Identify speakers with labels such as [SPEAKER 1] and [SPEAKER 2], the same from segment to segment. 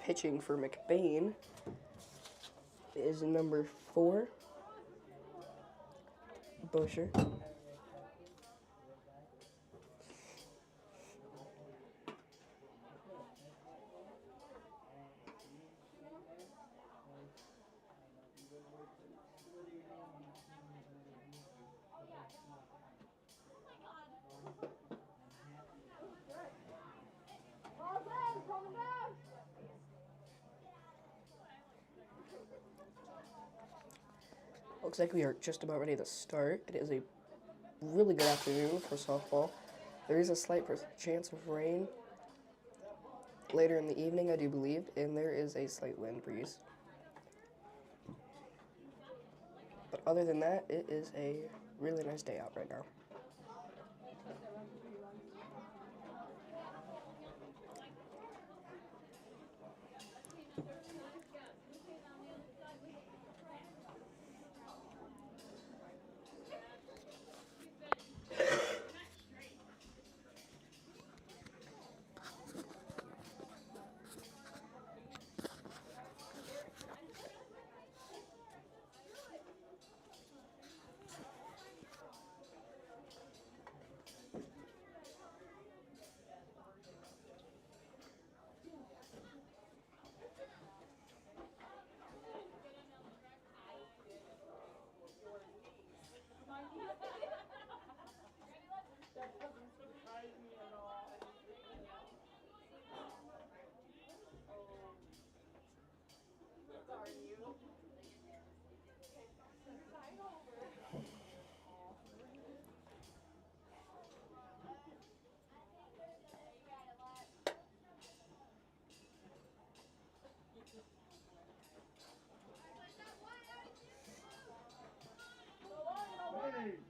[SPEAKER 1] pitching for McBain is number 4, Busher. Looks like we are just about ready to start. It is a really good afternoon for softball. There is a slight chance of rain later in the evening, I do believe, and there is a slight wind breeze. But other than that, it is a really nice day out right now.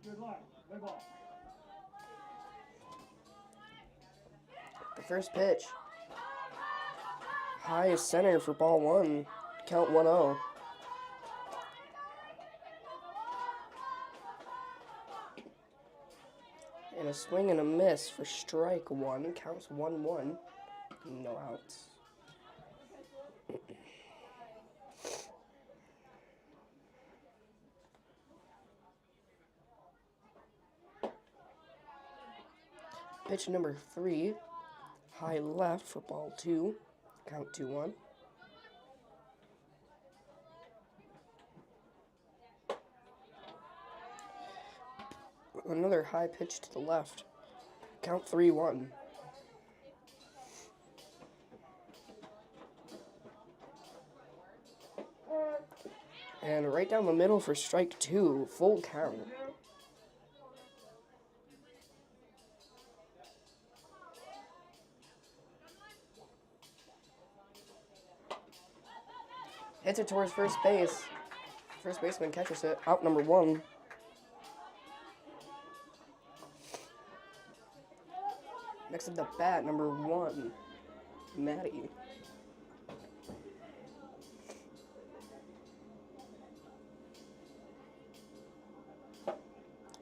[SPEAKER 2] Good luck. Play ball.
[SPEAKER 1] The first pitch. High center for ball 1. Count 1-0. And a swing and a miss for strike 1. Counts 1-1. No outs. Pitch number 3, high left for ball 2, count 2-1. Another high pitch to the left, count 3-1. And right down the middle for strike 2, full count. Hits it towards first base. First baseman catches it. Out number 1. Next up the bat, number 1, Maddie.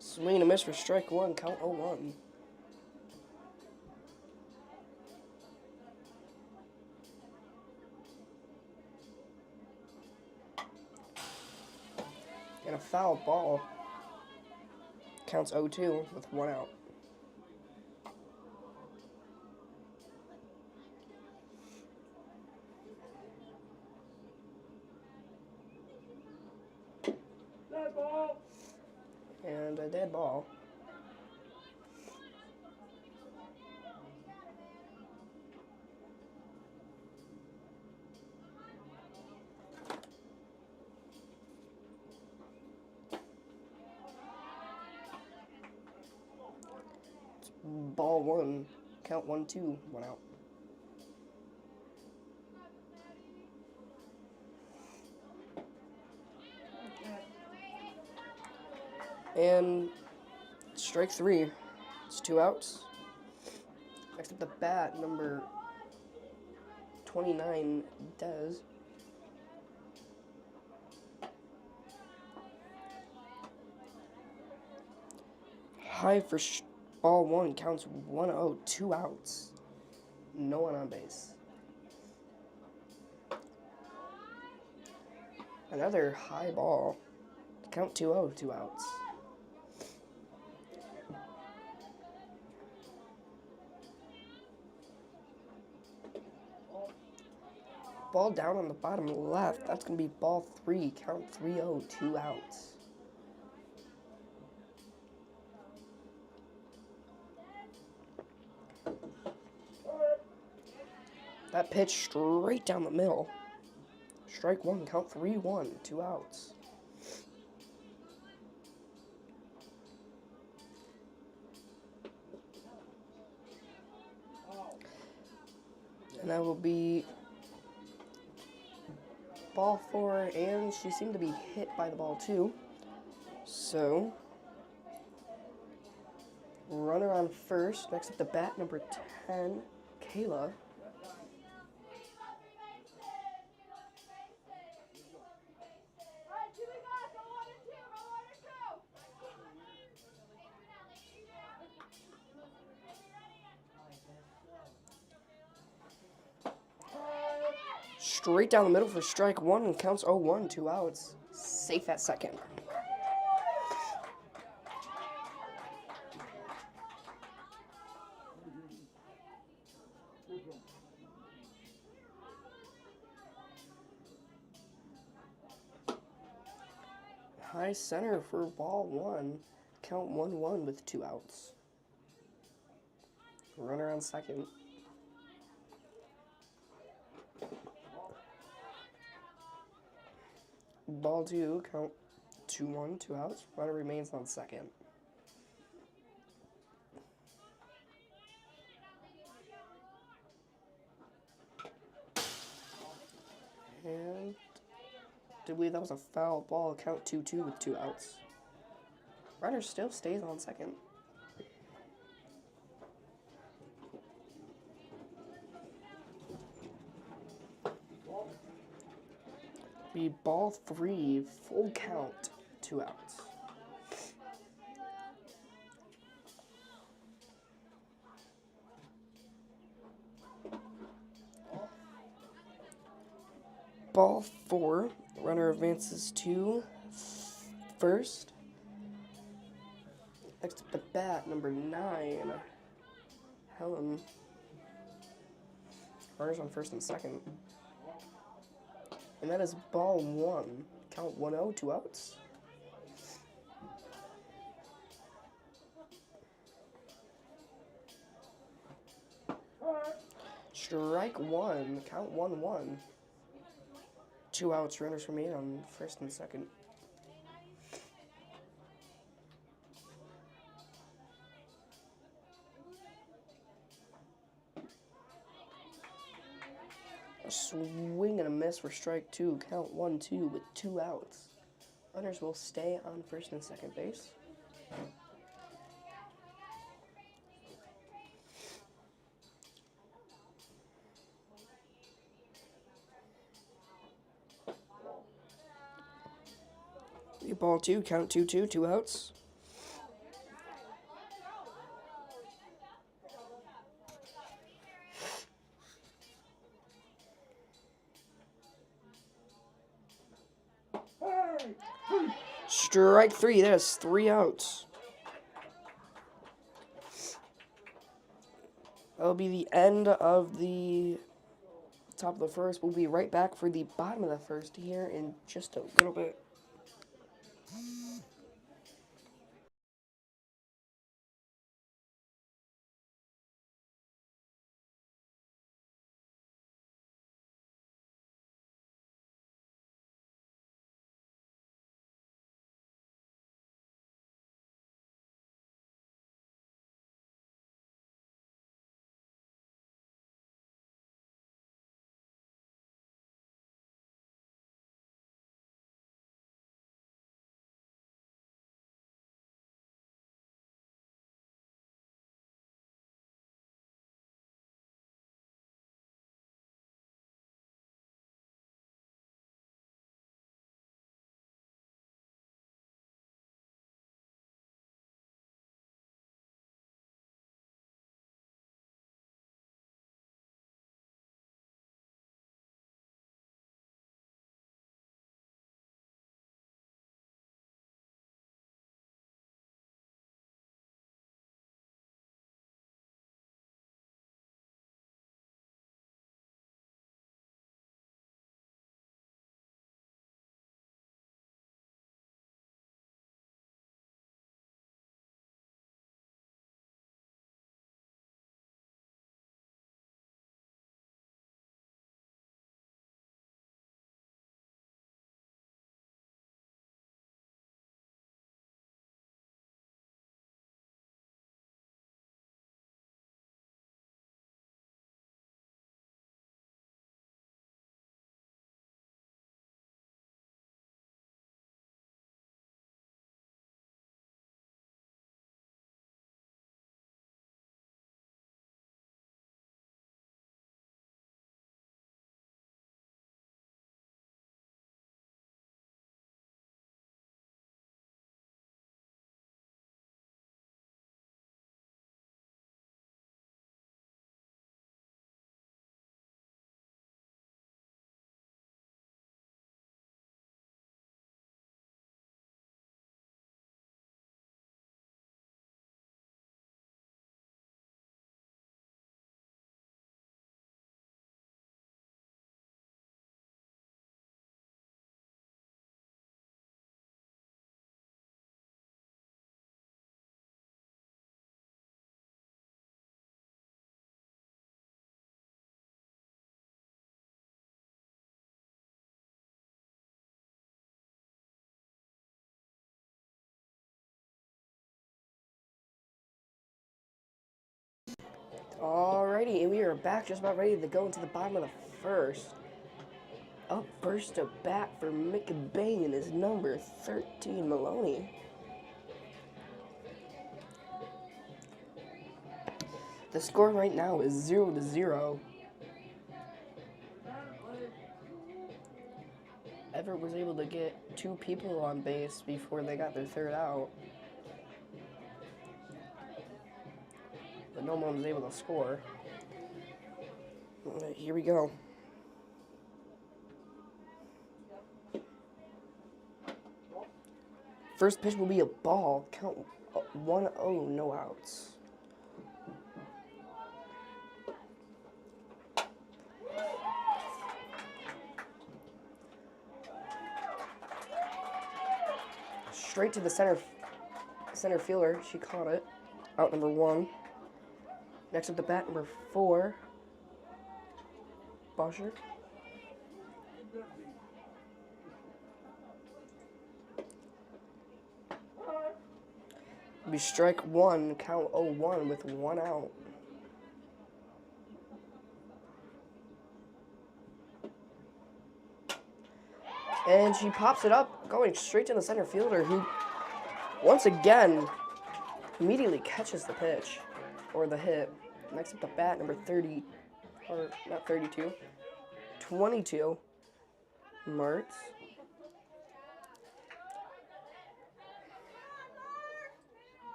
[SPEAKER 1] Swing and a miss for strike 1, count 0-1. And a foul ball. Counts 0-2 with 1 out.
[SPEAKER 2] Dead ball.
[SPEAKER 1] And a dead ball. Ball 1, count 1-2, 1 out. And strike 3, it's 2 outs. Next up the bat, number 29, Dez. High for ball 1, counts 1-0, 2 outs. No one on base. Another high ball. Count 2-0, 2 outs. Ball down on the bottom left. That's going to be ball 3. Count 3-0, 2 outs. That pitch straight down the middle. Strike 1, count 3-1, 2 outs. And that will be ball 4, and she seemed to be hit by the ball too. So, runner on first. Next up the bat, number 10, Kayla. Straight down the middle for strike 1 and counts 0-1, 2 outs. Safe at second. High center for ball 1. Count 1-1 with 2 outs. Runner on second. Ball 2, count 2-1, 2 outs. Runner remains on second. And I believe that was a foul ball. Count 2-2 with 2 outs. Runner still stays on second. Be ball 3, full count, 2 outs. Ball 4, runner advances to first. Next up the bat, number 9, Helen. Runners on first and second. And that is ball 1. Count 1-0, 2 outs. Strike 1, count 1-1. 2 outs, runners remain on first and second. A swing and a miss for strike 2, count 1-2 with 2 outs. Runners will stay on first and second base. Ball 2, count 2-2, 2 outs. Strike 3, that is 3 outs. That'll be the end of the top of the first. We'll be right back for the bottom of the first here in just a little bit. Alrighty, and we are back just about ready to go into the bottom of the first. Up first to bat for McBain and his number 13, Maloney. The score right now is 0-0. Evart was able to get 2 people on base before they got their third out. But no one was able to score. Here we go. First pitch will be a ball. Count 1-0, no outs. Straight to the center fielder. She caught it. Out number 1. Next up the bat, number 4. Bosher. Be strike 1, count 0-1 with 1 out. And she pops it up, going straight to the center fielder, who, once again, immediately catches the pitch, or the hit. Next up the bat, number 30, or not 32, 22, Mertz.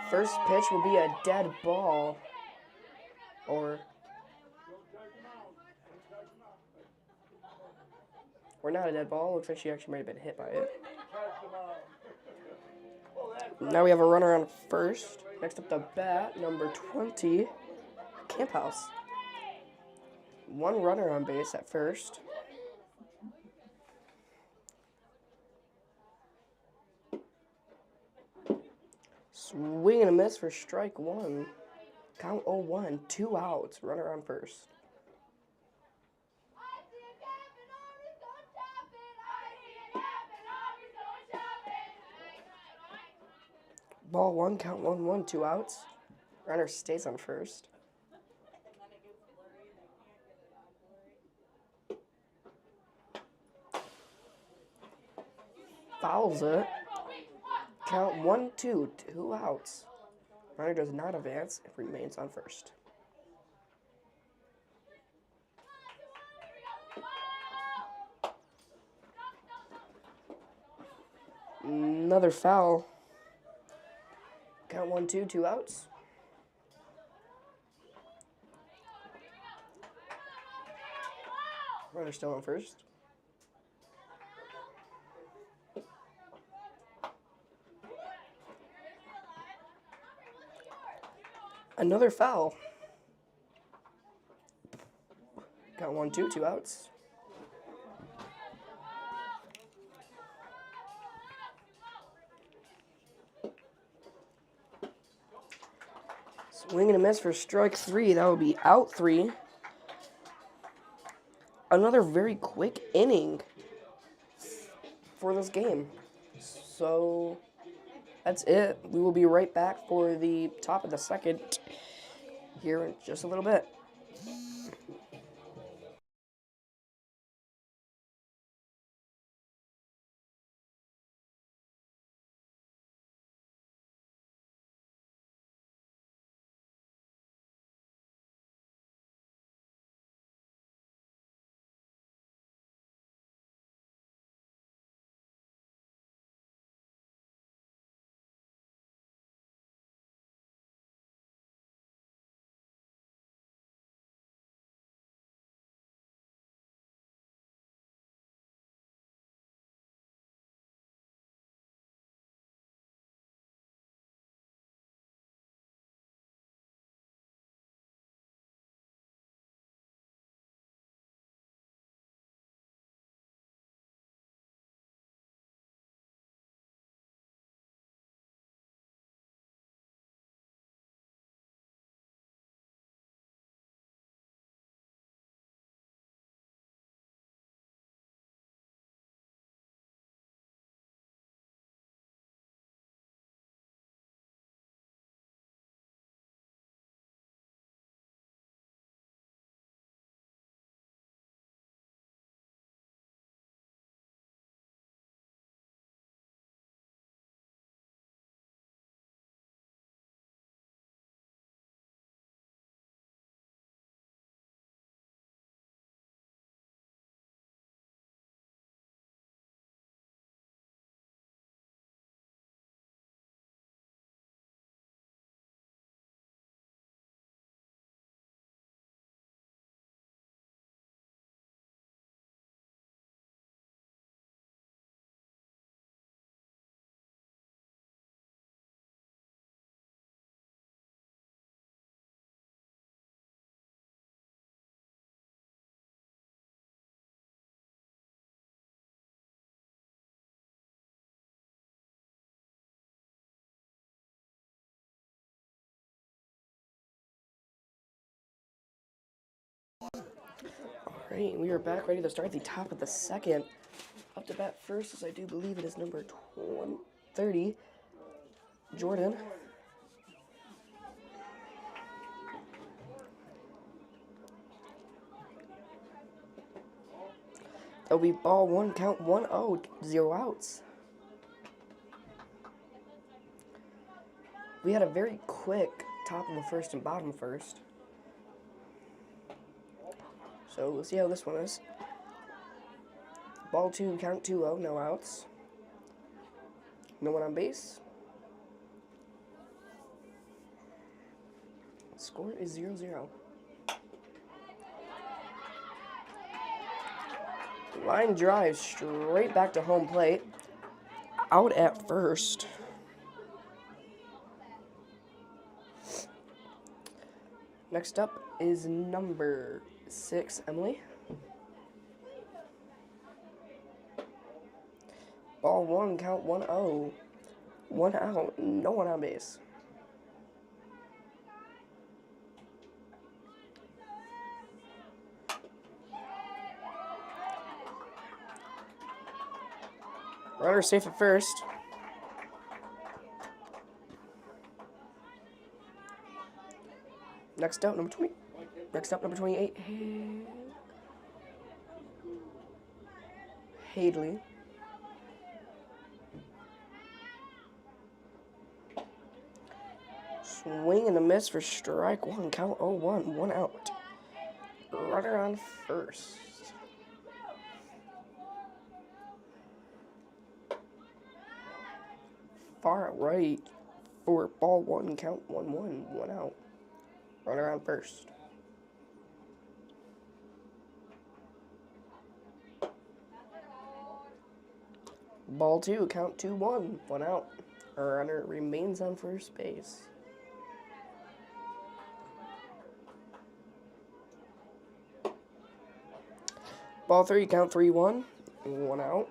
[SPEAKER 1] First pitch will be a dead ball, or not a dead ball. Looks like she actually might have been hit by it. Now we have a runner on first. Next up the bat, number 20, Camphouse. 1 runner on base at first. Swing and a miss for strike 1. Count 0-1, 2 outs. Runner on first. Ball 1, count 1-1, 2 outs. Runner stays on first. Fouls it. Count 1-2, 2 outs. Runner does not advance. It remains on first. Another foul. Count 1-2, 2 outs. Runner still on first. Another foul. Count 1-2, 2 outs. Swing and a miss for strike 3. That would be out 3. Another very quick inning for this game. So that's it. We will be right back for the top of the second here in just a little bit. Alright, we are back ready to start at the top of the second. Up to bat first, as I do believe it is number 30, Jordan. That'll be ball one, count 1-0, 0 outs. We had a very quick top of the first and bottom of first. So we'll see how this one is. Ball two, count 2-0, no outs. No one on base. Score is 0-0. Line drive straight back to home plate. Out at first. Next up is number 6, Emily. Ball one, count 1-0. 1 out, no one on base. Runner safe at first. Next up, number 20. Next up, number 28. Hadley. Swing and a miss for strike one. Count 0-1. 1 out. Runner on first. Far right for ball one. Count 1-1. 1 out. Runner on first. Ball two. Count 2-1. 1 out. Runner remains on first base. Ball three, count 3-1, 1 out.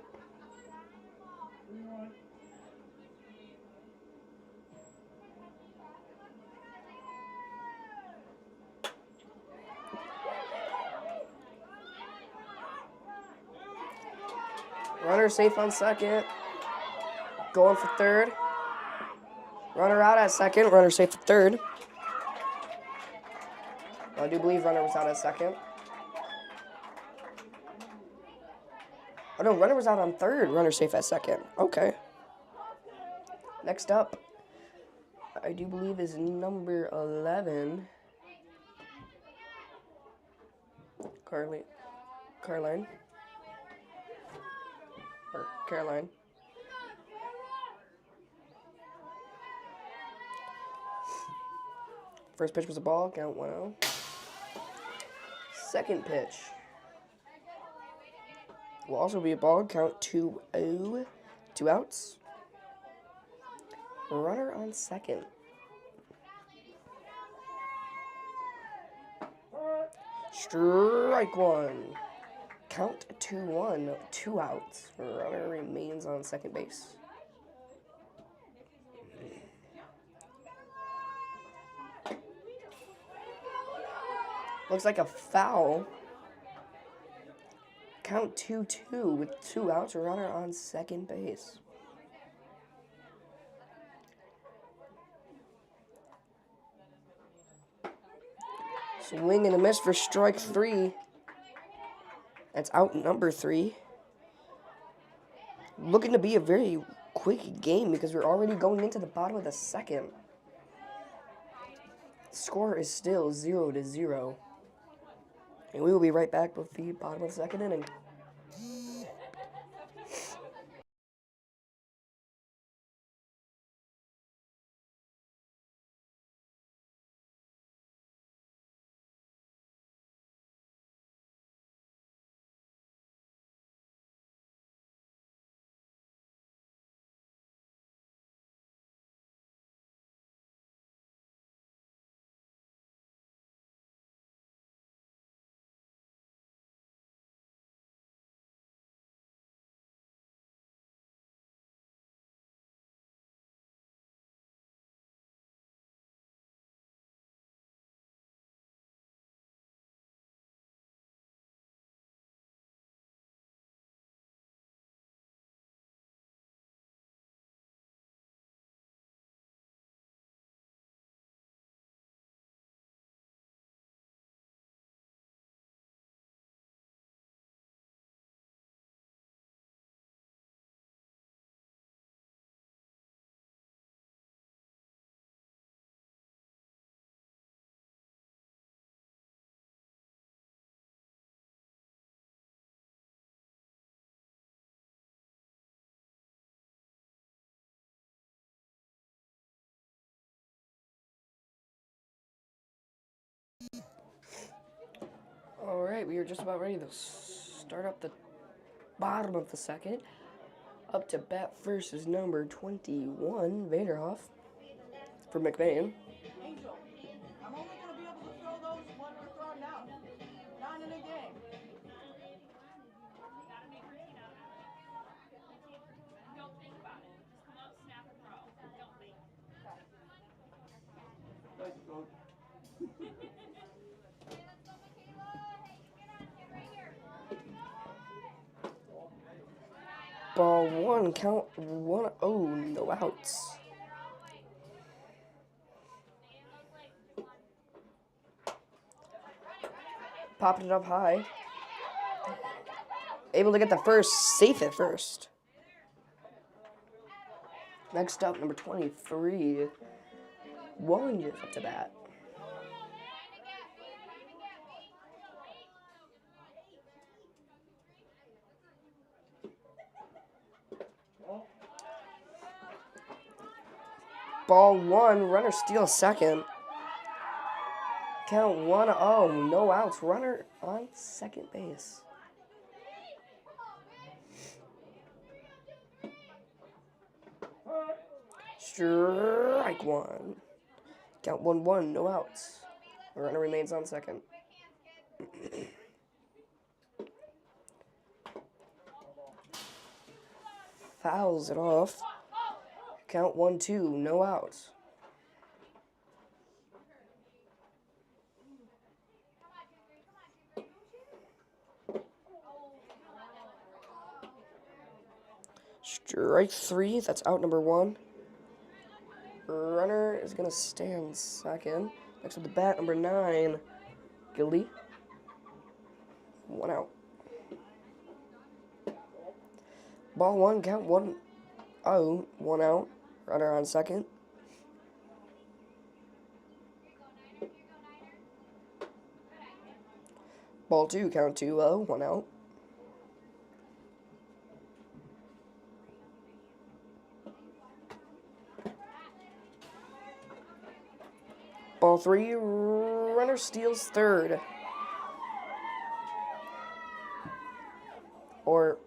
[SPEAKER 1] Runner safe on second. Going for third. Runner out at second. Runner safe at third. I do believe runner was out at second. Oh no, runner was out on third. Runner safe at second. Okay. Next up, I do believe is number 11. Caroline. Or Caroline. First pitch was a ball, count 1-0. Second pitch will also be a ball, count 2-0. 2 outs. Runner on second. Strike one. Count 2-1. 2 outs. Runner remains on second base. Looks like a foul. Count 2-2 with 2 outs. Runner on second base. Swing and a miss for strike 3. That's out number 3. Looking to be a very quick game because we're already going into the bottom of the second. Score is still 0-0. And we will be right back with the bottom of the second inning. All right, we are just about ready to start up the bottom of the second. Up to bat first is number 21, Vanderhoff, for McBain.
[SPEAKER 3] Angel, I'm only going to be able to throw those when we're thrown out. Not in a game.
[SPEAKER 4] Don't think about it. Just come up, snap, and throw. Don't think.
[SPEAKER 2] Thank you, Coach.
[SPEAKER 1] Ball one, count 1-0, no outs. Popping it up high. Able to get the first, safe at first. Next up, number 23, Walling is up to bat. Ball one, runner steals second. Count 1-0, no outs, runner on second base. Strike one. Count 1-1, no outs. The runner remains on second. Fouls it off. Count 1-2, no outs. Strike three, that's out number one. Runner is going to stay on second. Next with the bat, number 9, Gilly. 1 out. Ball one, count 1-0, 1 out. Runner on second. Ball two, count 2-0, 1 out. Ball three, runner steals third. Or,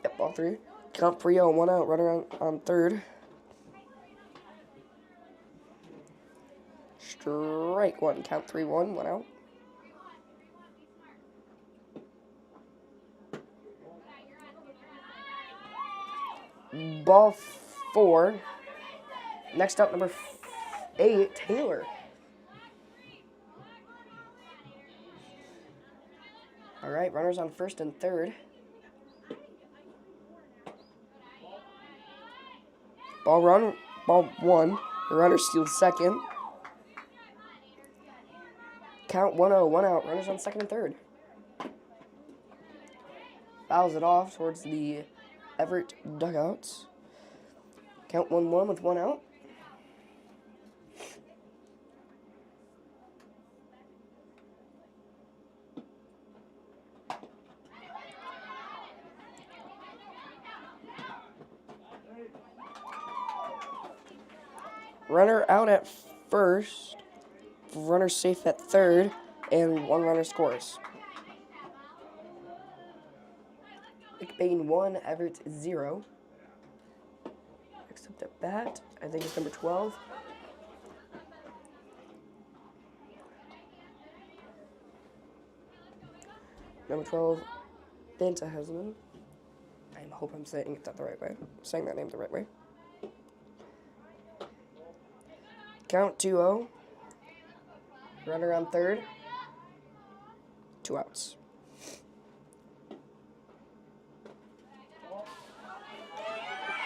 [SPEAKER 1] yep, ball three. Count 3-0, 1 out, runner on third. Strike one, count 3-1, 1 out. Ball four. Next up, number 8, Taylor. All right, runners on first and third. Ball one. The runner steals second. Count 1-0, 1 out. Runners on second and third. Fouls it off towards the Evart dugouts. Count 1-1 with 1 out. Runner out at first, runner safe at third, and 1 runner scores. McBain 1, Evart 0. Next up to bat, I think it's number 12. Number 12, Banta Hesman. I hope I'm saying that the right way. Saying that name the right way. Count 2-0. Runner on third. 2 outs.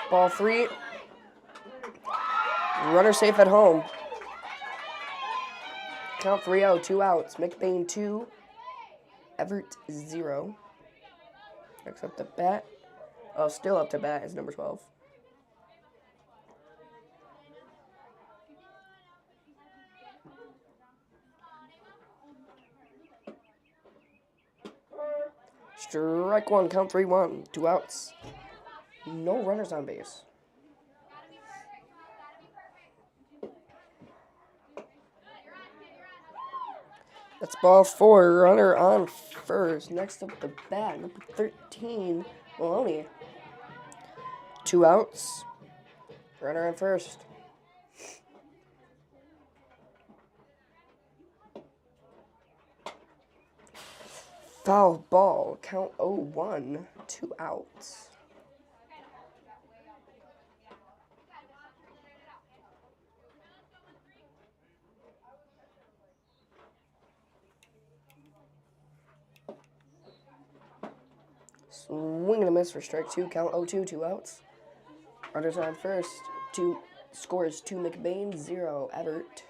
[SPEAKER 1] Ball three. Runner safe at home. Count 3-0, 2 outs. McBain 2. Evart 0. Next up to bat. Oh, still up to bat is number 12. Strike one, count 3-1, 2 outs. No runners on base. That's ball 4. Runner on first. Next up the bat, number 13, Maloney. 2 outs. Runner on first. Foul ball. Count 0-1. 2 outs. Swing and a miss for strike 2. Count 0-2. 2 outs. Runners on first. 2 scores 2 McBain, 0 Evart.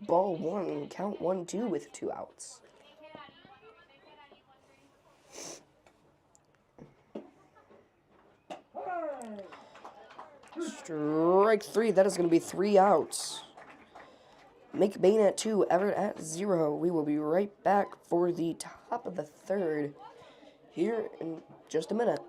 [SPEAKER 1] Ball 1. Count 1-2 with 2 outs. Strike 3. That is going to be 3 outs. McBain at 2, Evart at 0. We will be right back for the top of the third here in just a minute.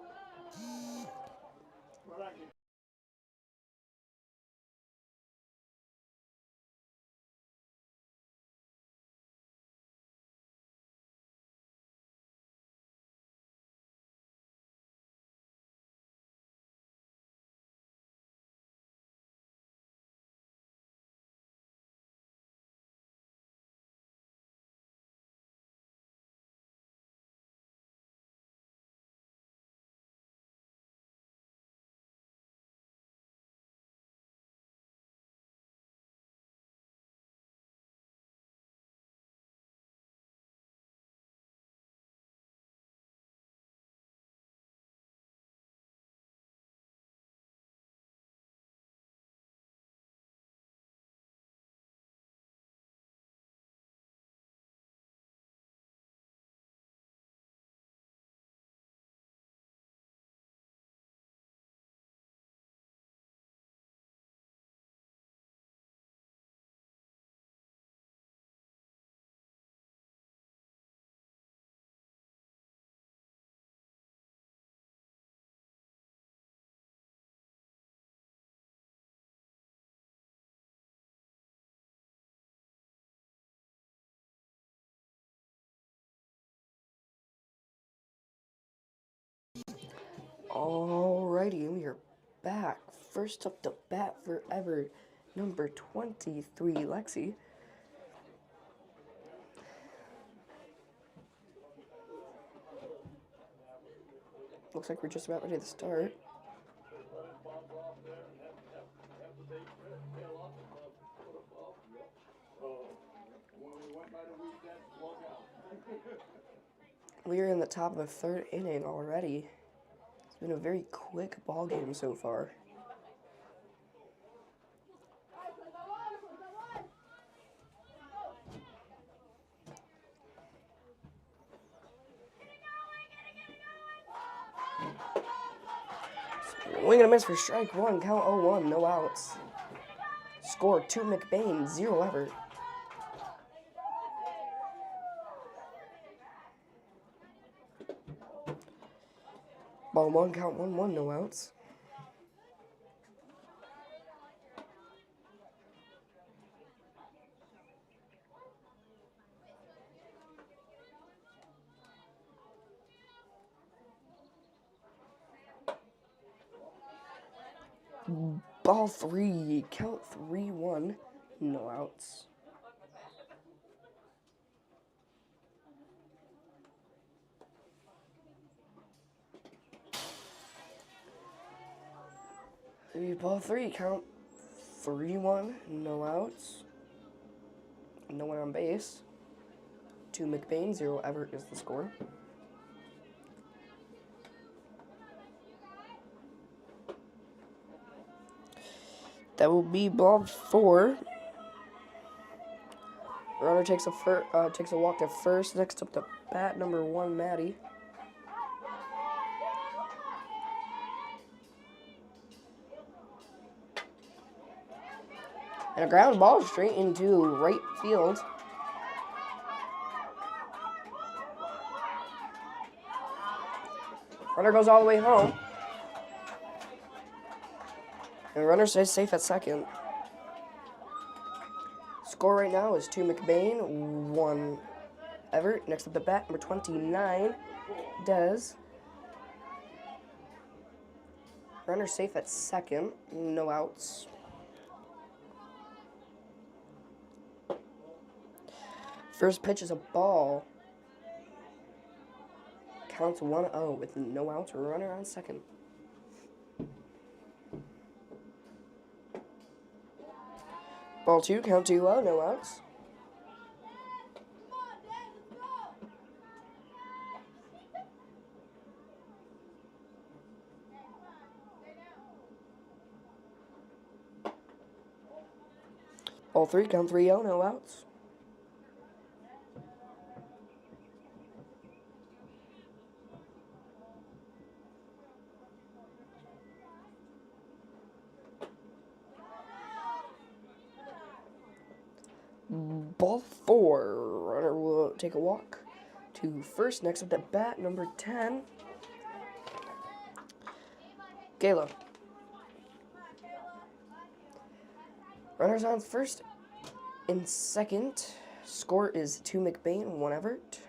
[SPEAKER 1] Alrighty, we are back. First up to bat for Evart, number 23, Lexi. Looks like we're just about ready to start. We are in the top of the third inning already. It's been a very quick ball game so far. Swing and a miss for strike 1. Count 0-1. No outs. Score 2 McBain, 0 Evart. Ball 1. Count 1-1. No outs. Ball 3. Count 3-1. No outs. Ball 3. Count 3-1. No outs. No one on base. 2 McBain, 0 Evart is the score. That will be ball 4. Runner takes a walk to first. Next up, the bat, number 1, Maddie. And a ground ball straight into right field. Runner goes all the way home. And runner stays safe at second. Score right now is 2 McBain, 1 Evart. Next up the bat, number 29, Dez. Runner safe at second, no outs. First pitch is a ball. Counts 1-0 with no outs, runner on second. Ball 2, count 2-0, no outs. Ball 3, count 3-0, no outs. Ball 4, runner will take a walk to first. Next up at bat, number 10, Gala. Runners on first and second. Score is 2 McBain, 1 Evart.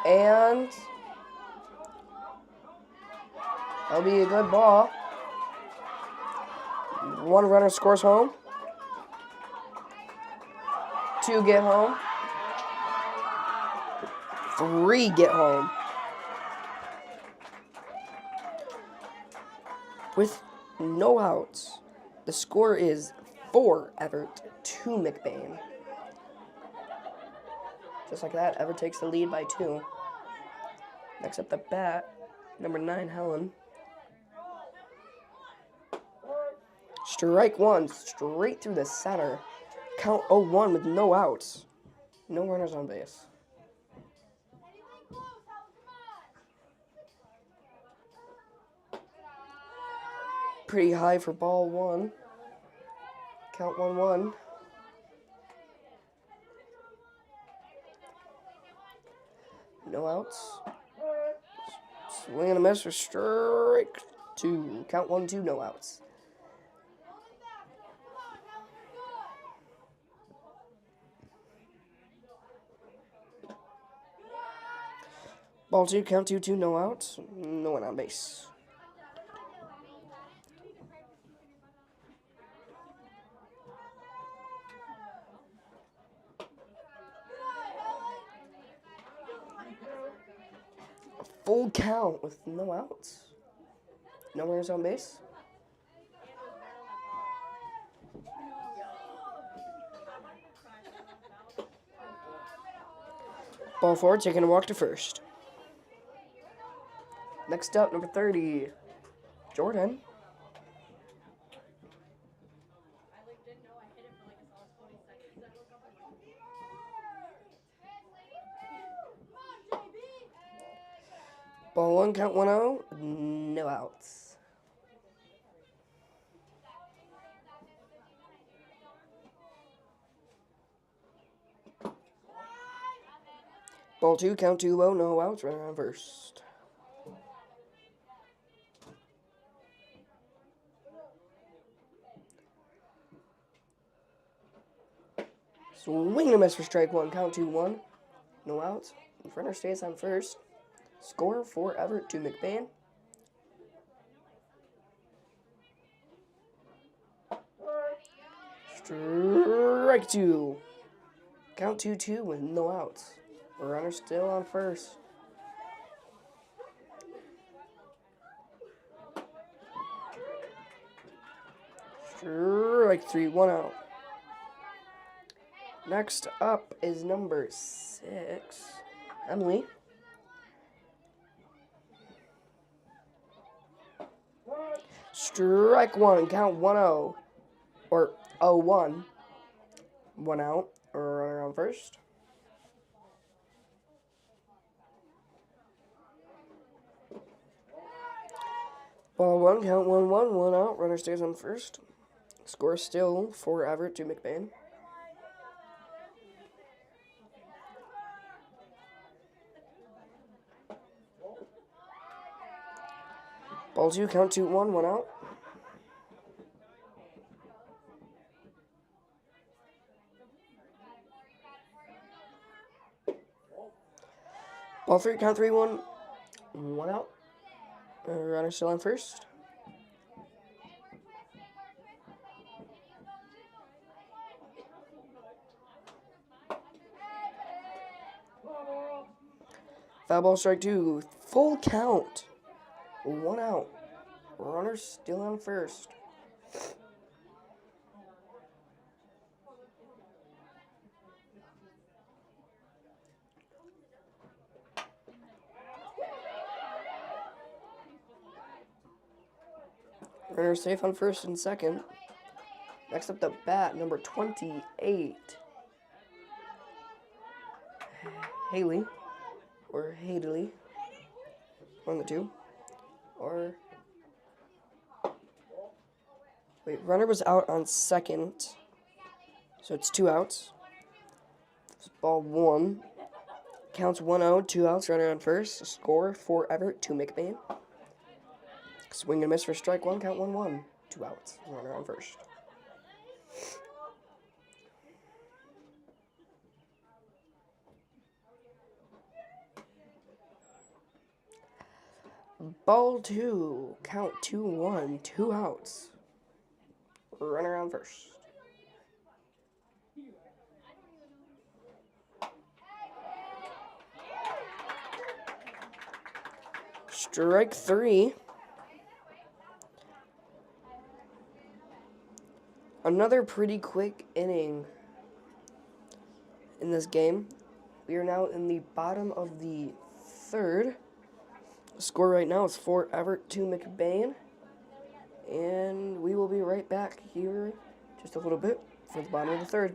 [SPEAKER 1] And that'll be a good ball. One runner scores home. 2 get home. 3 get home. With no outs, the score is 4 Evart, 2 McBain. Just like that, Evart takes the lead by 2. Next up the bat, number 9, Helen. Strike 1, straight through the center. Count 0-1 with no outs. No runners on base. Pretty high for ball 1. Count 1-1. No outs. Swing and a miss for strike 2. Count 1-2, no outs. Ball 2, count 2-2, no outs. No one on base. A full count with no outs. No runners on base. Ball 4, taking a walk to first. Next up, number 30, Jordan. Ball 1, count 1-0, no outs. Ball 2, count 2-0, no outs, runner on first. Swing and a miss for strike 1, count 2-1, no outs. Runner stays on first. Score 4 Evart, 2 McBain. Strike 2. Count 2-2 with no outs. Runner still on first. Strike 3, 1 out. Next up is number 6, Emily. Strike 1, count 1-0. Or 0-1. 1 out. Runner on first. Ball 1, count 1-1. 1 out. Runner stays on first. Score still 4 Evart, 2 McBain. Ball 2, count 2-1. 1 out. Ball three, count 3-1. 1 out. Runner still on first. Foul ball, strike 2. Full count. 1 out. Runner still on first. Runner safe on first and second. Next up the bat, number 28. Haley. Or Hadley. One of the two. Or... Wait, runner was out on second. So it's 2 outs. It's ball 1. Counts 1-0, 2 outs, runner on first. Score for Evart, 2 McBain. Swing and miss for strike 1, count 1-1. 2 outs, runner on first. Ball 2, count 2-1, 2 outs. Runner on first. Strike 3. Another pretty quick inning in this game. We are now in the bottom of the third. The score right now is 4 Evart, 2 McBain. And we will be right back here just a little bit for the bottom of the third.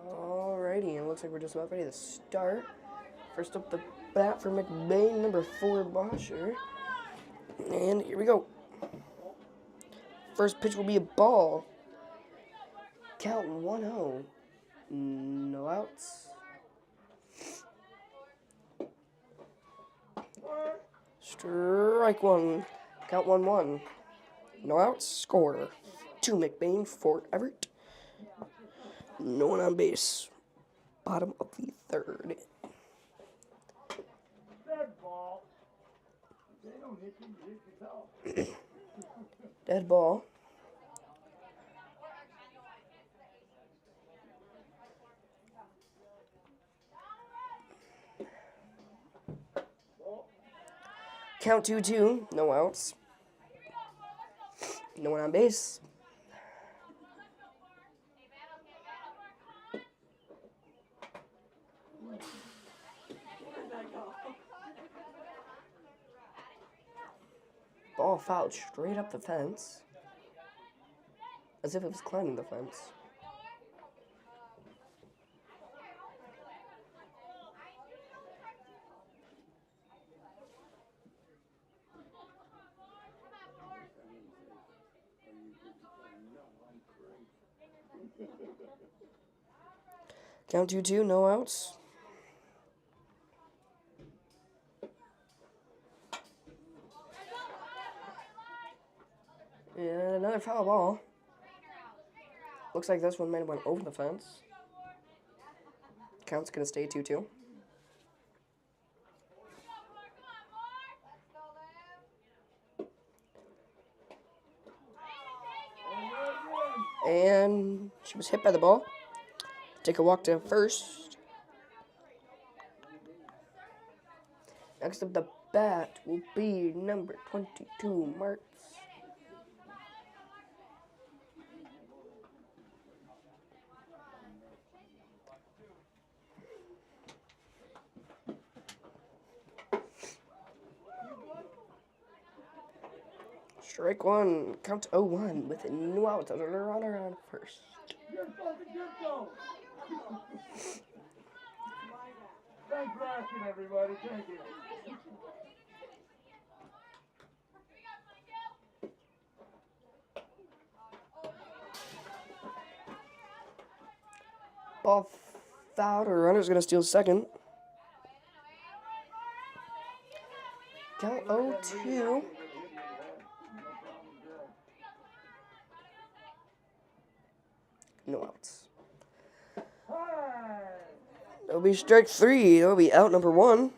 [SPEAKER 1] Alrighty, and it looks like we're just about ready to start. First up the bat for McBain, number 4 Bosher. And here we go. First pitch will be a ball. Count 1-0. No outs. Strike 1. Count 1-1. No outs. Score 2 McBain, 4 Evart. No one on base. Bottom of the third.
[SPEAKER 2] Dead ball. They don't hit you yourself.
[SPEAKER 1] Dead ball. Count 2-2. No outs. No one on base. ball fouled straight up the fence, as if it was climbing the fence. Count 2-2, no outs. And another foul ball. Looks like this one might have went over the fence. Count's going to stay 2-2. And she was hit by the ball. Take a walk to first. Next up the bat will be number 22, Martz. Strike one, count 0-1 with no outs. A runner on first.
[SPEAKER 2] Good fucking good goal. Thanks for asking, everybody. Thank you.
[SPEAKER 1] Ball fouled. A runner's going to steal second. Count 0-2. No outs. That'll be strike three. That'll be out number one.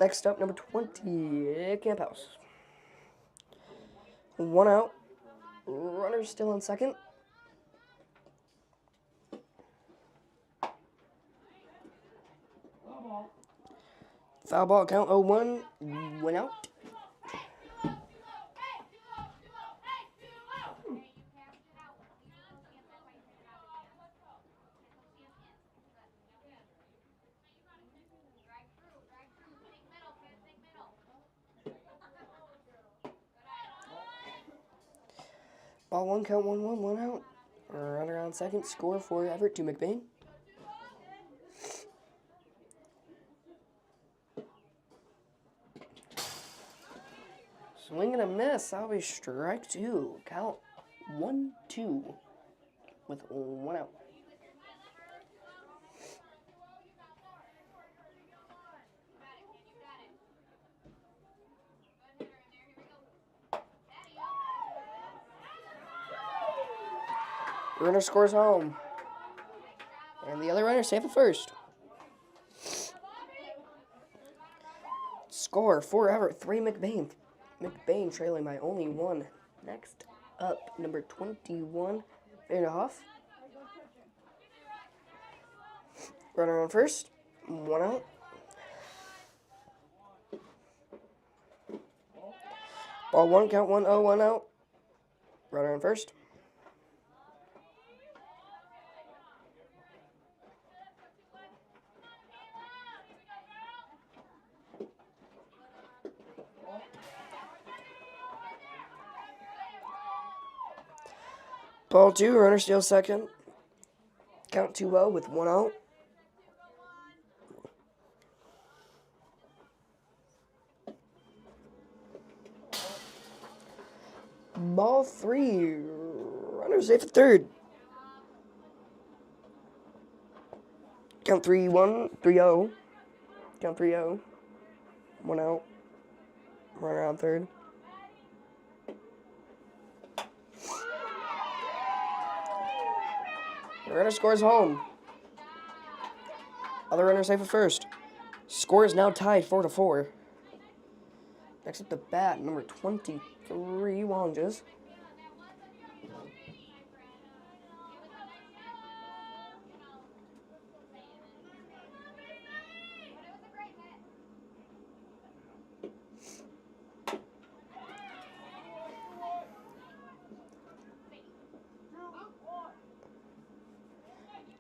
[SPEAKER 1] Next up, number 20, Camp House. One out. Runner still on second. Foul ball, count 0-1. Went out. Ball one, count 1-1, one out. Runner on second, score for Evart to McBain. Swing and a miss. That'll be strike two. Count 1-2 with one out. Runner scores home. And the other runner safe at first. Score for Evart, 3 McBain. McBain trailing by only one. Next up, number 21, Vanderhoff. Runner on first, one out. Ball one, count 1-0, one out. Runner on first. Ball two, runner steals second. Count 2-0 with one out. Ball three, runner safe at third. Count 3-1, 3-0. Count 3-0. One out. Runner on third. The runner scores home. Other runner safe at first. Score is now tied 4-4. Next up the bat, number 23, Wallinges.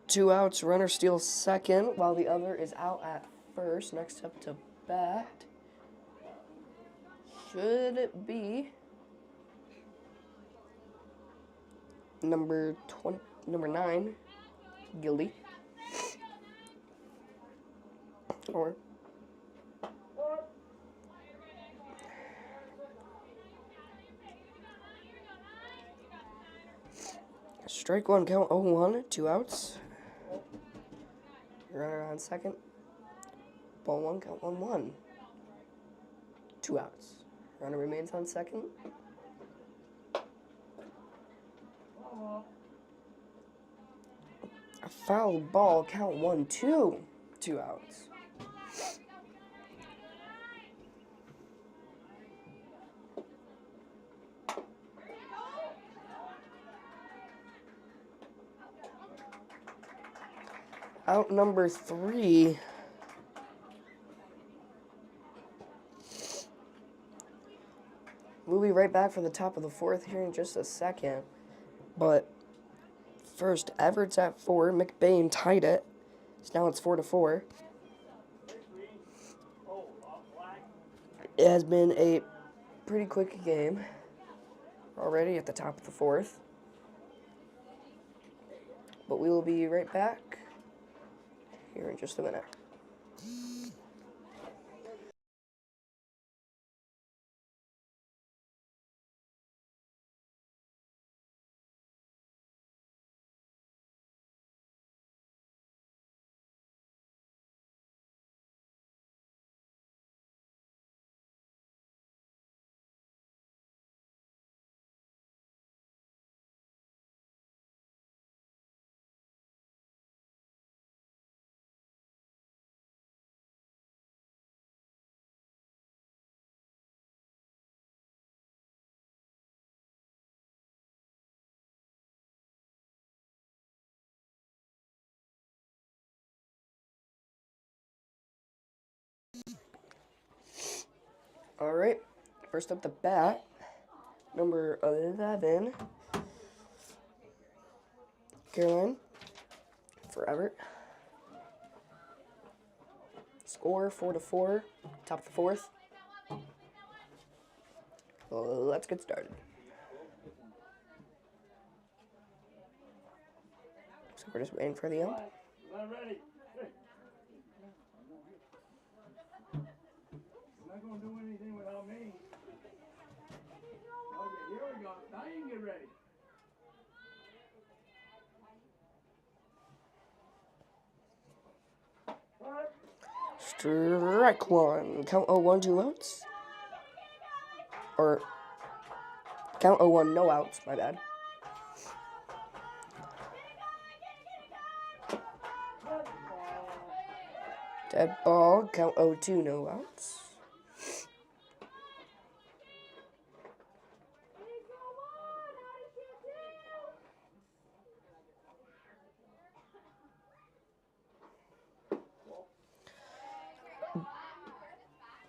[SPEAKER 1] Two outs, runner steals second, while the other is out at first. Next up to bat, should be number 9, Gildy. Or strike one, count 0-1, 2 outs. Runner on second. Ball one, count 1-1, 2 outs. Runner remains on second. A foul ball, count 1-2, 2 outs. Out number 3. We'll be right back for the top of the 4th here in just a second. But first, Evert's at 4. McBain tied it. So now it's 4-4. It has been a pretty quick game already at the top of the 4th. But we will be right back here in just a minute. All right, first up the bat, number 11, Caroline for Evert. Score 4-4, top of the 4th. Let's get started. So we're just waiting for the ump.
[SPEAKER 2] I'm ready. You're not going to do anything without me. Okay, here we go. Now you can get ready.
[SPEAKER 1] Strike one, count 0-1, 2 outs. Or count 0-1, no outs, my bad. Dead ball, count 0-2, no outs.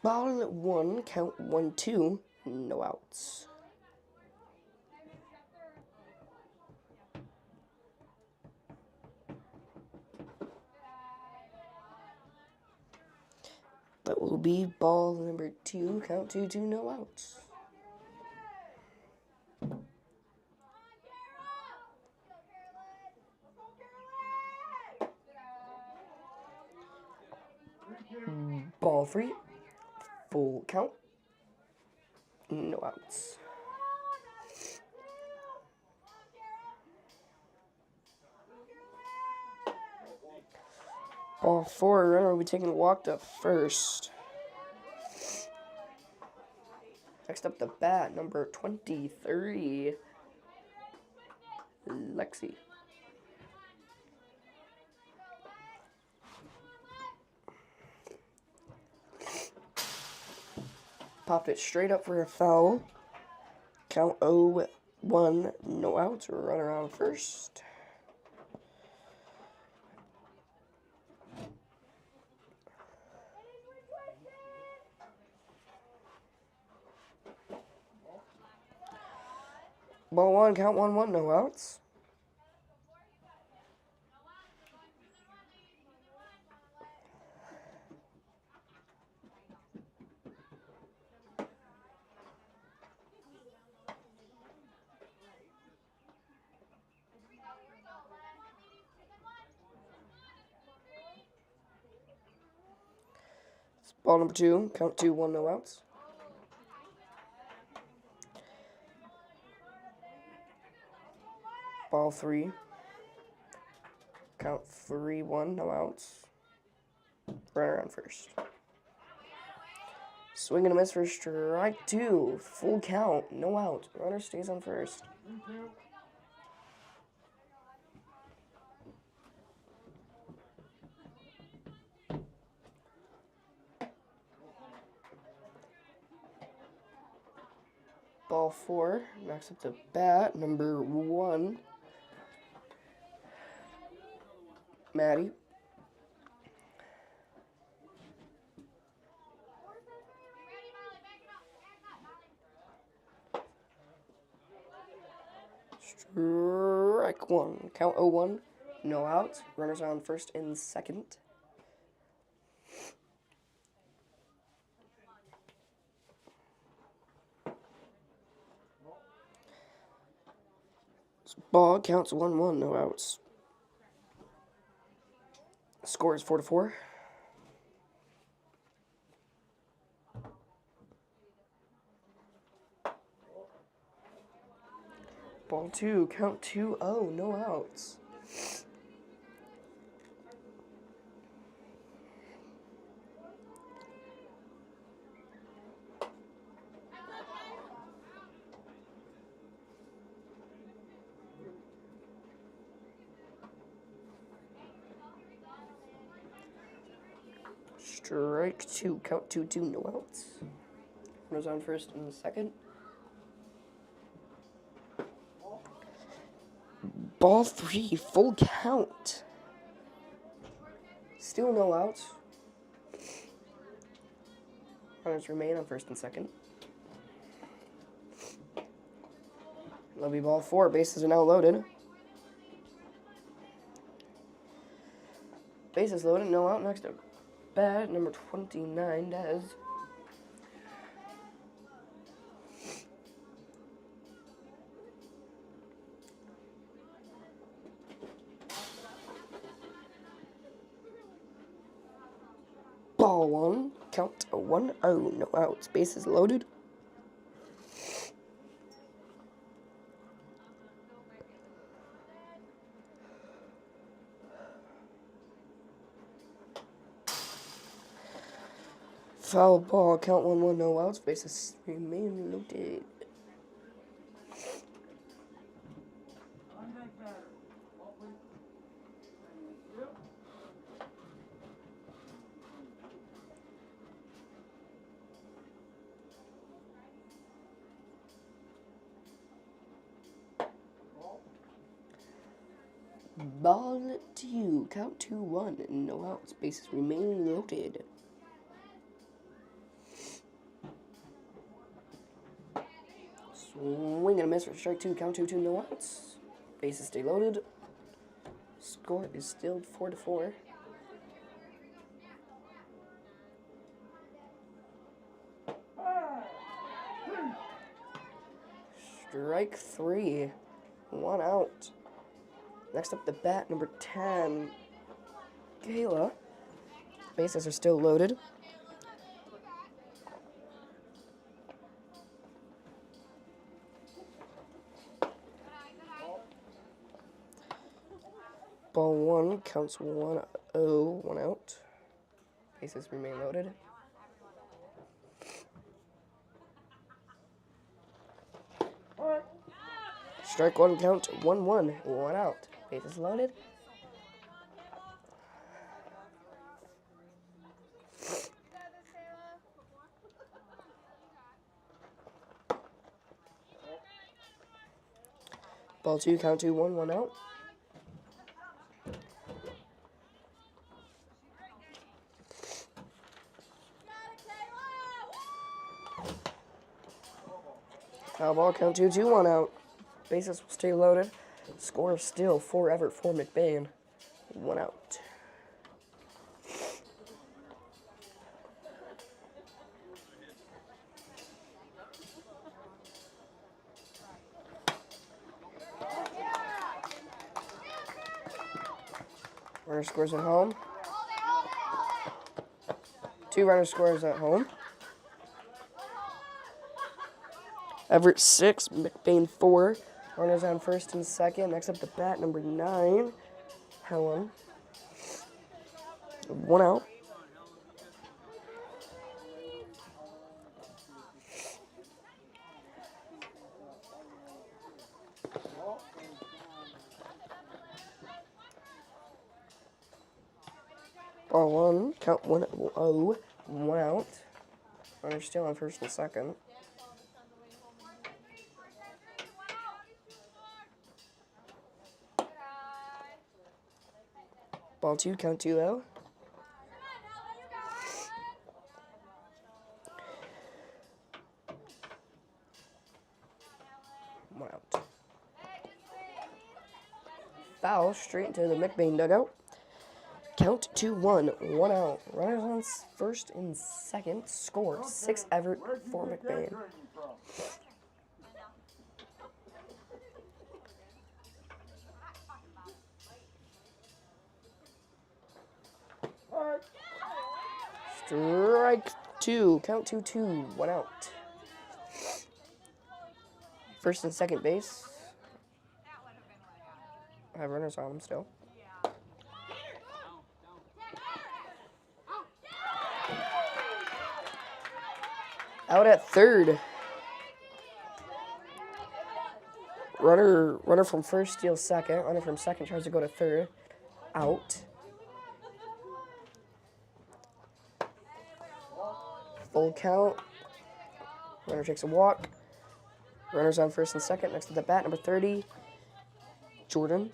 [SPEAKER 1] Ball at 1, count 1-2, no outs. That will be ball number 2, count 2-2, no outs. Ball 3, full count, no outs. Ball 4, runner will be taking a walk to first. Next up the bat, number 23, Lexi. Popped it straight up for a foul. Count 0-1, no outs, runner on first. Ball 1, count 1-1, no outs. Ball number 2, count 2-1, no outs. Ball 3, count 3-1, no outs. Runner on first. Swing and a miss for strike 2. Full count, no out. Runner stays on first. Ball 4, next up to bat, number 1, Maddie. Strike 1, count 0-1, no outs. Runners on first and second. Ball counts 1-1, no outs. Score is 4-4. Ball 2, count 2-0, no outs. Strike 2, count 2-2, no outs. Runners on first and second. Ball 3, full count. Still no outs. Runners remain on first and second. Lovely ball 4, bases are now loaded. Bases loaded, no out. Next up, bat number 29, Dez. Ball 1, count 1-0, no outs. Bases loaded. Foul ball, count 1-1, no outs. Bases remain loaded. Ball 2, count 2-1, no outs. Bases remain loaded. Swing and a miss for strike 2, count 2-2, no outs. Bases stay loaded. Score is still 4-4. Strike 3, 1 out. Next up, the bat, number 10, Kayla. Bases are still loaded. Ball 1 counts 1-0, 1 out. Bases remain loaded. Strike 1, count 1-1, 1 out. Bases loaded. Ball 2, count 2-1, 1 out. Foul ball, count 2-2, 1 out. Bases will stay loaded. Score still 4 Evart, 4 McBain, 1 out. Runner scores at home. 2 runner scores at home. Evart 6, McBain 4. Runners on first and second. Next up the bat, number 9, Helen. 1 out. Ball 1, count 1-0, 1 out. Runners still on first and second. Ball 2, count 2-0. One out. Foul straight into the McBain dugout. Count 2-1, 1 out. Runners on first and second. Score 6 Evart, 4 McBain. Strike 2, count 2-2, 1 out. First and second base. I have runners on them still. Out at third. Runner from first steals second. Runner from second tries to go to third. Out. Full count. Runner takes a walk. Runners on first and second. Next to the bat, number 30, Jordan.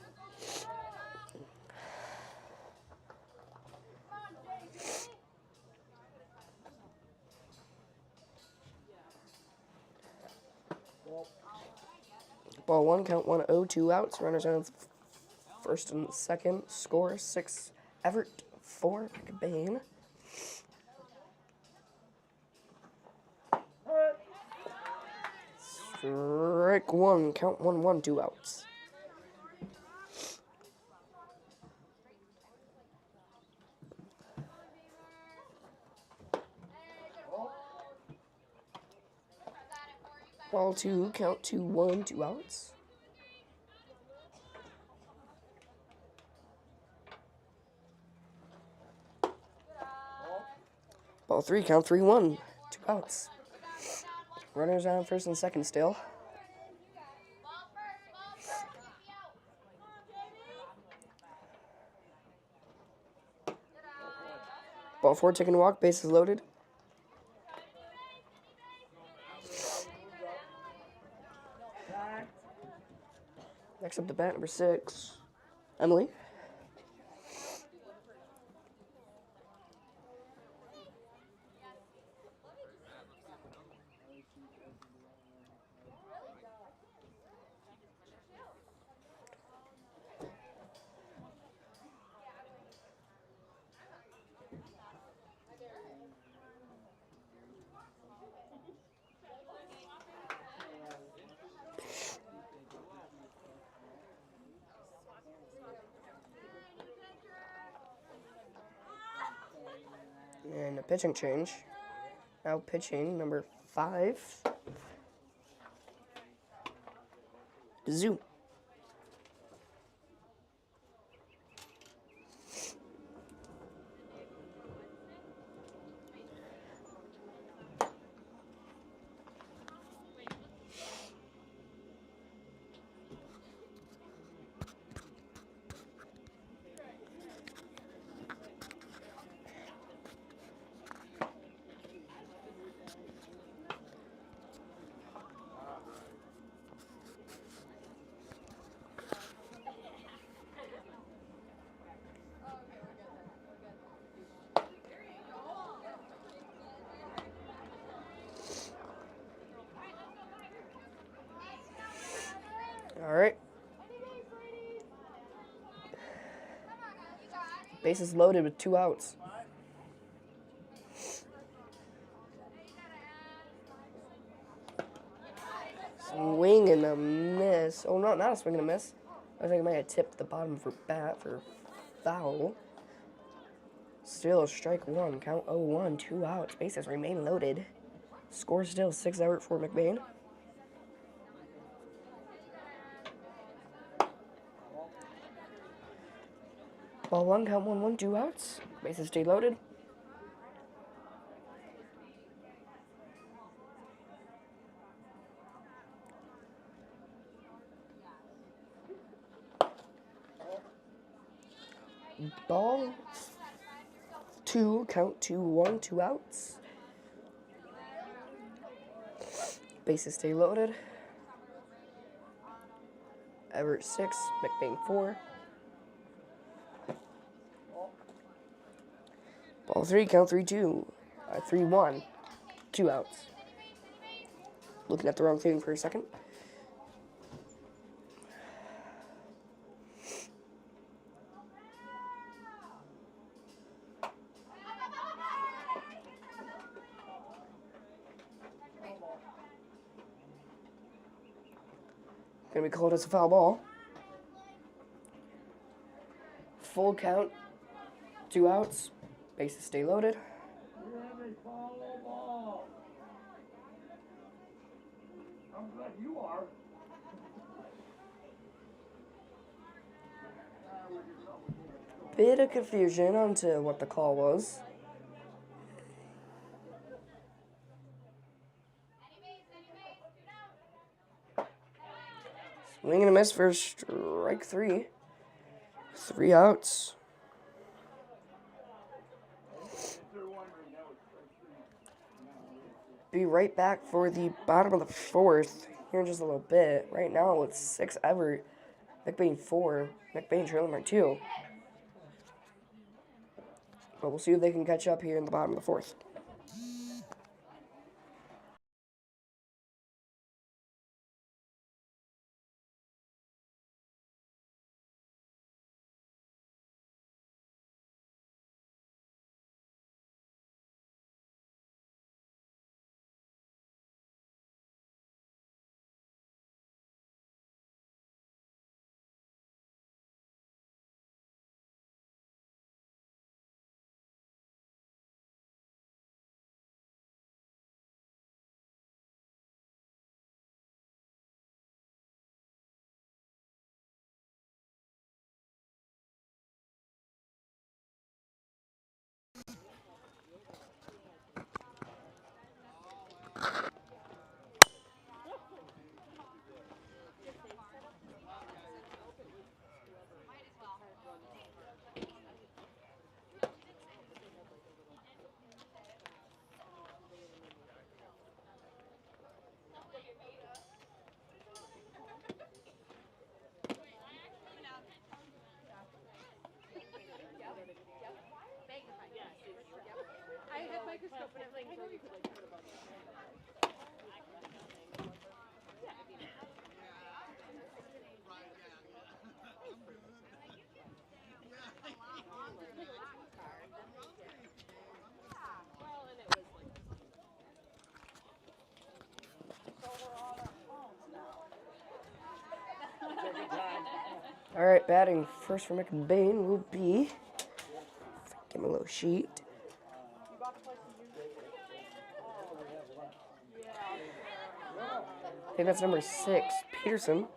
[SPEAKER 1] Ball 1, count 1-0, 2 outs. Runners on first and second. Score 6 Evart, 4 McBain. Strike 1, count 1-1, 2 outs. Ball 2, count 2-1, 2 outs. Ball 3, count 3-1, 2 outs. Runners on first and second still. Ball 4, taking a walk, bases loaded. Next up the bat, number 6, Emily. And a pitching change. Now pitching number 5, Zoo. All right. Bases loaded with 2 outs. Swing and a miss. Oh, no, not a swing and a miss. I think I might have tipped the bottom for bat for foul. Still strike one. Count 0-1. 2 outs. Bases remain loaded. Score still 6 Evart for McBain. Ball one. Count 1-1. 2 outs. Bases stay loaded. Ball two. Count 2-1. 2 outs. Bases stay loaded. Evart 6, McBain 4. Ball 3, count 3-2. 3-1. 2 outs. Looking at the wrong thing for a second. Gonna be called as a foul ball. Full count, 2 outs. Bases stay loaded.
[SPEAKER 2] We have a foul ball. I'm glad you are.
[SPEAKER 1] Bit of confusion onto what the call was. Swing and a miss for strike 3. 3 outs. Be right back for the bottom of the 4th here in just a little bit. Right now it's 6 Evart, McBain 4, McBain trailing by 2. But we'll see if they can catch up here in the bottom of the 4th. All right, batting first for McBain will be, give him a little sheet. I think that's number 6, Peterson.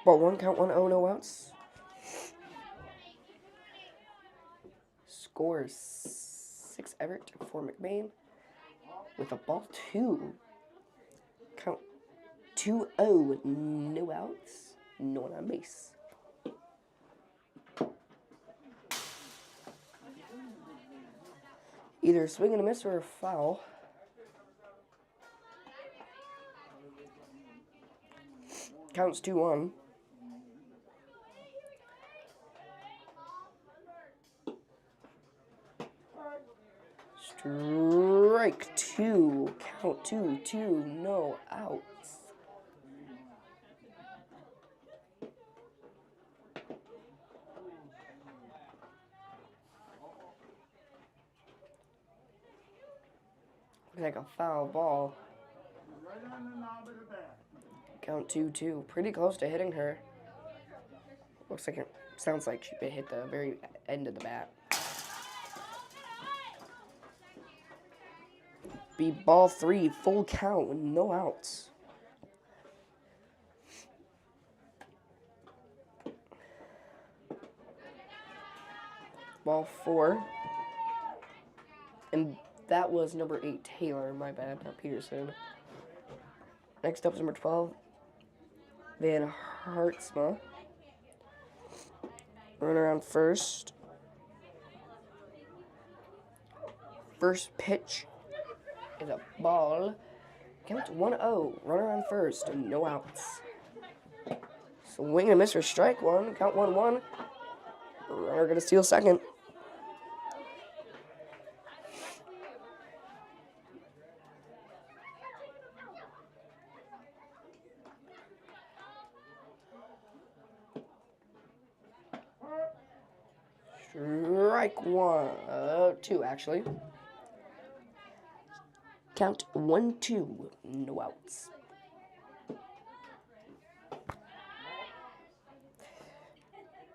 [SPEAKER 1] Ball 1, count 1-0, no outs. Scores 6 Evart for McBain with a ball 2. Count 2-0, no outs, no one on base. Either a swing and a miss or a foul. Counts 2-1. Strike 2. Count 2-2. No outs. Looks like a foul ball.
[SPEAKER 2] Right on the knob of the bat.
[SPEAKER 1] Count 2-2. Pretty close to hitting her. Looks like it sounds like she hit the very end of the bat. Be ball 3, full count with no outs. Ball 4. And that was number 8, Taylor. My bad, not Peterson. Next up is number 12, Van Hartsma. Runner on first. First pitch is a ball. Count 1-0. Runner on first. No outs. Swing and miss for strike one. Count 1-1. Runner gonna steal second. Strike one. 2 actually. Count 1-2. No outs.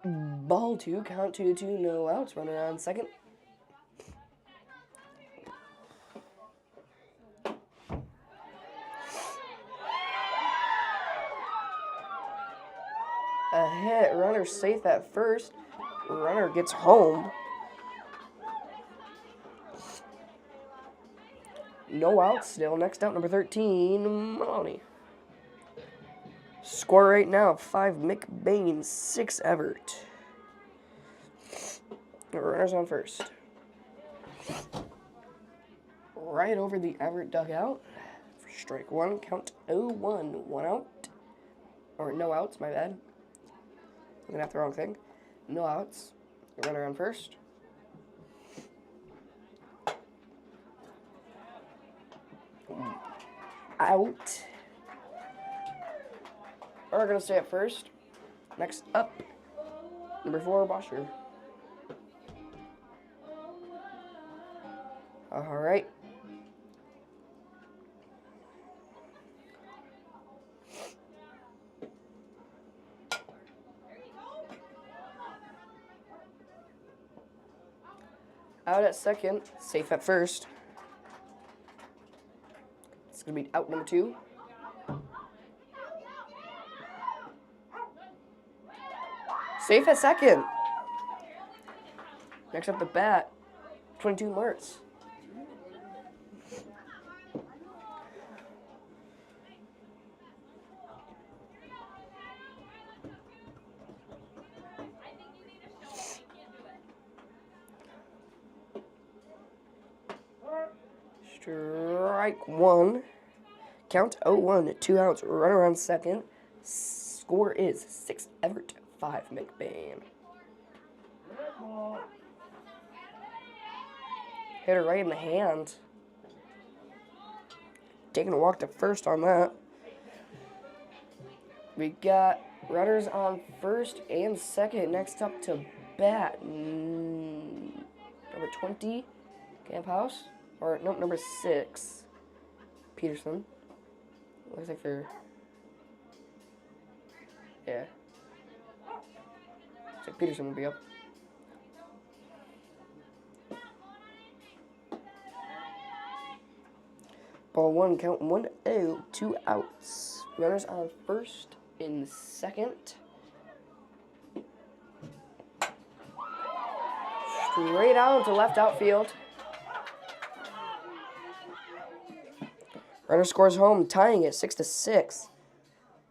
[SPEAKER 1] Ball 2. Count 2-2. No outs. Runner on second. A hit. Runner safe at first. Runner gets home. No outs still. Next out, number 13, Maloney. Score right now, 5 McBain, 6 Evart. Runners on first. Right over the Evart dugout. For strike one, count 0-1. 1 out. Or no outs, my bad. Looking at the wrong thing. No outs. Runner on first. Out. We're going to stay at first. Next up, number 4, Bosher. All right. Out at second, safe at first. It's going to be out number 2. Safe at second. Next up the bat, 22 Mertz. Strike one. Count 0-1. 2 outs. Runner on second. Score is 6 Evart, 5 McBain. Hit her right in the hand. Taking a walk to first on that. We got runners on first and second. Next up to bat, number 20, Camp House. Or, nope, number 6, Peterson. Looks like they're... Yeah. Looks like Peterson will be up. Ball 1, count 1-0, 2 outs. Runners on first and second. Straight out to left outfield. Runner scores home, tying it 6-6.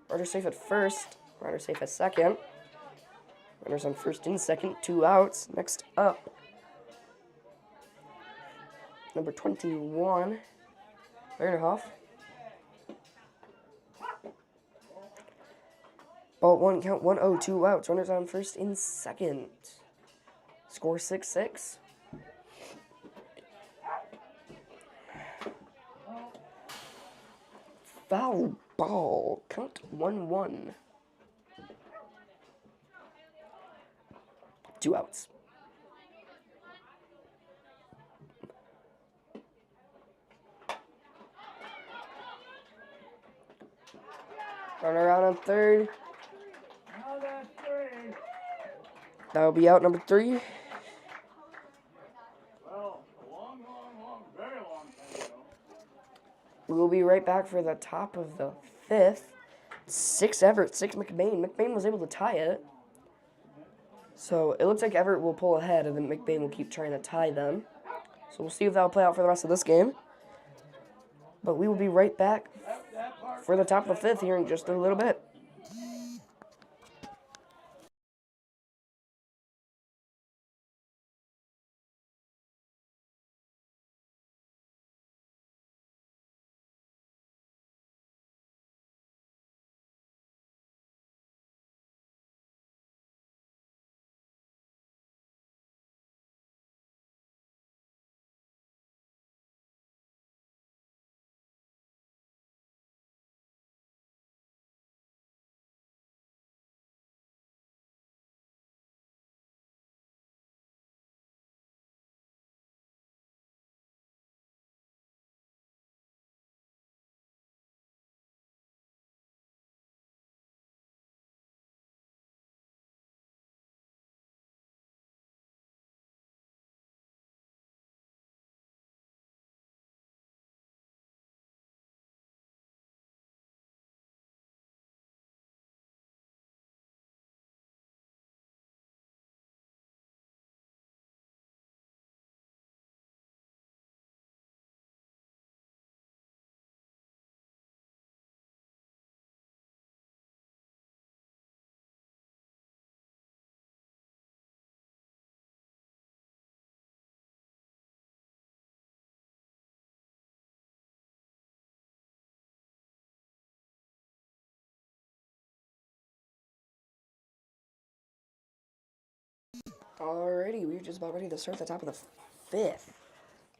[SPEAKER 1] Runner safe at first. Runner safe at second. Runners on first and second, 2 outs. Next up, number 21, Vernerhoff. Ball 1, count 1-0, 2 outs. Runners on first and second. Score 6-6. Foul ball. Count 1-1. 2 outs. Runner out on third.
[SPEAKER 2] Now that's three.
[SPEAKER 1] That will be out number 3.
[SPEAKER 2] Well, a long, very long time ago.
[SPEAKER 1] We will be right back for the top of the 5th. 6 Everett, 6 McBain. McBain was able to tie it. So it looks like Everett will pull ahead, and then McBain will keep trying to tie them. So we'll see if that will play out for the rest of this game. But we will be right back for the top of the 5th here in just a little bit. Alrighty, we're just about ready to start the top of the 5th.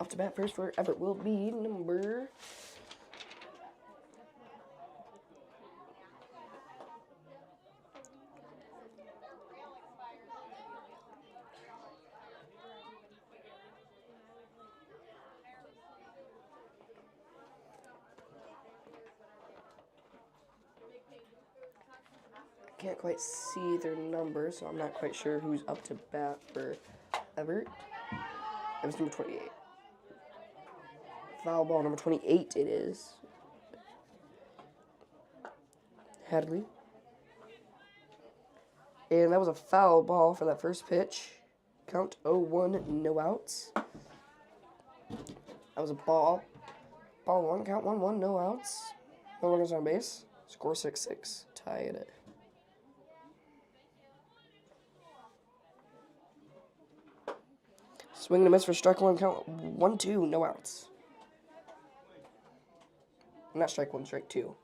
[SPEAKER 1] Up to bat first for Everett will be number... Can't quite see their number, so I'm not quite sure who's up to bat for Everett. It was number 28. Foul ball number 28 it is. Hadley. And that was a foul ball for that first pitch. Count 0-1, no outs. That was a ball. Ball 1, count 1-1, no outs. No runners on base. Score 6-6. Tied it. Swing and a miss for strike 1, count 1-2, no outs. Not strike 1, strike 2.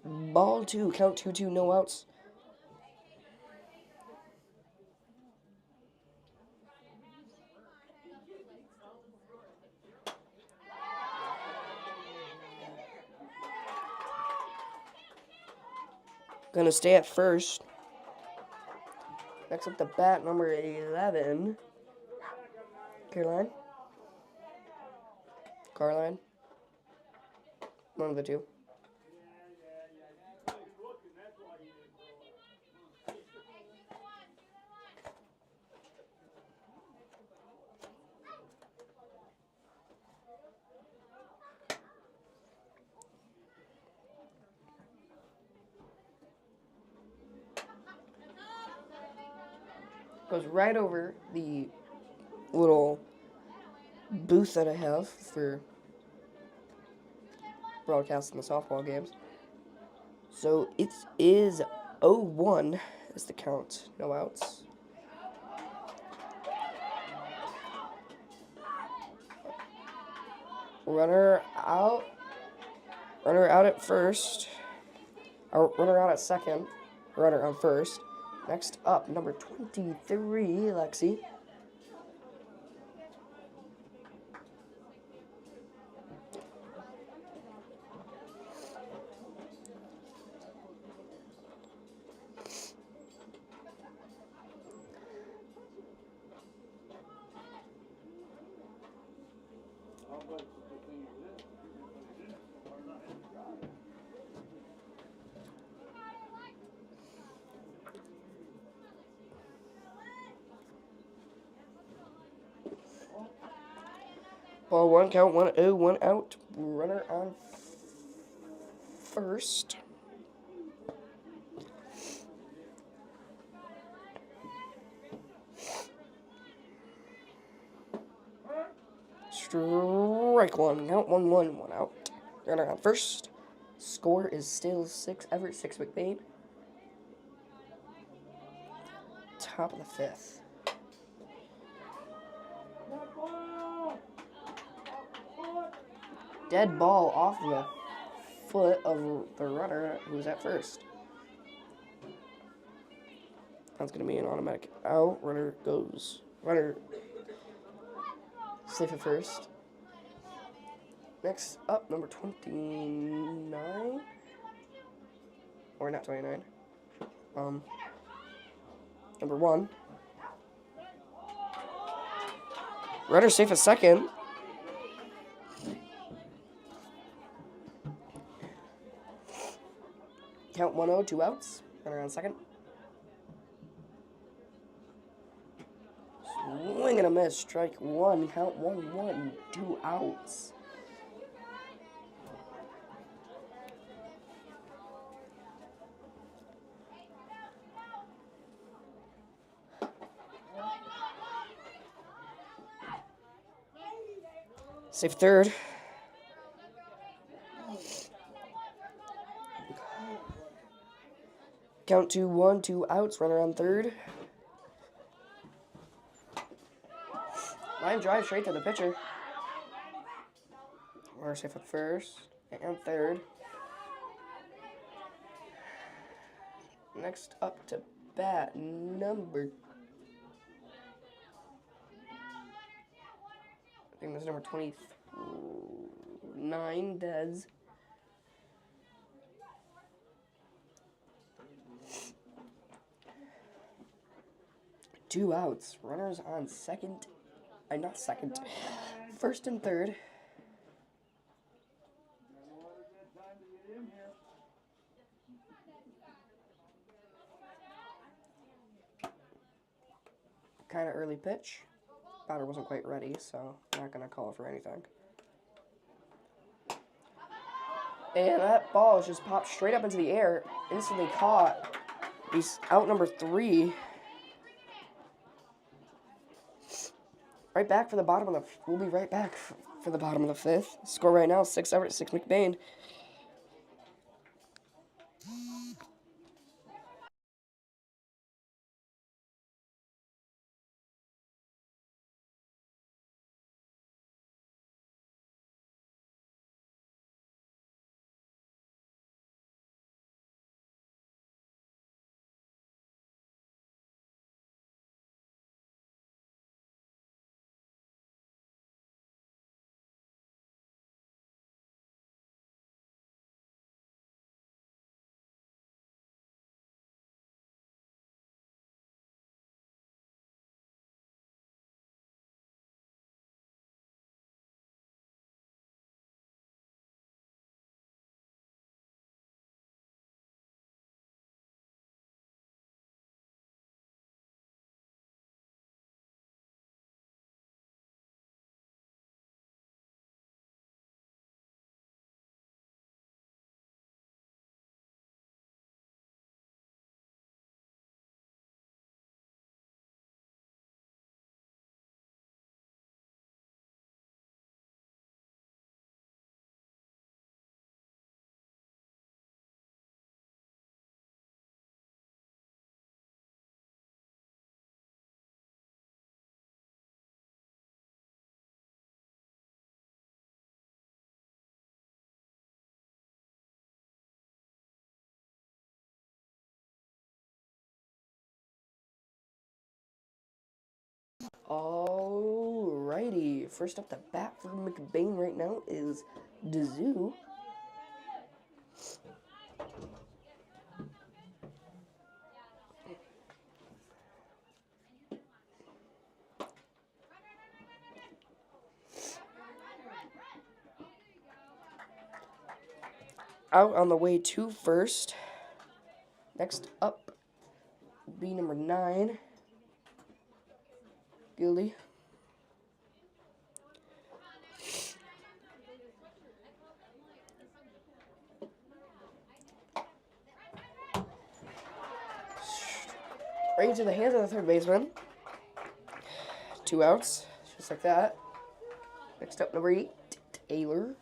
[SPEAKER 1] Ball 2, count 2-2, no outs. Gonna stay at first. Next up the bat, number 11. Caroline. Carline. One of the two. Goes right over the little booth that I have for broadcasting the softball games. So it is 0-1 is the count, no outs. Runner out at first. Or runner out at second. Runner on first. Next up, number 23, Lexi.
[SPEAKER 2] but the thing is this, if you're gonna put it in it, so far not in the drive.
[SPEAKER 1] Ball one, count 1-0, 1 out. Runner on first. Strike one, count 1-1, 1 out. Runner on first. Score is still 6 Evart, 6 McBain. Top of the 5th. Dead ball off the foot of the runner who's at first. That's going to be an automatic out. Runner safe at first. Next up, number 29. Or not 29. Number 1. Runner safe at second. Count 1-0, 2 outs. Runner on second. Swing and a miss. Strike one. Count 1-1, 2 outs. Safe third. Count 2-1, 2 outs. Runner on third. Line drive straight to the pitcher. Runner safe at first and third. Next up to bat, number. I think that's number 29, Dez. Two outs. Runners on second. Not second. First and third. Kind of early pitch. Batter wasn't quite ready, so I'm not going to call for anything. And that ball just popped straight up into the air, instantly caught. He's out number 3. Right back for the bottom of the. We'll be right back for the bottom of the 5th. Score right now: 6 Evart, 6 McBain. Alrighty, first up the bat for McBain right now is Dazoo. out on the way to first. Next up, be number 9, Gilly. Right into the hands of the third baseman. 2 outs, just like that. Next up, number 8, Taylor.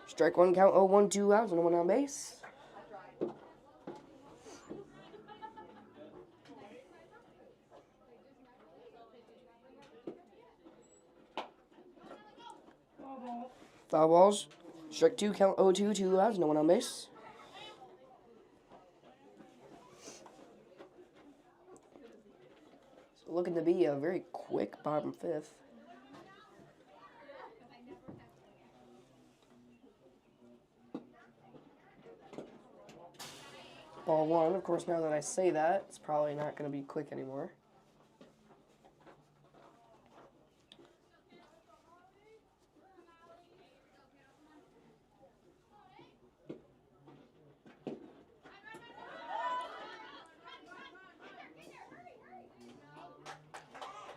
[SPEAKER 1] Strike 1, count 0-1, 2 outs, no one on base. Foul balls. Strike 2, count 0-2, 2 outs, no one on base. So looking to be a very quick bottom 5th. Ball 1, of course, now that I say that, it's probably not going to be quick anymore.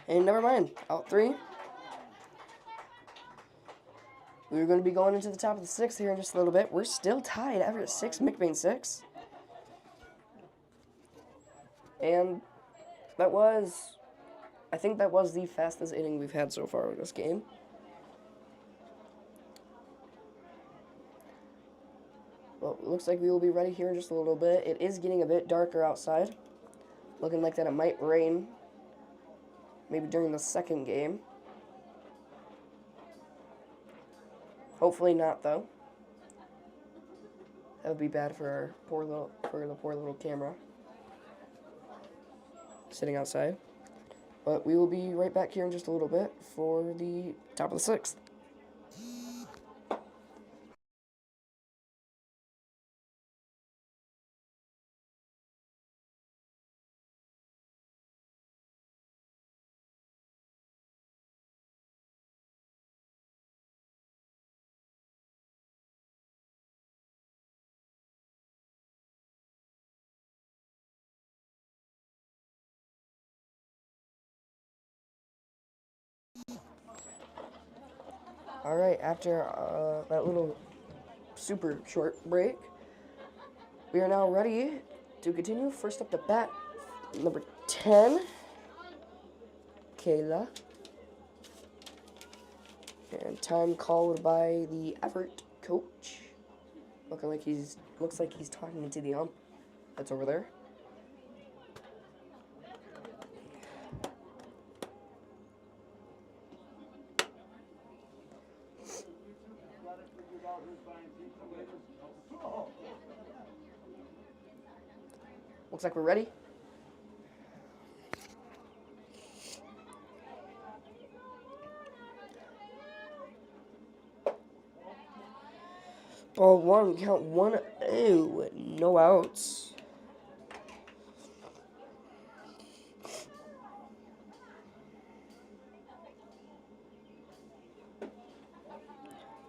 [SPEAKER 1] And never mind, out 3. We're going to be going into the top of the 6th here in just a little bit. We're still tied, Everett 6, McBain 6. And I think that was the fastest inning we've had so far in this game. Well, it looks like we will be ready here in just a little bit. It is getting a bit darker outside. Looking like that it might rain. Maybe during the second game. Hopefully not, though. That would be bad for the poor little camera sitting outside. But we will be right back here in just a little bit for the top of the 6th. All right, after that little super short break, we are now ready to continue. First up to bat, number 10, Kayla. And time called by the Evart coach. Looks like he's talking to the ump that's over there. Looks like we're ready. Ball 1, count 1-0, no outs.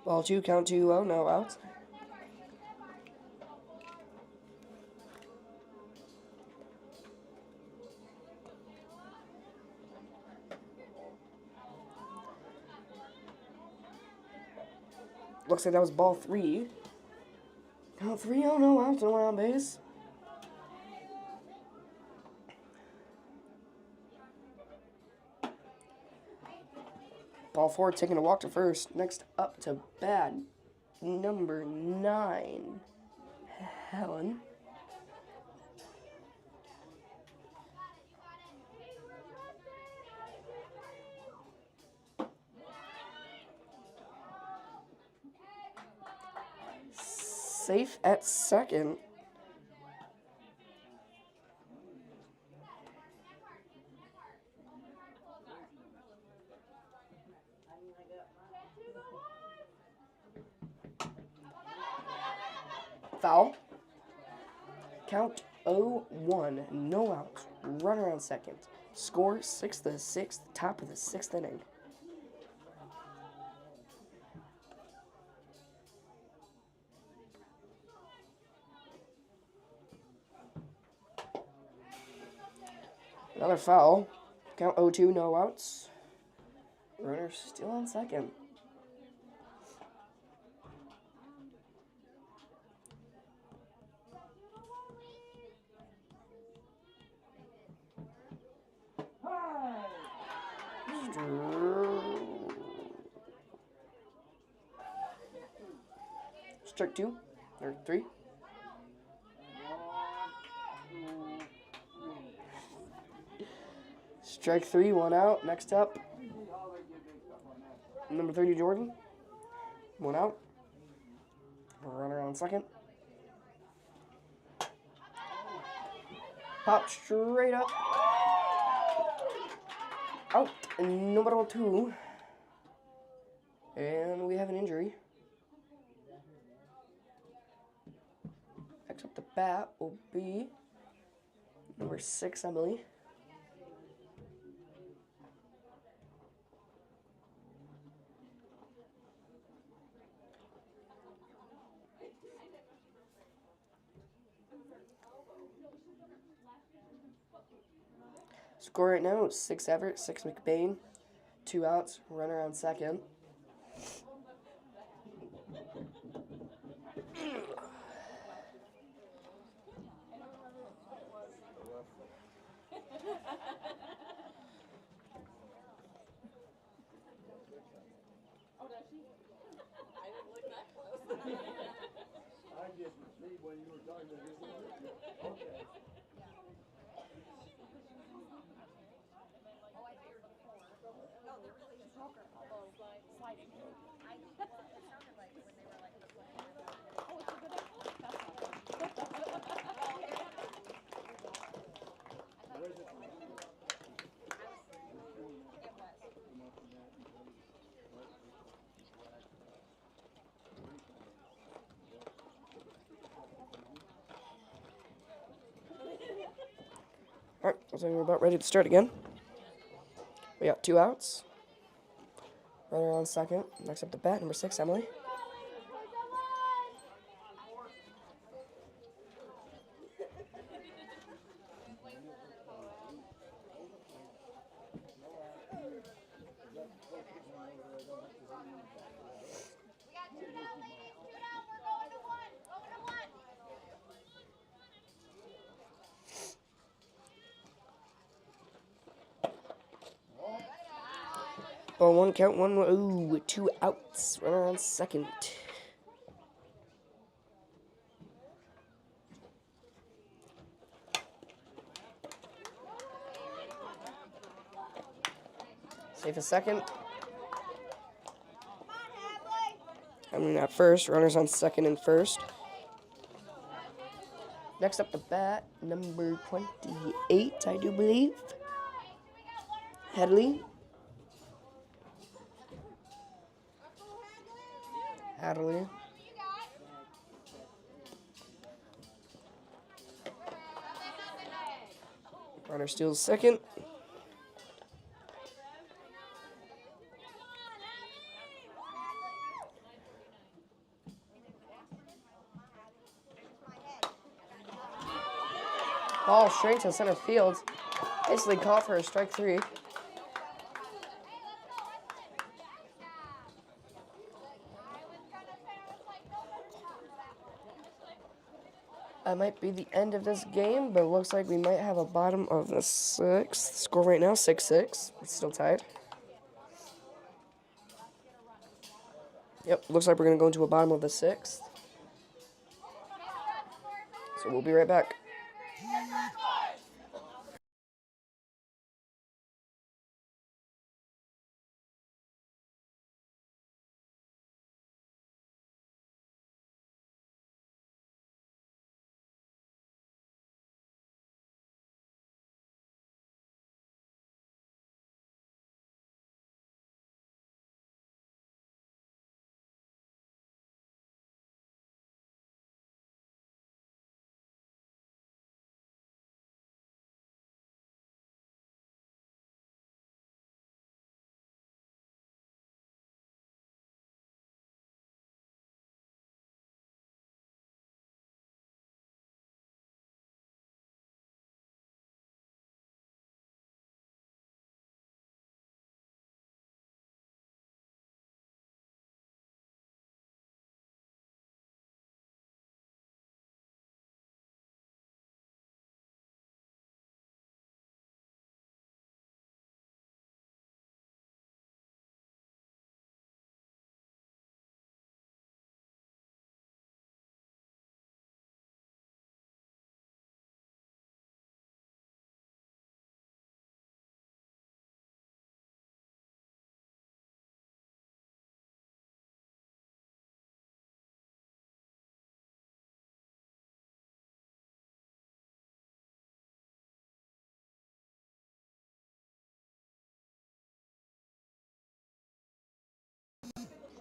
[SPEAKER 1] Ball 2, count 2-0, no outs. Looks like that was ball 3. Count 3-0, no outs, no one on base. Ball 4, taking a walk to first. Next up to bat, number 9, Helen. Safe at second. Foul. Count 0-1, no outs. Runner on second. Score 6-6, top of the 6th inning. Another foul. Count 0-2, no outs. Runner still on second. Strike 2, or 3. Strike 3, 1 out. Next up, number 30, Jordan. 1 out. Runner on second. Pop straight up. Out. Number 2. And we have an injury. Next up the bat will be number 6, Emily. Score right now is 6 Evart, 6 McBain, 2 outs, runner on second.
[SPEAKER 2] I just see when you were talking to this. Okay.
[SPEAKER 1] Alright, looks like we're about ready to start again. We got 2 outs. Runner on second. Next up the bat, number 6, Emily. Ball 1, count 1. Ooh, 2 outs. Runner on second. Safe as second. At first. Runners on second and first. Next up the bat, number 28, I do believe. Hadley. Runner steals second. Ball straight to center field. Basically caught for a strike 3. That might be the end of this game, but it looks like we might have a bottom of the 6th. Score right now, 6-6. It's still tied. Yep, looks like we're going to go into a bottom of the 6th. So we'll be right back.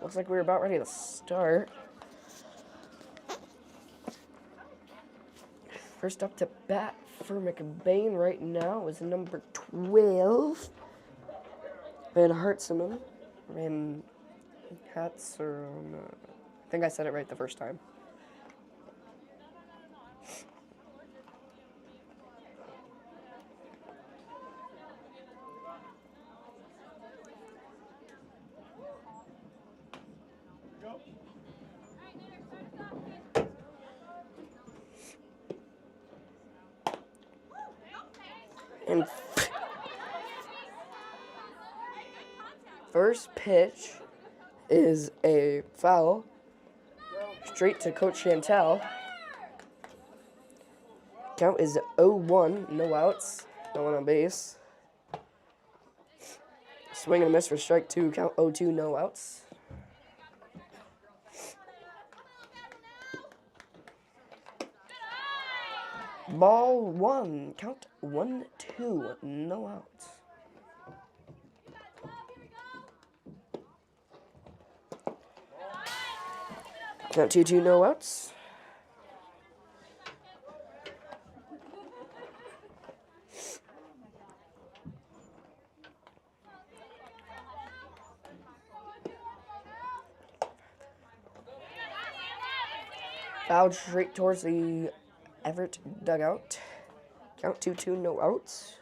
[SPEAKER 1] Looks like we're about ready to start. First up to bat for McBain right now is number 12. Van Hartseman. Van Hatzer. I think I said it right the first time. And first pitch is a foul. Straight to Coach Chantel. Count is 0-1, no outs, no one on base. Swing and a miss for strike 2, count 0-2, no outs. Ball 1, count 1-2, no outs. Count 2-2, no outs. Fouled straight towards the Evart dugout. Count 2-2, no outs.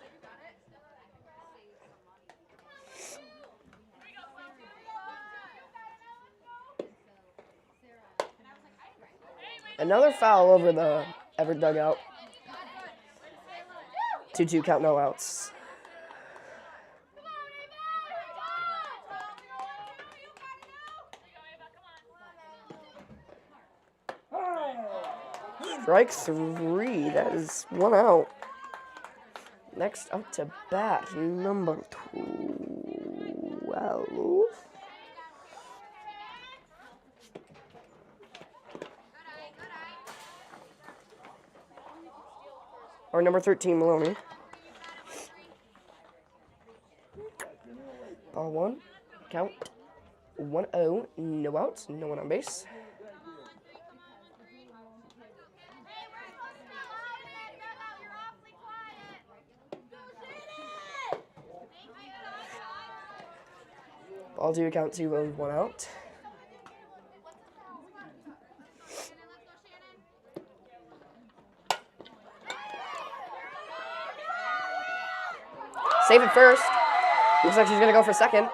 [SPEAKER 1] Another foul over the Evart dugout. 2-2, count, no outs. Strike 3, that is 1 out. Next up to bat, number 12. Or number 13, Maloney. Ball 1, count 1-0, no outs, no one on base. Ball 2, count 2-0, 1 out. Save it first. Looks like she's going to go for second.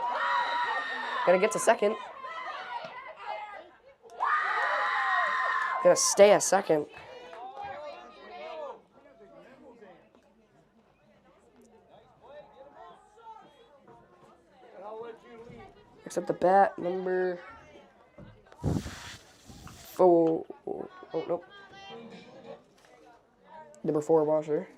[SPEAKER 1] Going to get to second. Going to stay at second. Next up the bat, number 4. Oh, nope. Number 4, Washer.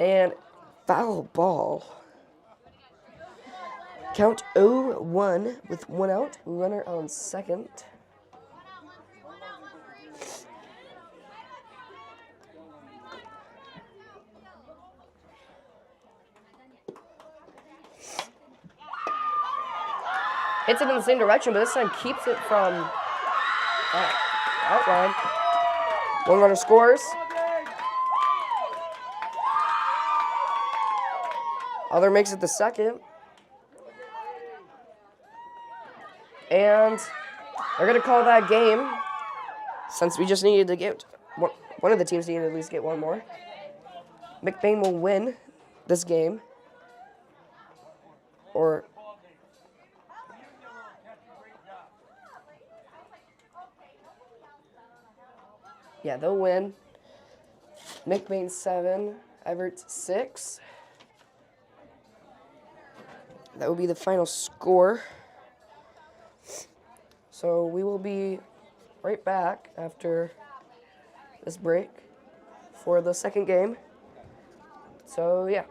[SPEAKER 1] And foul ball. Count 0-1 with 1 out. Runner on second. Hits it in the same direction, but this time keeps it from outline. 1 runner scores. Other makes it the second. And they're going to call that game, since we just needed to get one of the teams needed to at least get 1 more. McBain will win this game. Or yeah, they'll win. McBain 7, Evart 6. That will be the final score. So we will be right back after this break for the second game. So yeah.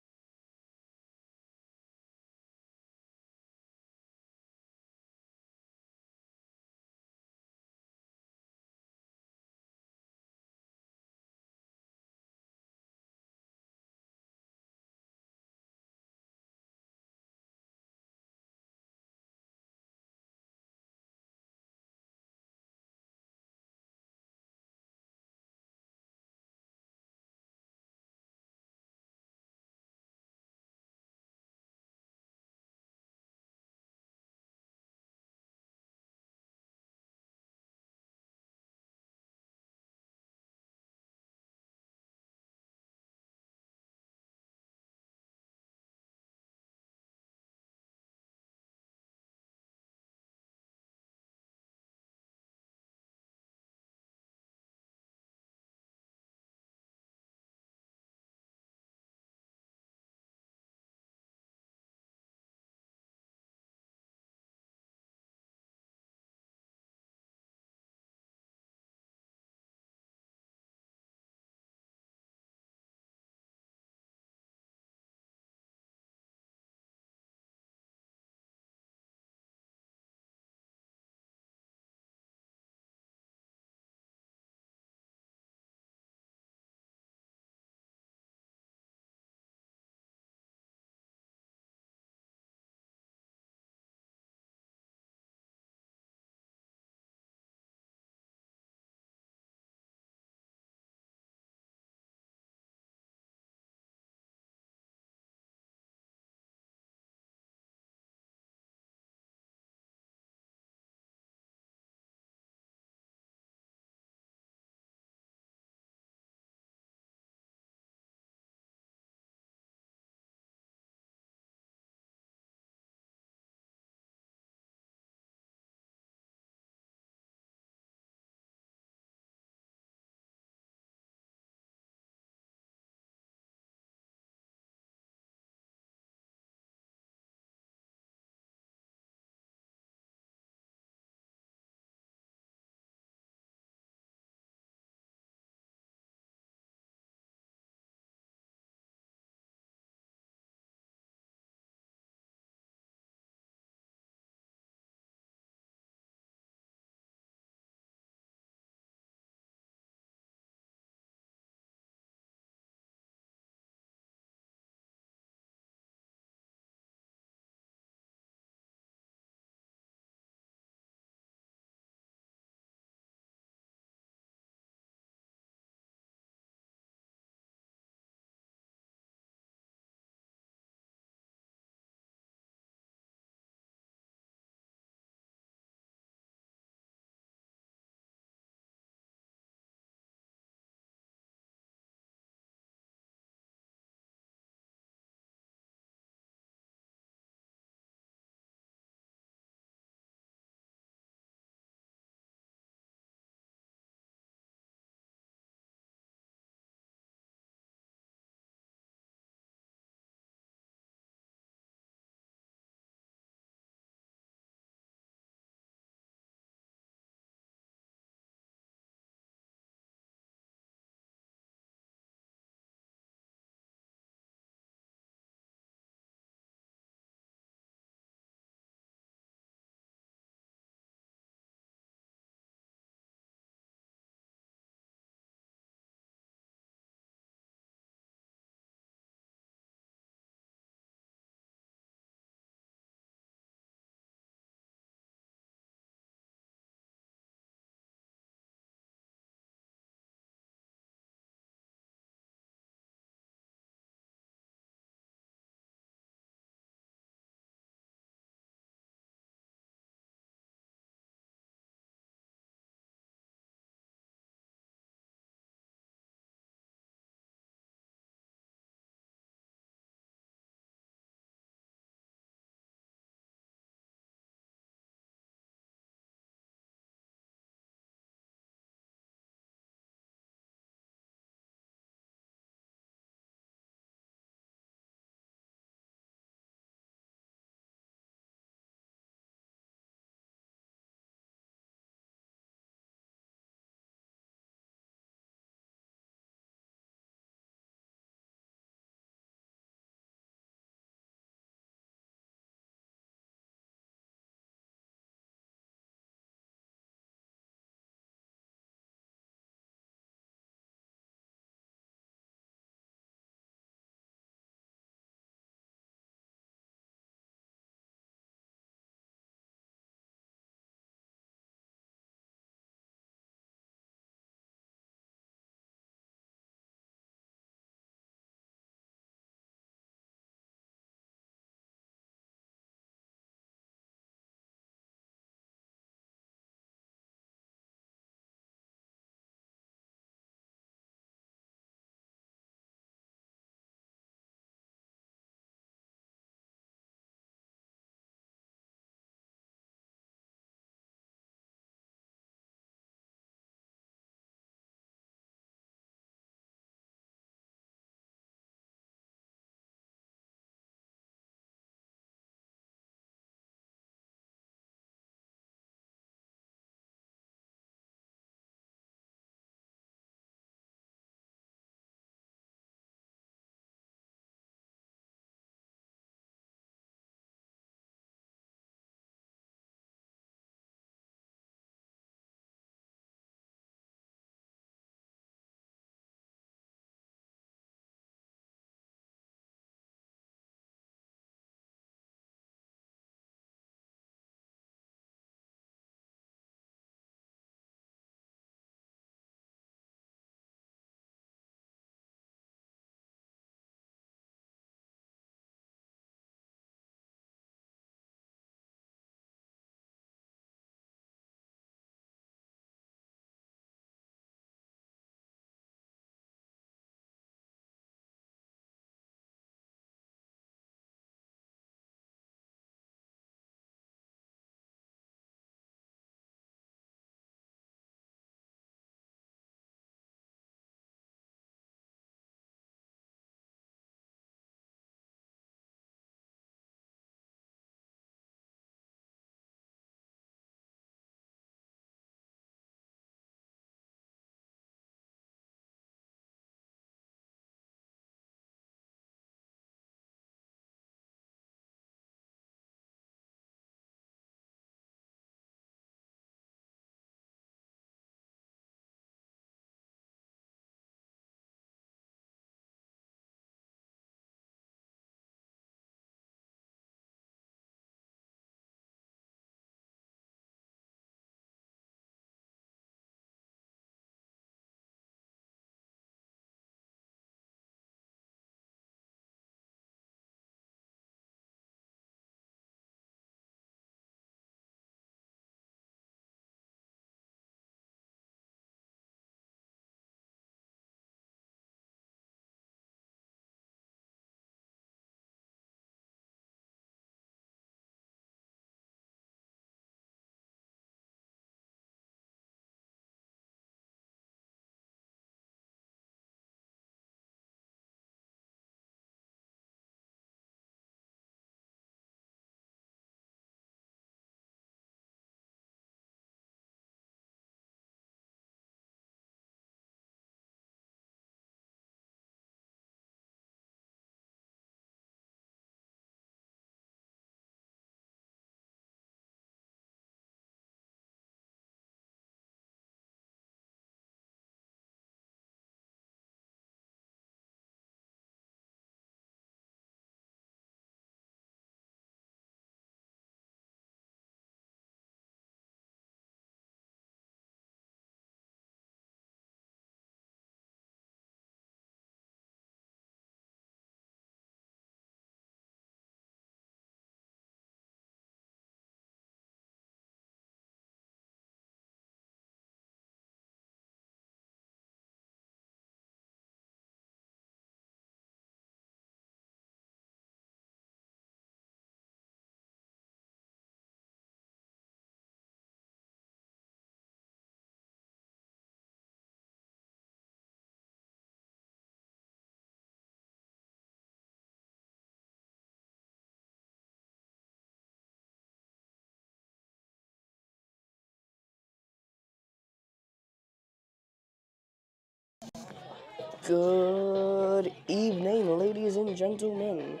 [SPEAKER 1] Good evening, ladies and gentlemen.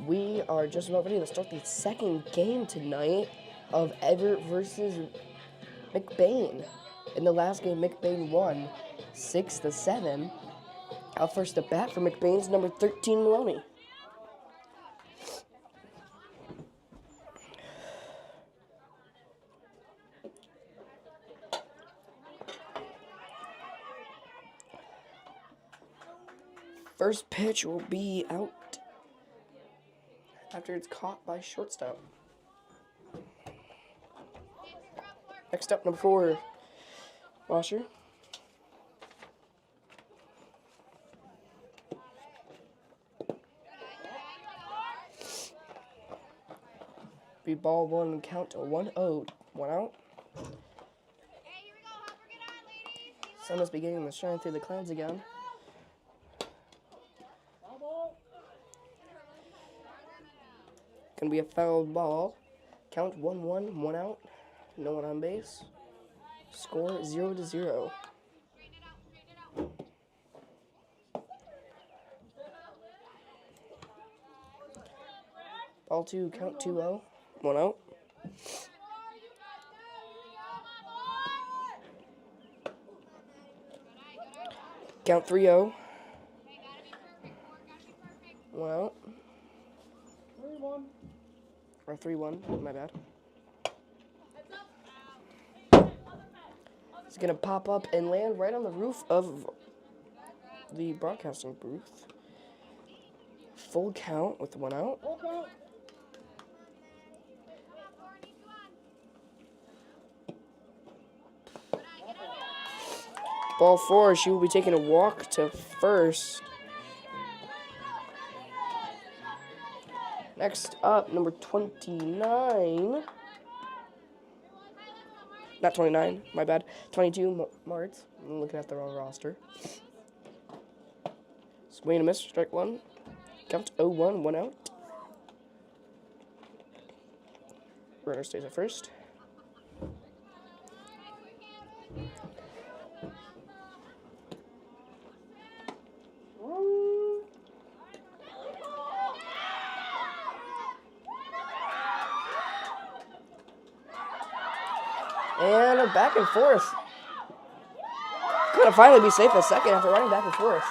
[SPEAKER 1] We are just about ready to start the second game tonight of Evart versus McBain. In the last game, McBain won 6-7. Up first to bat for McBain's number 13, Maloney. First pitch will be out after it's caught by shortstop. Next up, number 4, Washer. Be ball 1, count to 1-0, 1 out. Sun is beginning to shine through the clouds again. Gonna be a fouled ball. Count 1-1, 1 out. No one on base. Score 0-0. Ball 2, count 2-0, 1 out. Count 3-0. 1 out.
[SPEAKER 2] 3-1.
[SPEAKER 1] Or 3-1, my bad. It's gonna pop up and land right on the roof of the broadcasting booth. Full count with 1 out. Ball 4, she will be taking a walk to first. Next up, number 29. Not 29, my bad. 22, Martz. I'm looking at the wrong roster. Swing and a miss, strike 1. Count 0-1, 1 out. Runner stays at first. And a back and forth. Gonna finally be safe a second after running back and forth.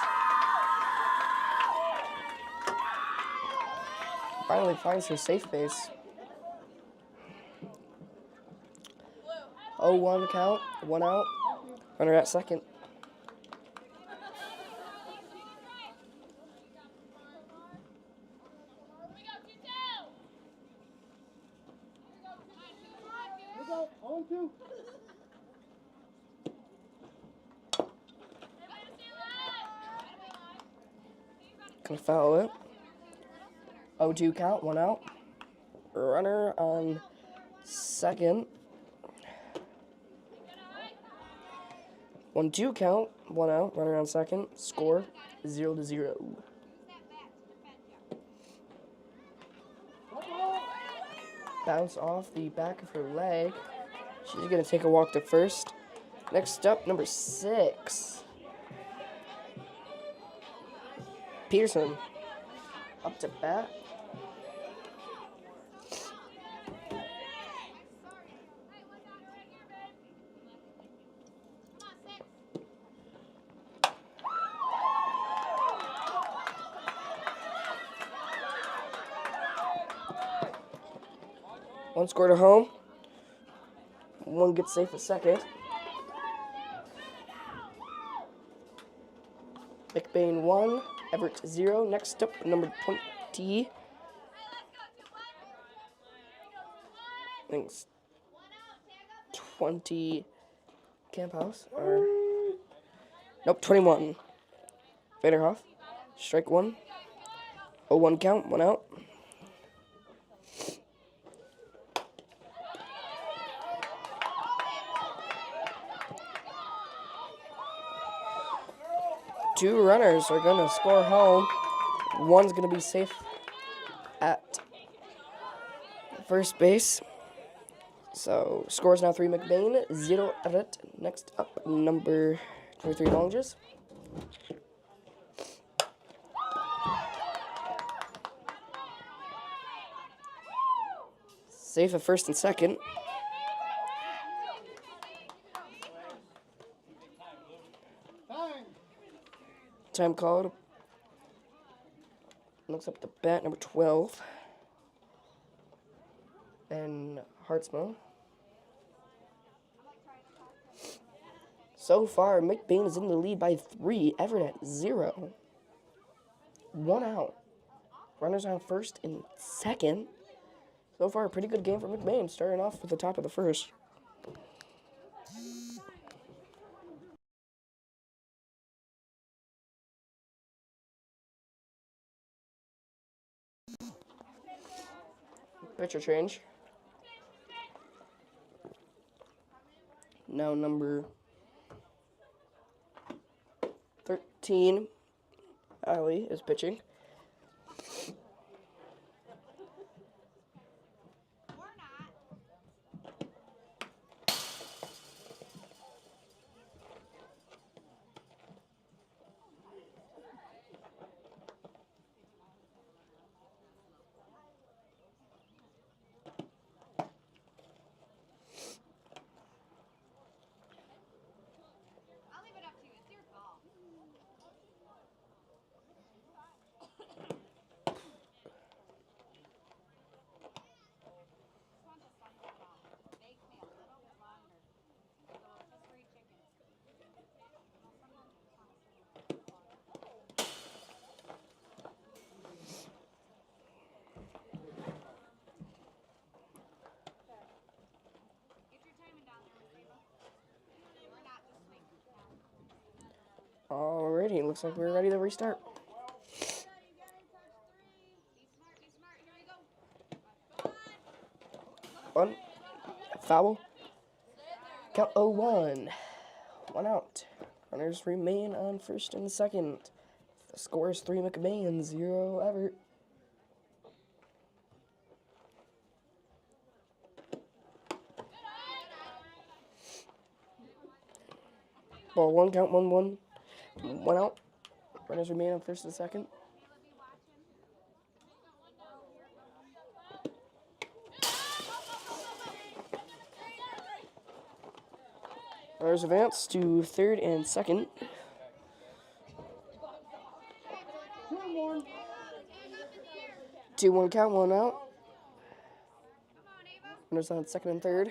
[SPEAKER 1] Finally finds her safe base. 0-1 count, 1 out. Runner at second. Gonna foul it. 0-2 count, 1 out. Runner on second. 1-2 count, 1 out. Runner on second. Score 0-0. Bounce off the back of her leg. She's gonna take a walk to first. Next up, number 6. Peterson. Up to bat. One scored at home. One gets safe a second. McBain 1, Evart 0. Next up, number 20. I think it's 20 Camp House. Or nope, 21. Vaderhoff. Strike 1. 0-1 count, 1 out. Two runners are going to score home. One's going to be safe at first base. So, scores now 3 McBain, 0 Evart. Next up, number for 3 Bollinger's. Safe at first and second. Time called. Looks up the bat, number 12. And Hartzmo. So far, McBain is in the lead by 3. Evart at 0. 1 out. Runners on first and second. So far, a pretty good game for McBain, starting off at the top of the first. Pitcher change. Now number 13, Ali, is pitching. Alrighty, looks like we're ready to restart. One. Foul. Count 0-1. 1 out. Runners remain on first and second. The score is 3 McBain, 0 Evart. Ball 1, count 1-1. 1 out. Runners remain on first and second. Runners advance to third and second. 2-1 count, 1 out. Runners on second and third.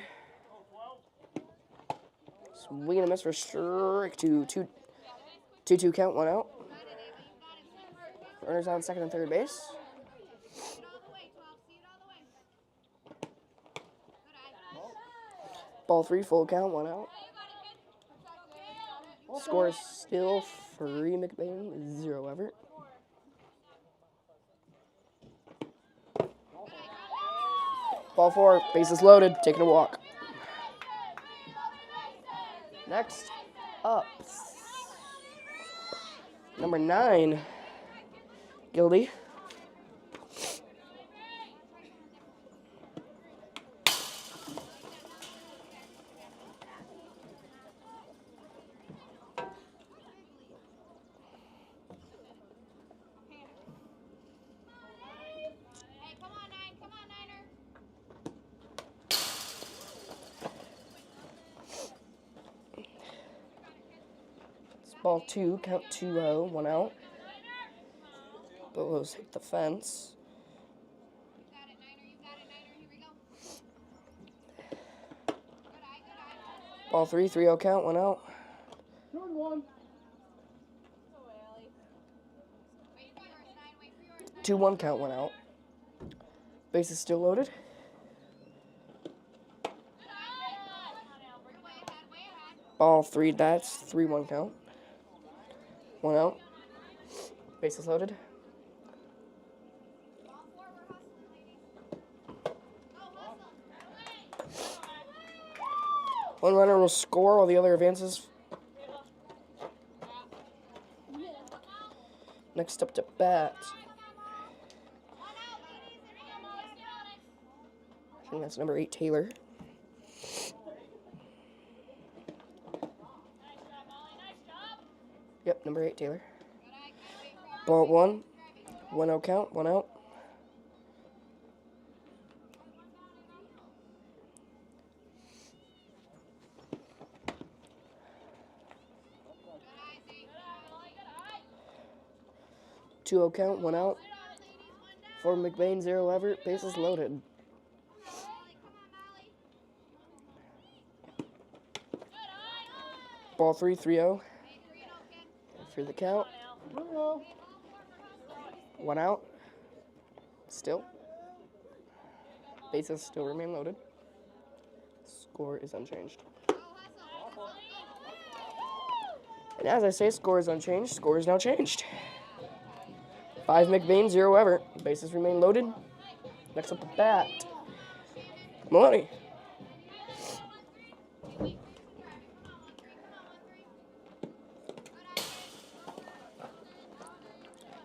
[SPEAKER 1] Swing and a miss for strike to 2-2 count, 1 out. Runners on second and third base. Ball 3, full count, 1 out. Score is still 3 McBain, 0 Evart. Ball 4, bases loaded, taking a walk. Next up, number 9, Gildy. Ball 2, count 2-0, 1 out. Those hit the fence. Ball 3, 3-0 count, 1 out. 2-1 count, 1 out. Base is still loaded. Ball 3, that's 3-1 count. 1 out. Base is loaded. One runner will score while the other advances. Next up to bat. I think that's number 8, Taylor. Yep, number 8, Taylor. Ball 1. 1-0 count, 1 out. Two 0 count, 1 out. For McBain, 0 Everett, bases loaded. Ball 3, 3-0. For the count. 1 out. Still. Bases still remain loaded. Score is unchanged. And as I say, score is unchanged. Score is now changed. 5 McBain, 0 Everett. Bases remain loaded. Next up the bat. Maloney.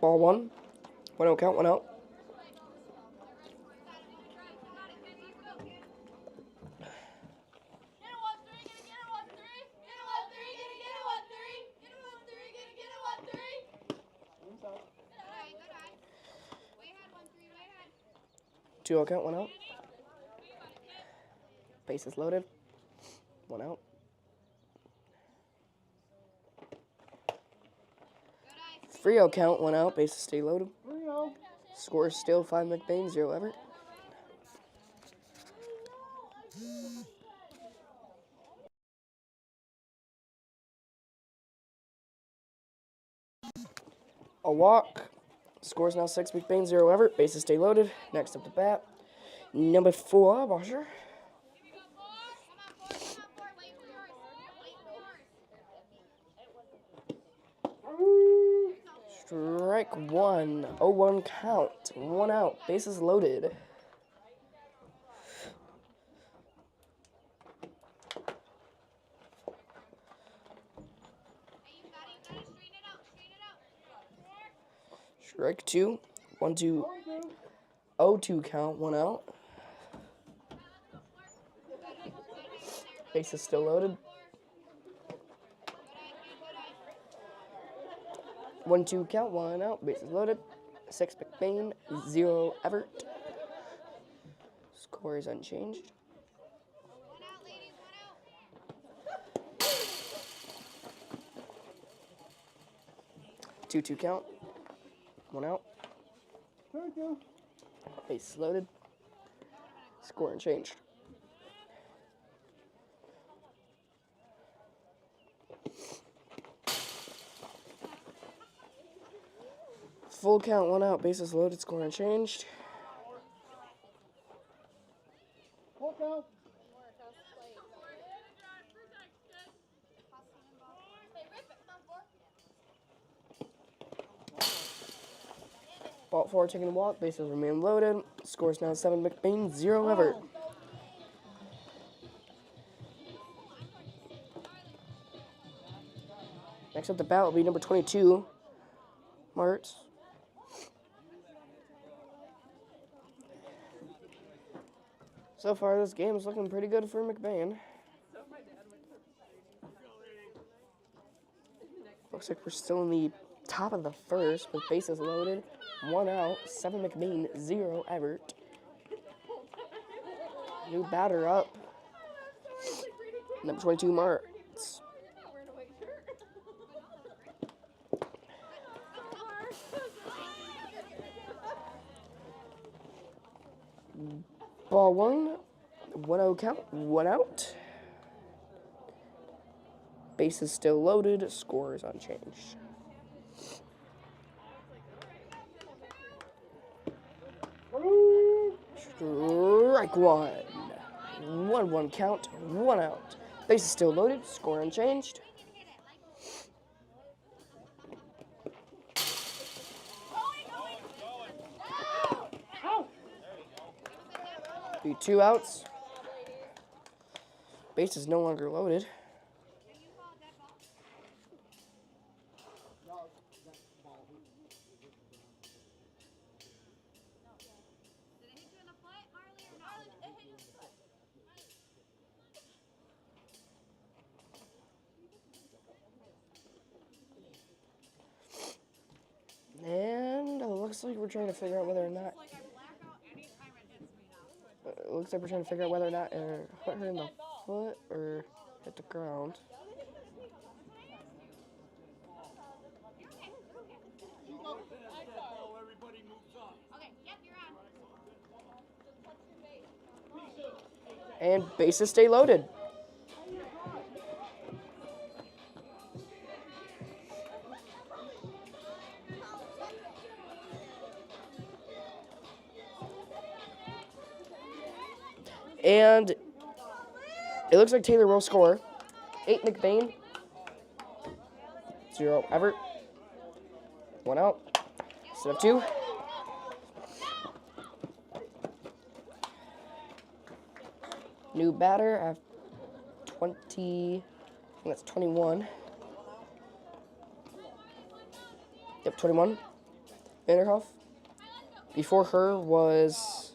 [SPEAKER 1] Ball 1. 1-0 count, 1 out. Two 0 count, 1 out. Bases loaded. 1 out. Three 0 count, 1 out. Bases stay loaded. Score is still 5 McBain, 0 Everett. A walk. Score is now 6 McBain, 0 Everett. Bases stay loaded. Next up the bat. Number 4, Washer. Strike 1. 0-1 count. 1 out. Bases loaded. Strike 2. 1-2. 0-2 count. 1 out. Bases still loaded. 1-2 count, 1 out, bases loaded. 6 McBain, 0 Evert. Score is unchanged. Two count, 1 out. Bases loaded. Score unchanged. Full count, 1 out, bases loaded, score unchanged.
[SPEAKER 2] Full count.
[SPEAKER 1] Ball 4 taking a walk, bases remain loaded. Score is now 7 McBain, 0 Evert. Next up the bat will be number 22, Martz. So far, this game is looking pretty good for McBain. Looks like we're still in the top of the first with bases loaded. 1 out, 7 McBain, 0 Evert. New batter up. Number 22, Martz. Ball 1, 1-0 count, 1 out. Bases still loaded, score is unchanged. Strike 1. 1-1 count, 1 out. Bases still loaded, score unchanged. Be 2 outs. Base is no longer loaded. looks like we're trying to figure out whether or not.
[SPEAKER 3] Like I black out anytime it hits me now.
[SPEAKER 1] It looks like we're trying to figure out whether or not it hit her in the foot or hit the ground.
[SPEAKER 2] Everybody moves on.
[SPEAKER 4] Okay, yep, you're on.
[SPEAKER 1] And bases stay loaded. And it looks like Taylor will score. 8 McBain. 0 Evart. 1 out. Set up 2. New batter. I have 20. I think that's 21. Yep, 21. Vanderhoff. Before her was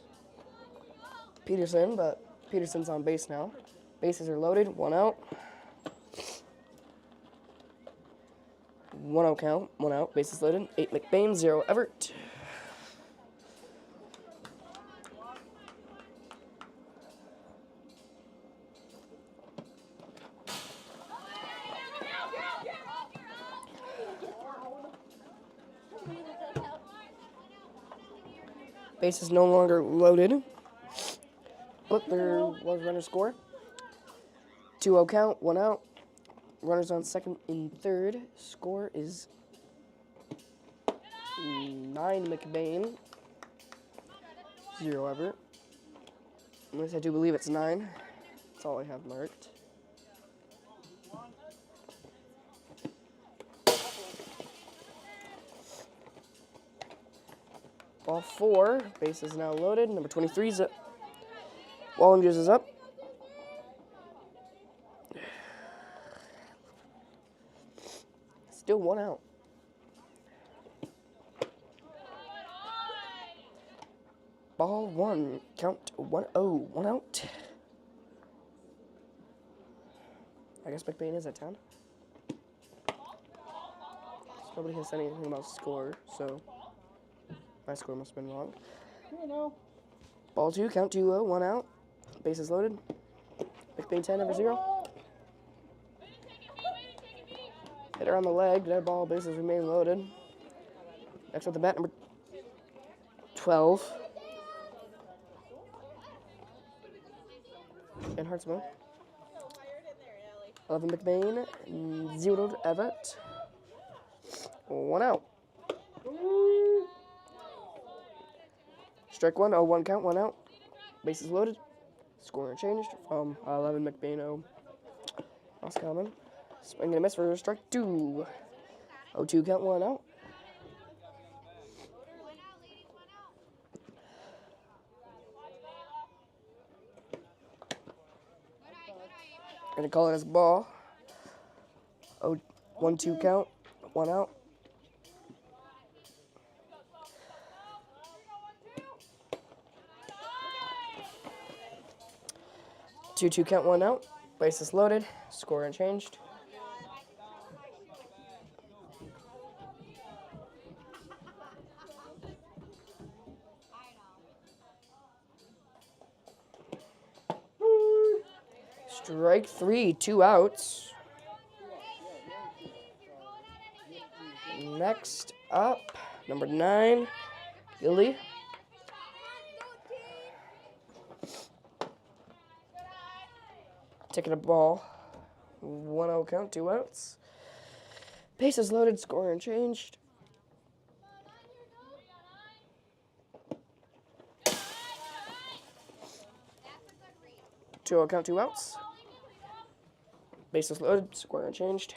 [SPEAKER 1] Peterson, but Peterson's on base now. Bases are loaded. 1 out. 1 out count. 1 out. Bases loaded. 8 McBain. 0 Evart. Base is no longer loaded. But there was runner score. 2-0 count, 1 out. Runners on second and third. Score is 9 McBain. 0 Evart. At least I do believe it's 9. That's all I have marked. Ball 4. Base is now loaded. Number 23 is up. Wallingers is up. Still 1 out. Ball 1. Count 1-0. 1 out. I guess McBain is at 10. Nobody has said anything about score, so my score must have been wrong. Ball 2. Count 2-0. 1 out. Bases loaded. McBain 10, number 0. Hit her on the leg. Dead ball. Bases remain loaded. Next with the bat, number 12. And Hartsman. 11 McBain. 0 Evart. 1 out. Strike 1. 0-1 count. 1 out. Bases loaded. Score changed from 11 McBain 0. That's common. Swing and a miss for strike 2. 0-2 count. 1 out. Gonna call it as a ball. 1-2 count. 1 out. Two count. 1 out. Bases loaded. Score unchanged. Strike 3. 2 outs. Next up, number 9, Gilly. Taking a ball. 1-0 count, 2 outs. Bases loaded, score unchanged. Two count, 2 outs. Bases loaded, score unchanged.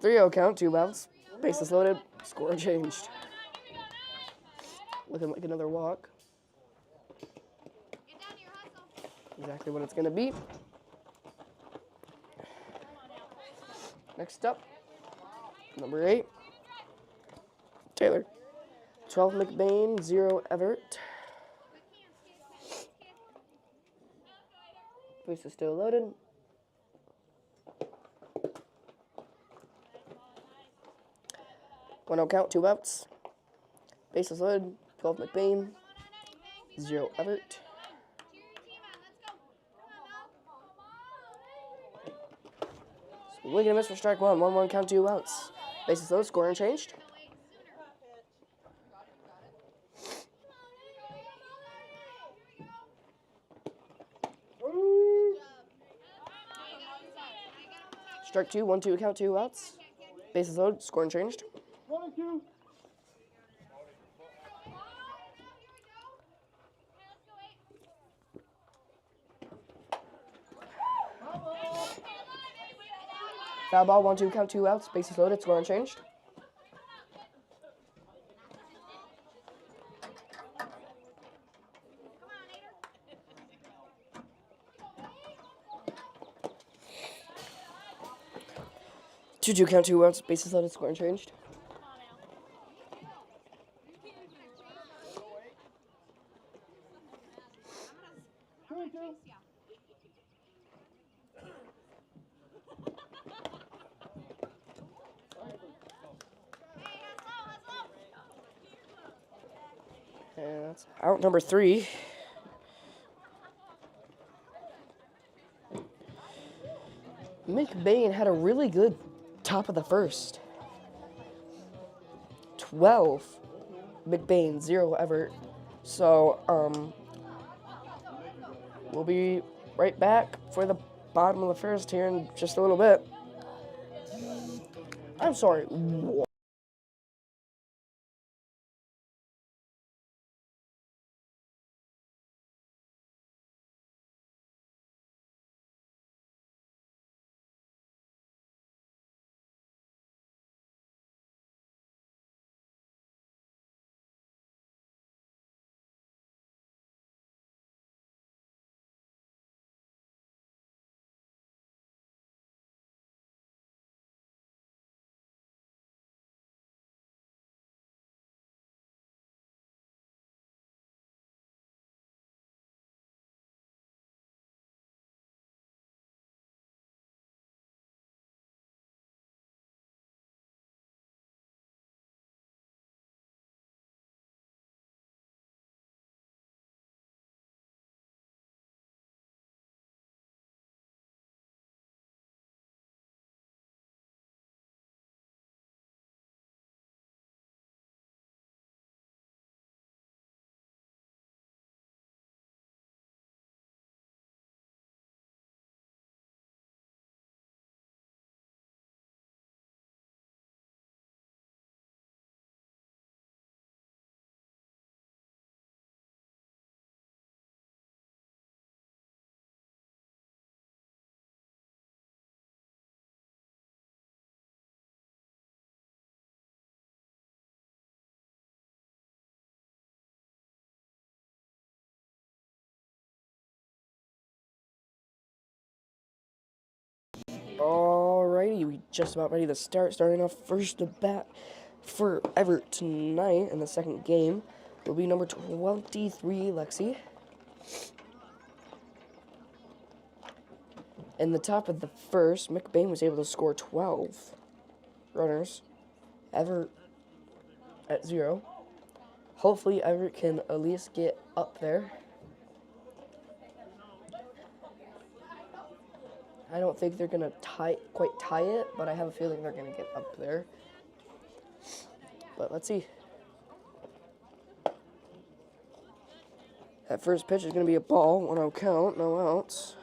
[SPEAKER 1] Three count, 2 outs. Bases loaded, score unchanged. Looking like another walk. Exactly what it's gonna be. Next up, number 8, Taylor. 12 McBain, 0 Evart. Base is still loaded. One out count, 2 outs. Base is loaded. 12 McBain. 0 Evart. Swing and a miss for strike one. 1-1 count, 2 outs. Base is loaded. Score unchanged. Strike 2, 1-2 count, 2 outs. Base is loaded. Score unchanged.
[SPEAKER 2] 1-2.
[SPEAKER 1] Foul ball, 1-2 count, 2 outs. Base is loaded. Score unchanged. Two count, 2 outs. Base is loaded. Score unchanged. And that's out number 3. McBain had a really good top of the first. 12 McBain, 0 Evart. So, we'll be right back for the bottom of the first here in just a little bit. I'm sorry. Alrighty, we just about ready to start. Starting off first to bat for Evart tonight in the second game will be number 23, Lexi. In the top of the first, McBain was able to score 12 runners. Evart at 0. Hopefully, Evart can at least get up there. I don't think they're going to quite tie it, but I have a feeling they're going to get up there. But let's see. That first pitch is going to be a ball, 1-0 count, no outs.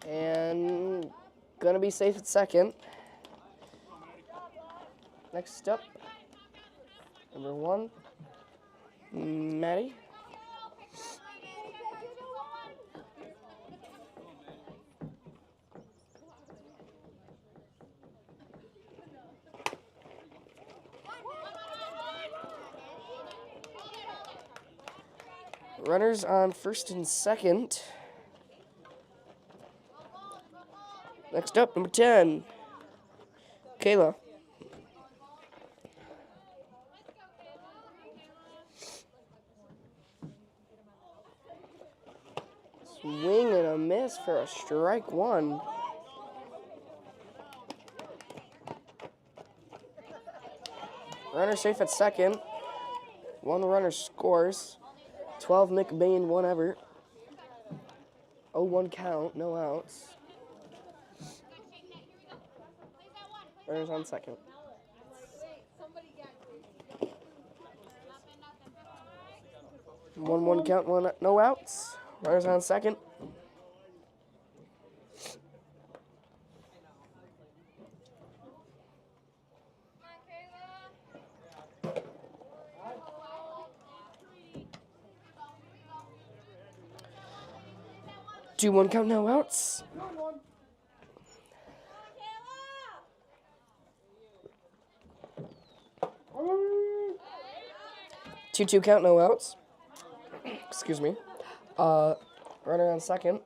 [SPEAKER 1] And gonna be safe at second. Next up, number 1, Maddie. Runners on first and second. Next up, number 10, Kayla. Swing and a miss for a strike one. Runner safe at second. One runner scores. 12 McBain, 1 Evart. 0-1 count, no outs. Runner's on second. 1-1 count, no outs. Runners on second. Two, 1 count, no outs. 2-2 count, no outs. Excuse me. Runner on second.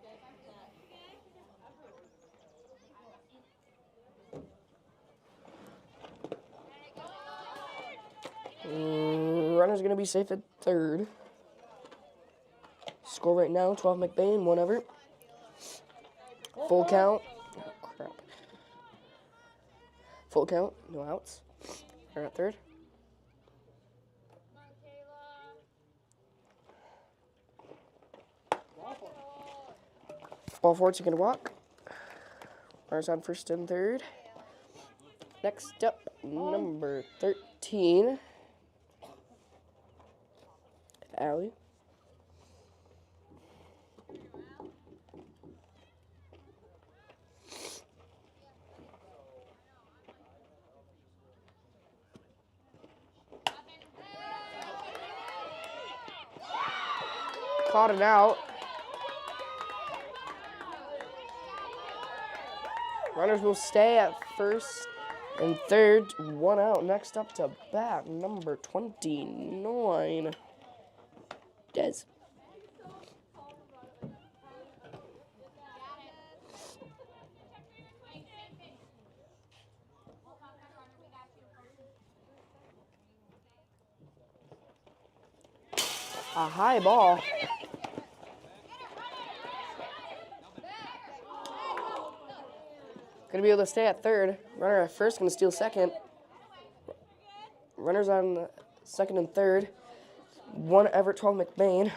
[SPEAKER 1] Runner's going to be safe at third. Score right now, 12 McBain, 1 Evart. Full count. Oh, crap. Full count, no outs. Runner at third. Ball forward, second walk. Runners on first and third. Next up, number 13, Allie. Caught it out. Runners will stay at first and third. 1 out. Next up to bat, number 29, Dez. A high ball. Gonna be able to stay at third. Runner at first, gonna steal second. Runners on second and third. 1 Evart, 12 McBain.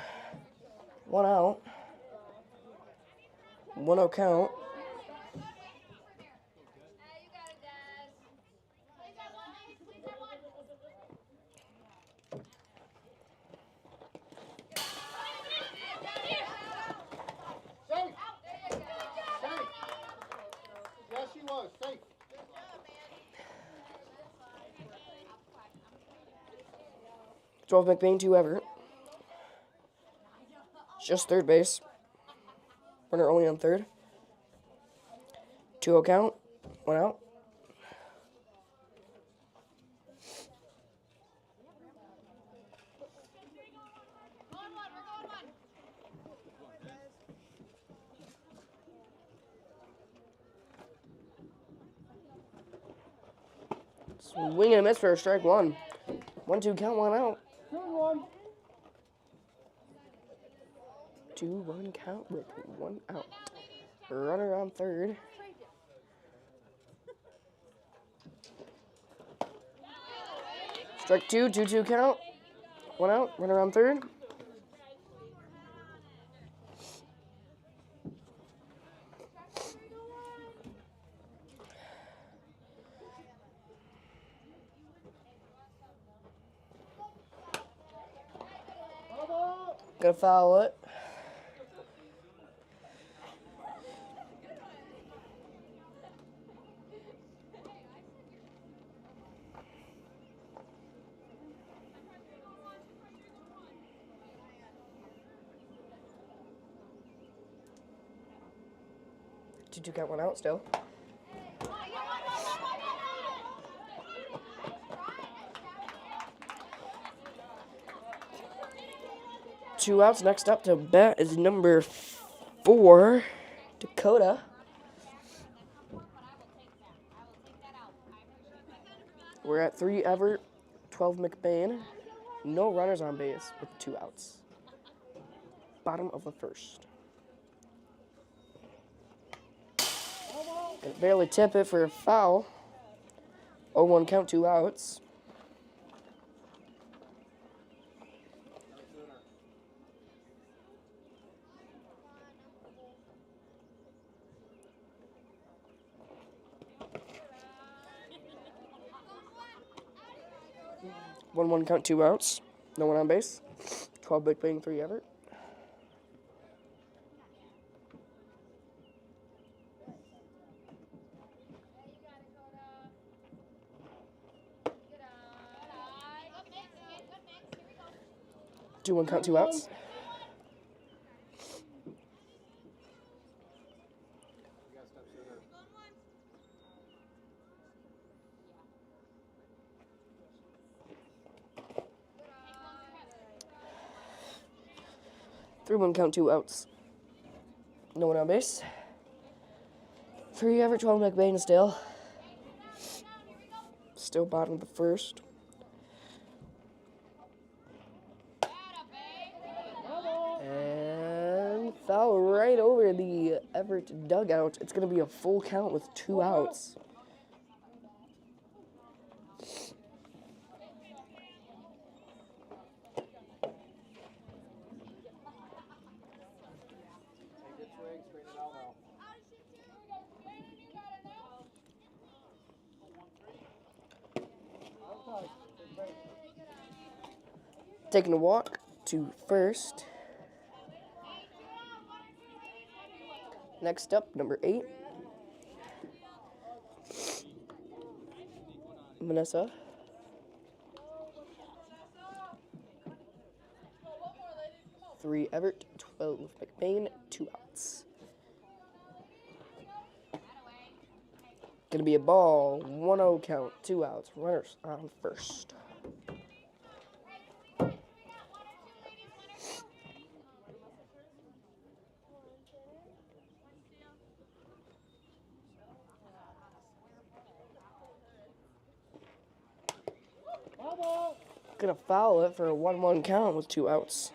[SPEAKER 1] 1 out. 1-0 count.
[SPEAKER 2] Yes, he was. Safe.
[SPEAKER 1] Twelve McBain, 2 Evart. Just third base. Runner only on third. 2-0 count. 1 out. Swing and a miss for a strike one. 1-2 count, 1 out. 2-1 count with 1 out. Runner on third. Strike 2, 2-2 count. 1 out. Runner on third. Gonna foul it. Two count, 1 out still. Two outs. Next up to bat is number 4, Dakota. We're at 3 Evart, 12 McBain. No runners on base with 2 outs. Bottom of the first. Can barely tip it for a foul. 0-1 count, 2 outs. One count, 2 outs. No one on base. 12 McBain, 3 Evart. Two one count, 2 outs. Three one count, 2 outs. No one on base. 3 Evart, 12 McBain still. Still bottom of the first. And foul right over the Evart dugout. It's going to be a full count with 2 outs. Taking a walk to first. Next up, number 8. Vanessa. Three Evart, 12 McBain, 2 outs. Gonna be a ball, 1-0 count, 2 outs. Runners on first. Gonna foul it for a 1-1 count with 2 outs.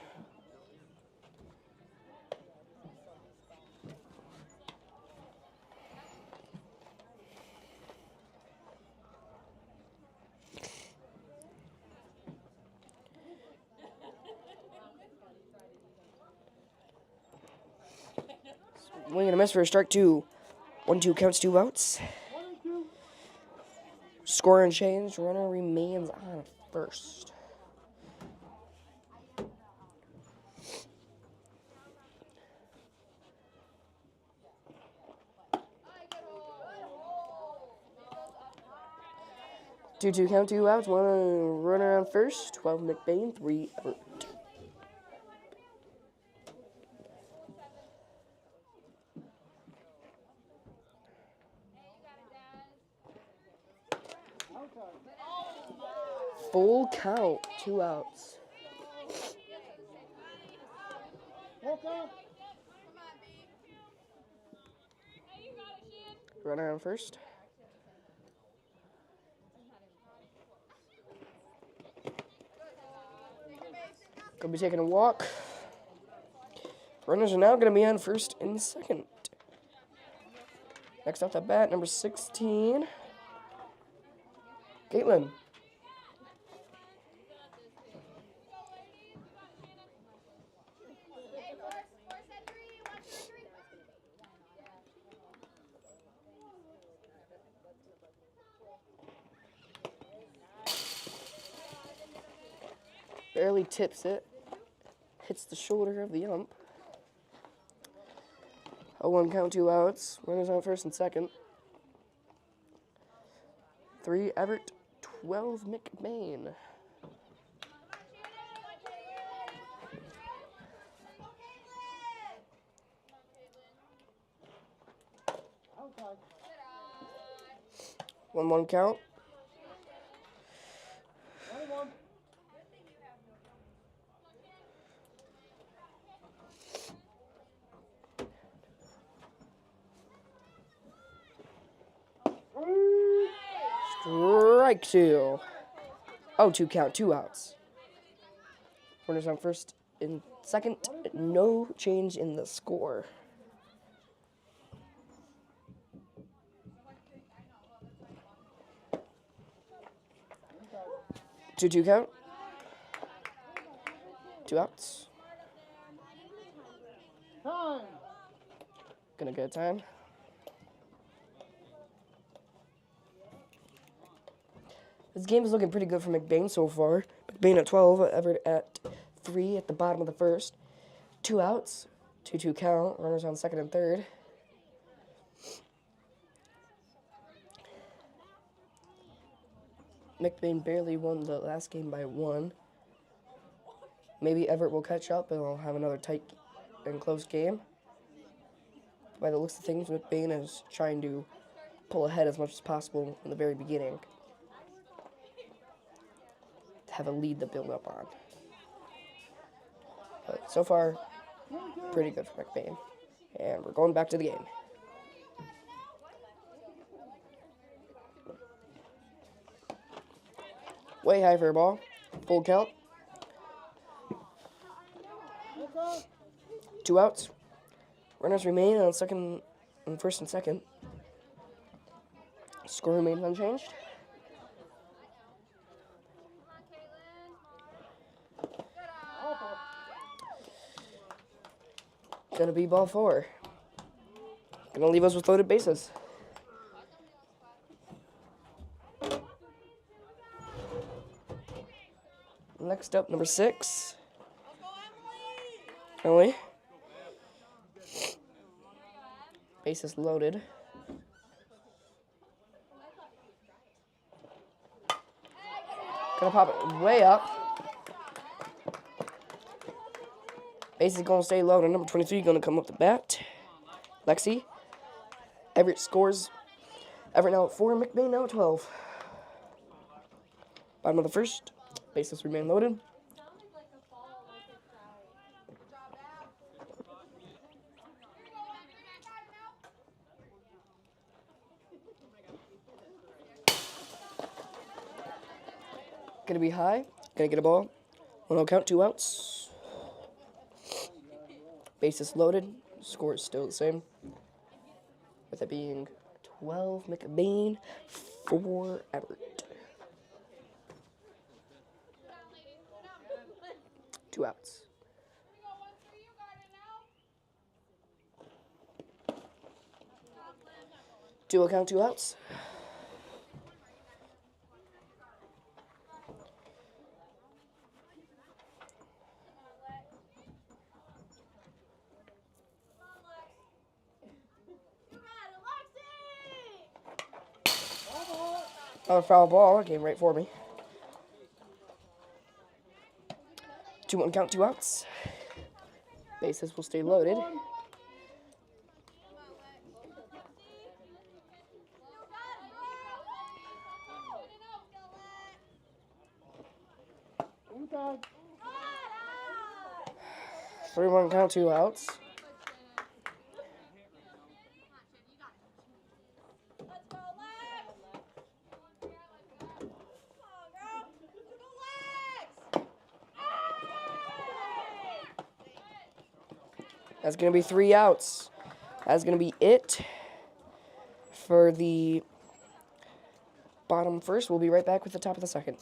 [SPEAKER 1] Swing and a miss for a strike 2. 1-2 counts, 2 outs. Score and change. Runner remains on first. Two count, 2 outs. One runner on first. 12 McBain, 3 Evart. Full count, 2 outs. Runner on first. Gonna be taking a walk. Runners are now gonna be on first and second. Next off the bat, number 16, Caitlin. Barely tips it. Hits the shoulder of the ump. 0-1 count, 2 outs. Runners on first and second. 3 Evart, 12 McBain. One count. Strike. Strike two. Oh, 2 count, 2 outs. Runners on first and second. No change in the score. 2-2 count. 2 outs.
[SPEAKER 2] Time.
[SPEAKER 1] Gonna get a time. This game is looking pretty good for McBain so far. McBain at 12, Evart at 3 at the bottom of the first. 2 outs. 2-2 count. Runners on second and third. McBain barely won the last game by 1. Maybe Evart will catch up and we'll have another tight and close game. By the looks of things, McBain is trying to pull ahead as much as possible in the very beginning. To have a lead to build up on. But so far, pretty good for McBain. And we're going back to the game. Way high for a ball. Full count. 2 outs. Runners remain on first and second. Score remains unchanged. Gonna be ball 4. Gonna leave us with loaded bases. Next up, number 6. Emily. Bases loaded. Gonna pop it way up. Base is gonna stay loaded. Number 23 gonna come up the bat. Lexi. Evart scores. Evart now at 4. McBain now at 12. Bottom of the first. Bases remain loaded. Gonna be high. Gonna get a ball. 1-0 count, 2 outs. Bases loaded. Score is still the same. With it being 12 McBain, 4 Evart. 2 outs. 2-0 count, 2 outs. Oh, foul ball. That came right for me. 2-1 count, 2 outs. Bases will stay loaded.
[SPEAKER 2] Inside.
[SPEAKER 1] 3-1 count, 2 outs. That's going to be 3 outs. That's going to be it for the bottom first. We'll be right back with the top of the second.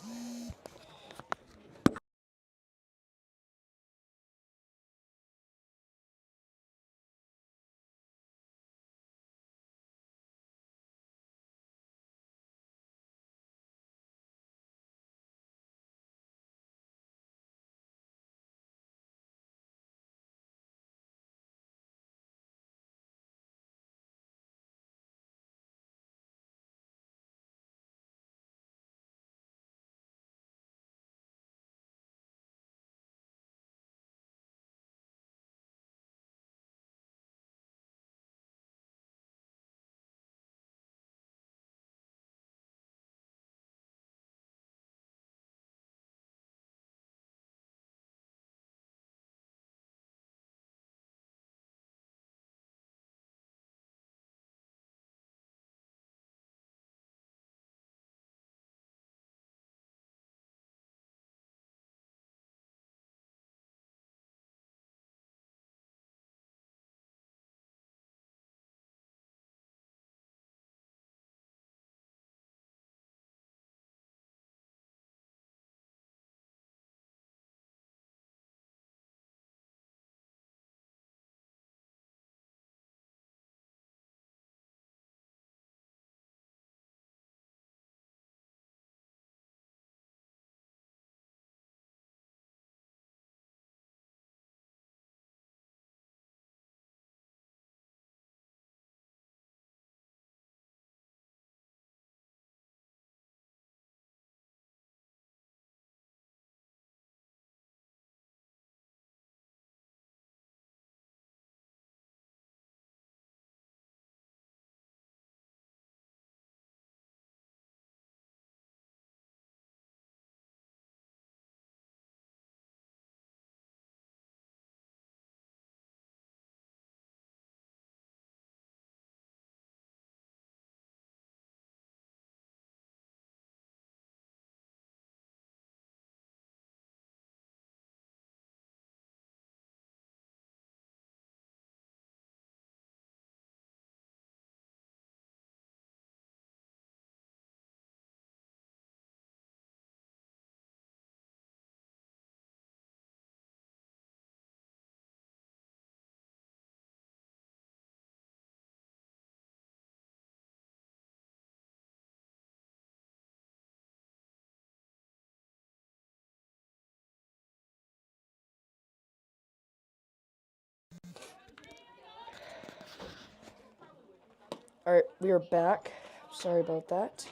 [SPEAKER 1] Alright, we are back. Sorry about that.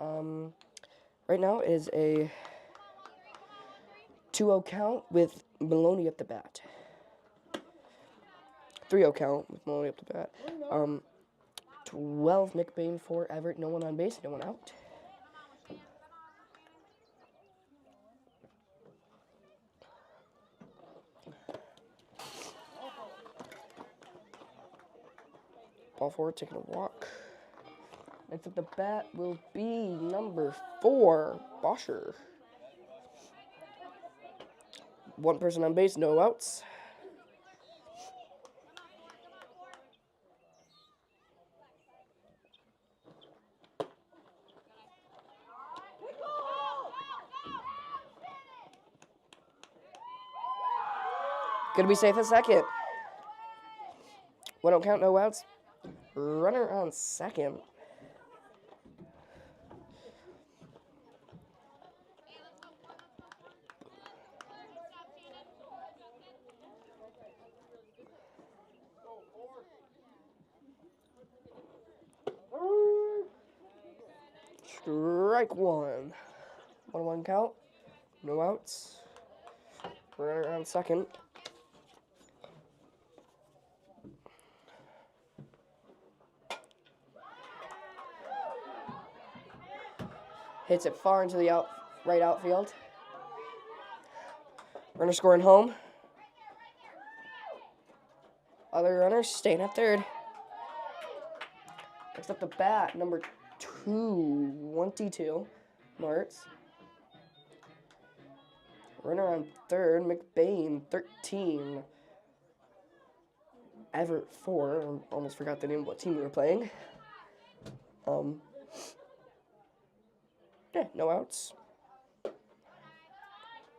[SPEAKER 1] Right now is a 2-0 count with Maloney at the bat. 3-0 count with Maloney at the bat. 12 McBain for Evart. No one on base, no one out. Ball forward, taking a walk. Next up the bat will be number 4, Boscher. One person on base, no outs. Gonna be safe at second. 1-0 count, no outs. Runner on second. Strike one. 1-1 count. No outs. Runner on second. Hits it far into the right outfield. Runner scoring home. Other runners staying at third. Next up the bat, number 22, Martz. Runner on third, McBain, 13. Evart, 4. Almost forgot the name of what team we were playing. Yeah, no outs.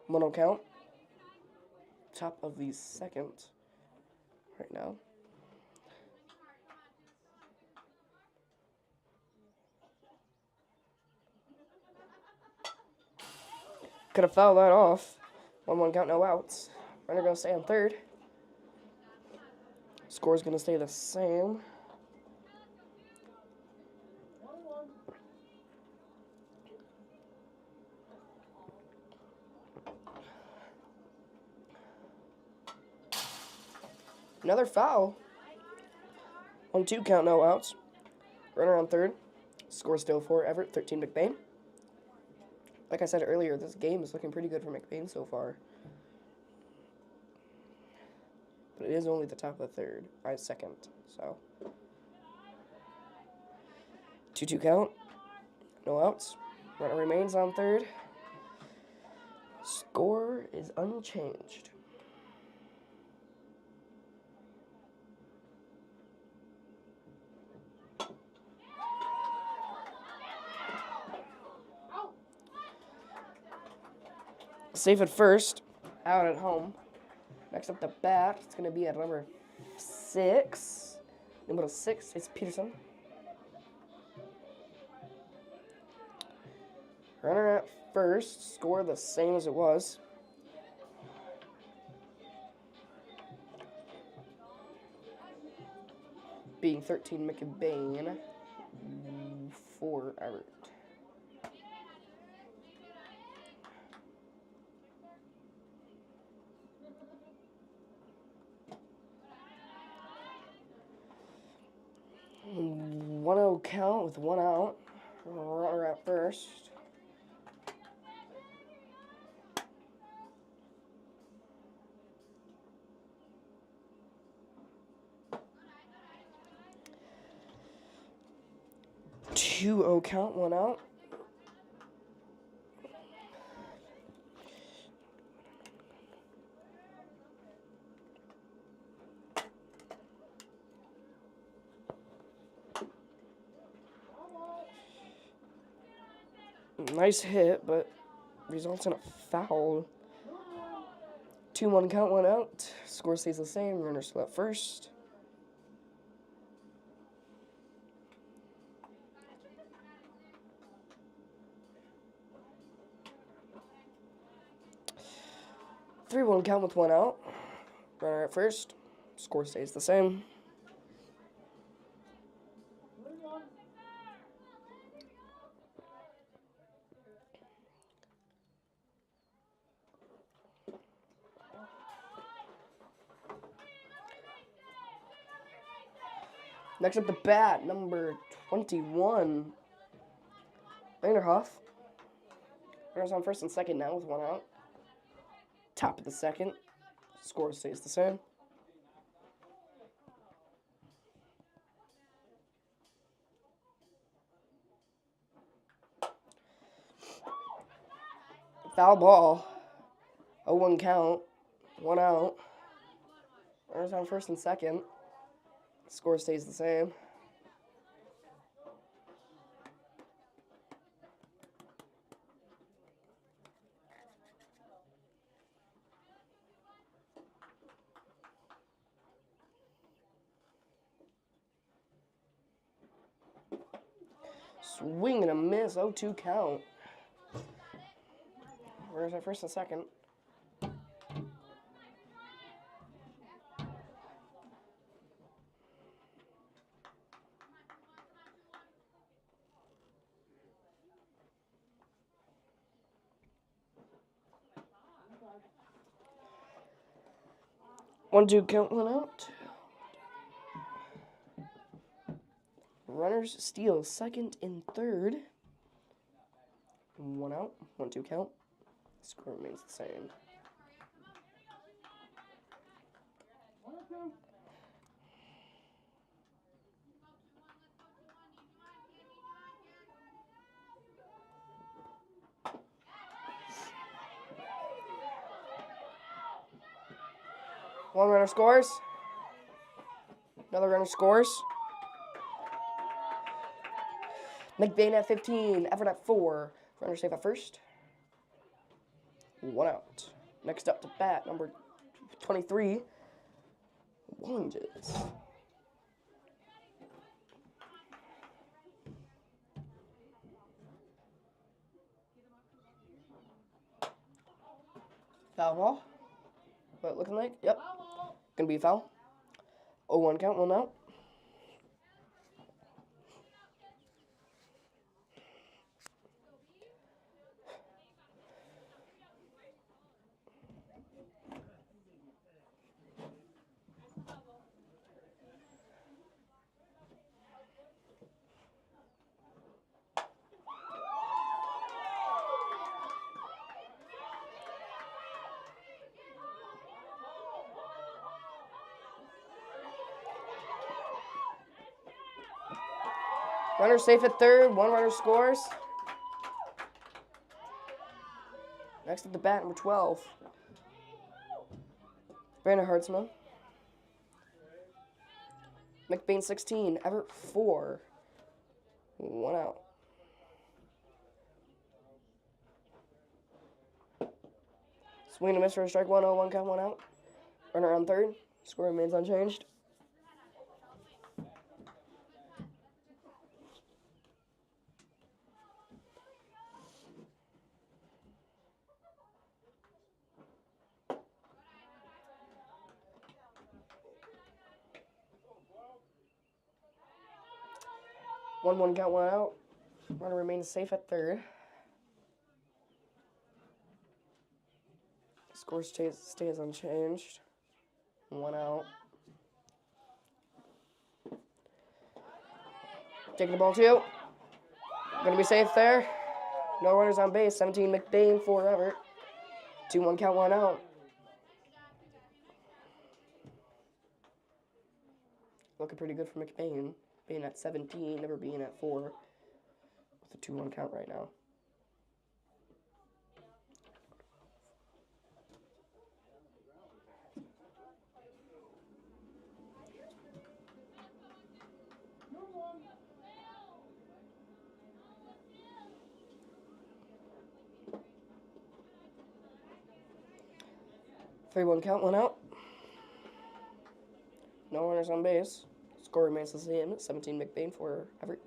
[SPEAKER 1] 1-0 count. Top of the second right now. Could have fouled that off. 1-1 count, no outs. Runner gonna stay on third. Score's gonna stay the same. Another foul. 1-2 count, no outs. Runner on third. Score still for Evart, 13 McBain. Like I said earlier, this game is looking pretty good for McBain so far. But it is only the top of the third. Second, so. 2-2 count. No outs. Runner remains on third. Score is unchanged. Safe at first, out at home. Next up the bat, it's going to be at number 6. Number 6, it's Peterson. Runner at first, score the same as it was. Being 13 McBain for Evart. One-0 count with 1 out. Runner at first. Two-0 count, 1 out. Nice hit, but results in a foul. 2-1 count, 1 out. Score stays the same. Runner still at first. Three-one count with 1 out. Runner at first. Score stays the same. Next up the bat, number 21. Vanderhoff. Runners on first and second now with one out. Top of the second. Score stays the same. Foul ball. 0-1 count. One out. Runners on first and second. Score stays the same. Swing and a miss. 0-2 count. Runners on first and second. One, two, count, one out. Runners steal second and third. One out, 1-2 count. Score remains the same. One runner scores. Another runner scores. McBain at 15. Evart at 4. Runner safe at first. One out. Next up to bat, number 23. Oranges. Foul ball. What it looking like? Yep. Gonna be a foul. 0-1 count, one out. Runner safe at third. One runner scores. Next at the bat, number 12. Brandon Hartzman. McBain 16. Evart 4. One out. Swing and a miss for a strike. 1-0, count, one out. Runner on third. Score remains unchanged. One count, one out. Runner remains safe at third. Score stays unchanged. One out. Taking the ball two. Gonna be safe there. No runners on base. 17 McBain, 4 Evart. 2-1 count, one out. Looking pretty good for McBain. Being at 17, never being at 4. With a 2-1 count right now. Three, 1 count, one out. No runners on base. Score remains the same. 17 McBain, 4 Evart.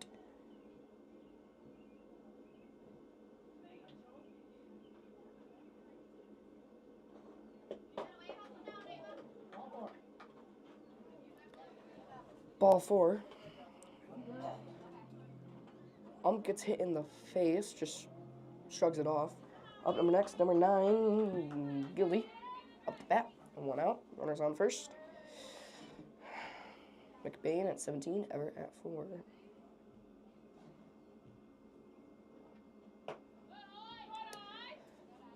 [SPEAKER 1] Ball 4. Gets hit in the face, just shrugs it off. Up number next, number 9, Gilly. Up the bat, 1 out. Runners on first. McBain at 17, Evart at 4.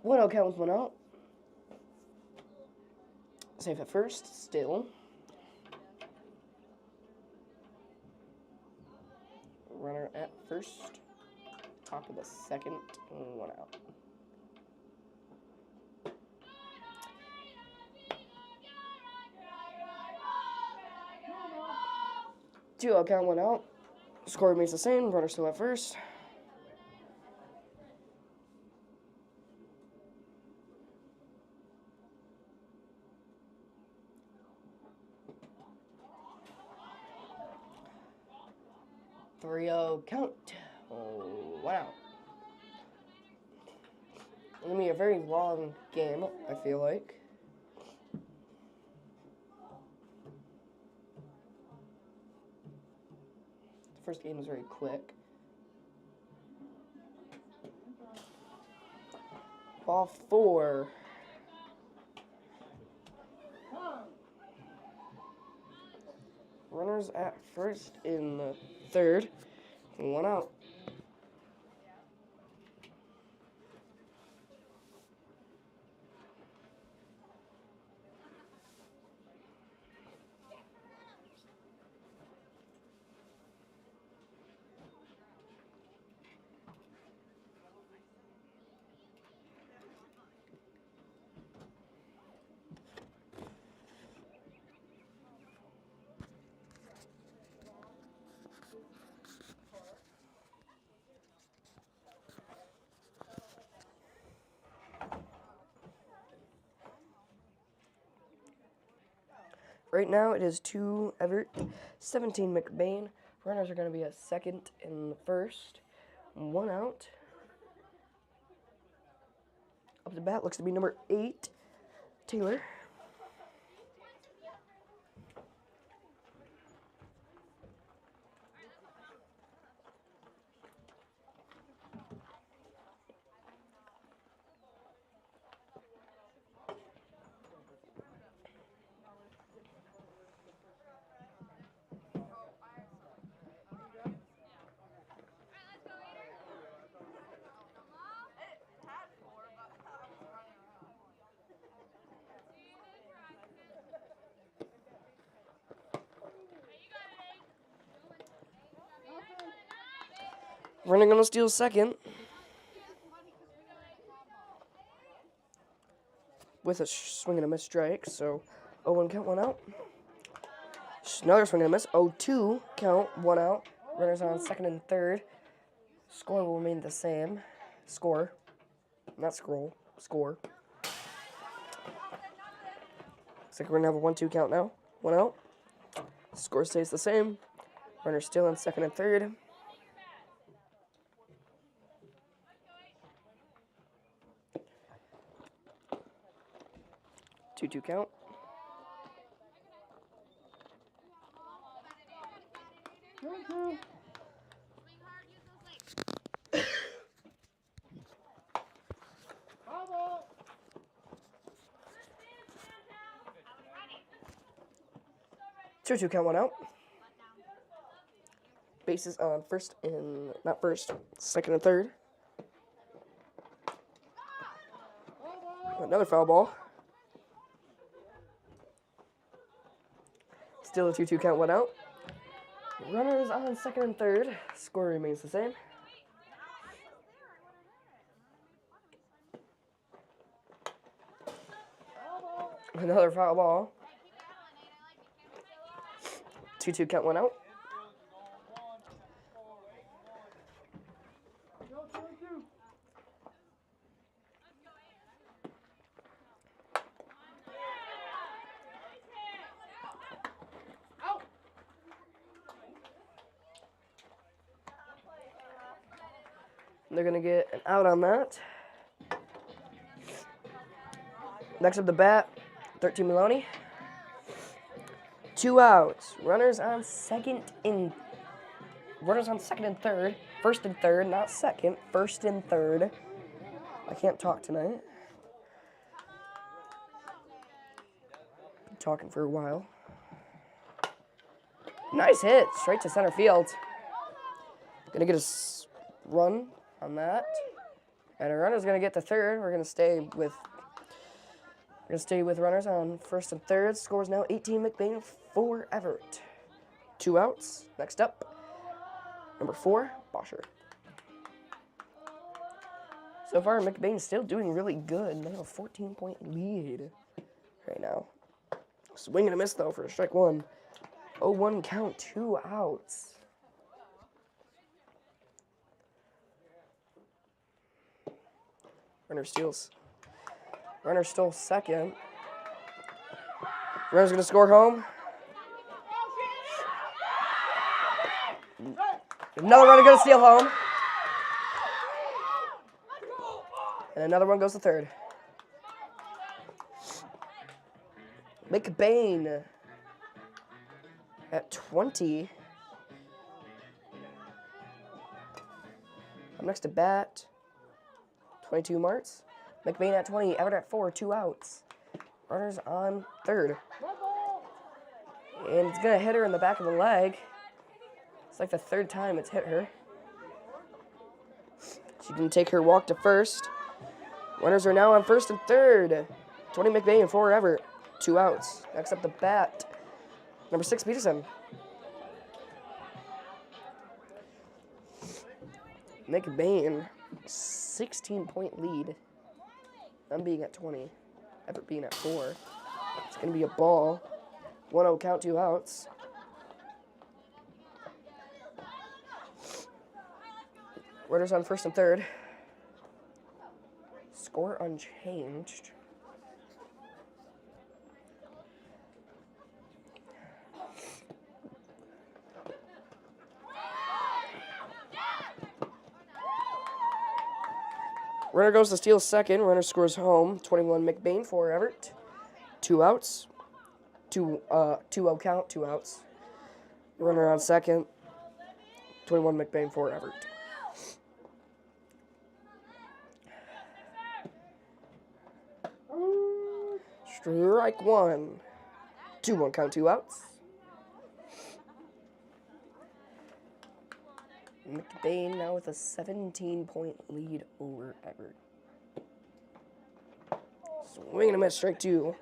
[SPEAKER 1] One out count with 1 out. Safe at first, still. Runner at first. Top of the second, 1 out. Two out count, 1 out. Score remains the same. Runner still at first. Three count. 1 out. It's gonna be a very long game, I feel like. The first game was very quick. Ball 4. Runners at first in the third. 1 out. Right now it is 2 Evart, 17 McBain. Runners are going to be a second and the first. 1 out. Up the bat looks to be number 8, Taylor. Runner going to steal second. With a swing and a miss strike, so 0-1 count, 1 out. Another swing and a miss, 0-2 count, 1 out. Runners on second and third. Score will remain the same. Score, not scroll, score. Looks like we're going to have a 1-2 count now, 1 out. Score stays the same. Runner still on second and third. 2-2 count. Two count, 1 out. Bases on first and not first, second and third. Another foul ball. Still a 2-2 count, 1 out. Runners on second and third. Score remains the same. Another foul ball. 2-2 count, 1 out. They're going to get an out on that. Next up the bat, 13 Maloney. 2 outs. Runners on second and third. First and third, not second. First and third. I can't talk tonight. Been talking for a while. Nice hit, straight to center field. Gonna get a run on that. And a runner's gonna get to third. We're gonna stay with runners on first and third. Scores now 18 McBain for Evart. 2 outs. Next up, number 4, Bosher. So far, McBain's still doing really good. They have a 14-point lead right now. Swing and a miss, though, for strike 1. 0-1 count, 2 outs. Runner steals. Runner stole second. Runner's going to score home. Another runner going to steal home. And another one goes to third. McBain at 20. Up next to bat. 22 Marts. McBain at 20. Evart at 4. 2 outs. Runners on third. And it's going to hit her in the back of the leg. It's like the third time it's hit her. She can take her walk to first. Runners are now on first and third. 20 McBain, 4 Evart. 2 outs. Next up the bat. Number 6 Peterson. McBain, 16-point lead. I'm being at 20. Evart being at 4. It's going to be a ball. 1-0 count, 2 outs. Runners on first and third. Score unchanged. Runner goes to steal second. Runner scores home. 21 McBain, 4 Evart. 2 outs. 2-0 count, 2 outs. Runner on second. 21 McBain, 4 Evart. Strike 1. 2-1 count, 2 outs. McBain now with a 17-point lead over Evart. Swing and a miss, strike 2.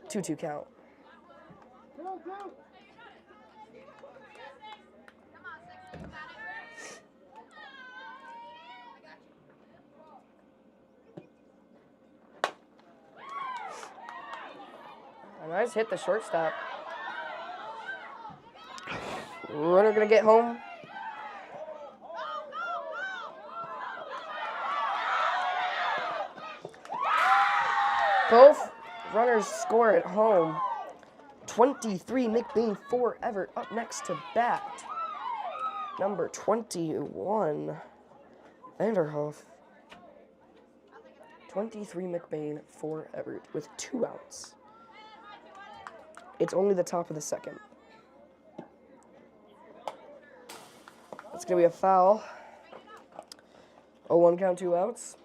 [SPEAKER 1] 2-2 count. A nice hit the shortstop. Runner gonna get home. Both runners score at home. 23 McBain, 4 Evart. Up next to bat, number 21 Vanderhoff. 23 McBain, 4 Evart with 2 outs. It's only the top of the second. It's going to be a foul. 0-1 count, 2 outs.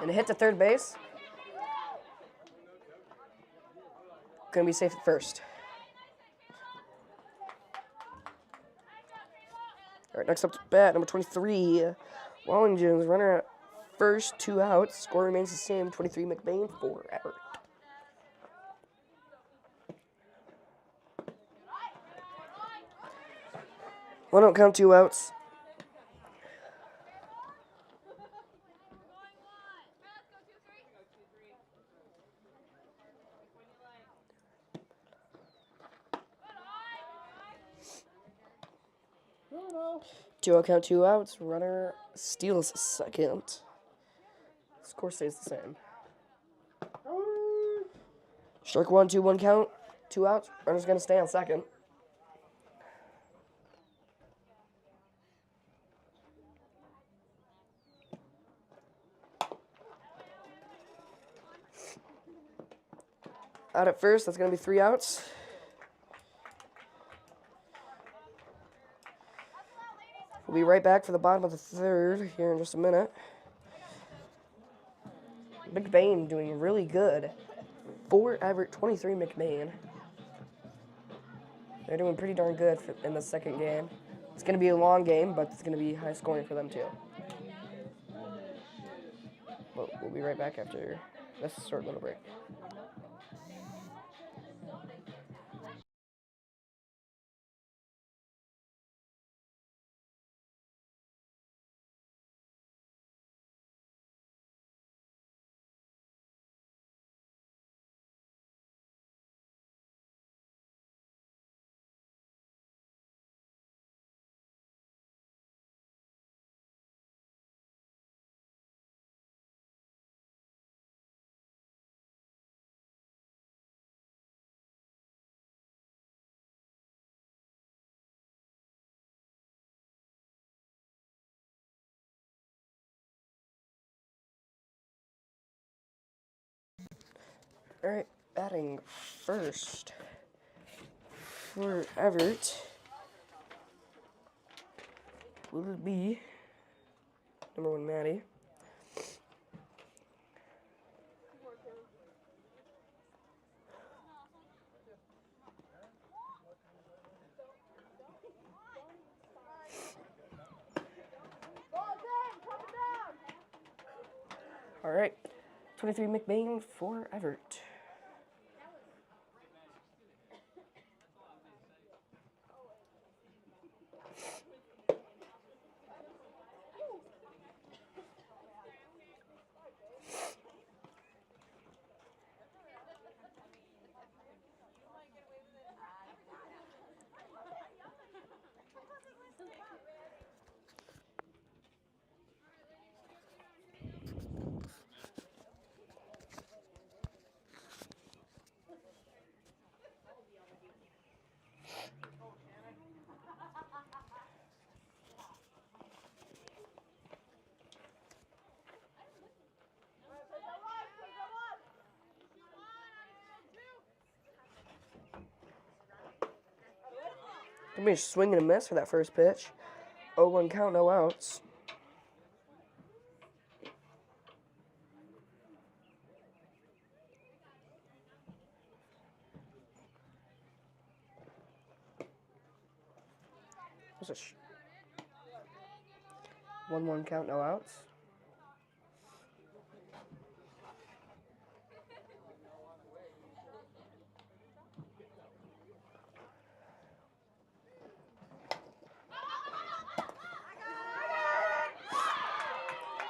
[SPEAKER 1] And a hit to third base. Going to be safe at first. All right, next up to bat, number 23, Wallington's runner at first, 2 outs. Score remains the same, 23 McBain, 4 Evart. One out count, 2 outs. Two out count, 2 outs. Runner steals second. Score stays the same. Strike 1, 2-1 count, 2 outs. Runner's gonna stay on second. out at first. That's going to be 3 outs. We'll be right back for the bottom of the third here in just a minute. McBain doing really good. 4 Evart, 23 McBain. They're doing pretty darn good in the second game. It's going to be a long game, but it's going to be high scoring for them too. But we'll be right back after this short little break. All right, batting first for Evart will be number 1, Maddie. All right, 23 McBain for Evart. Gonna be a swing and a miss for that first pitch. 0-1 count, no outs. What's this? 1-1 count, no outs.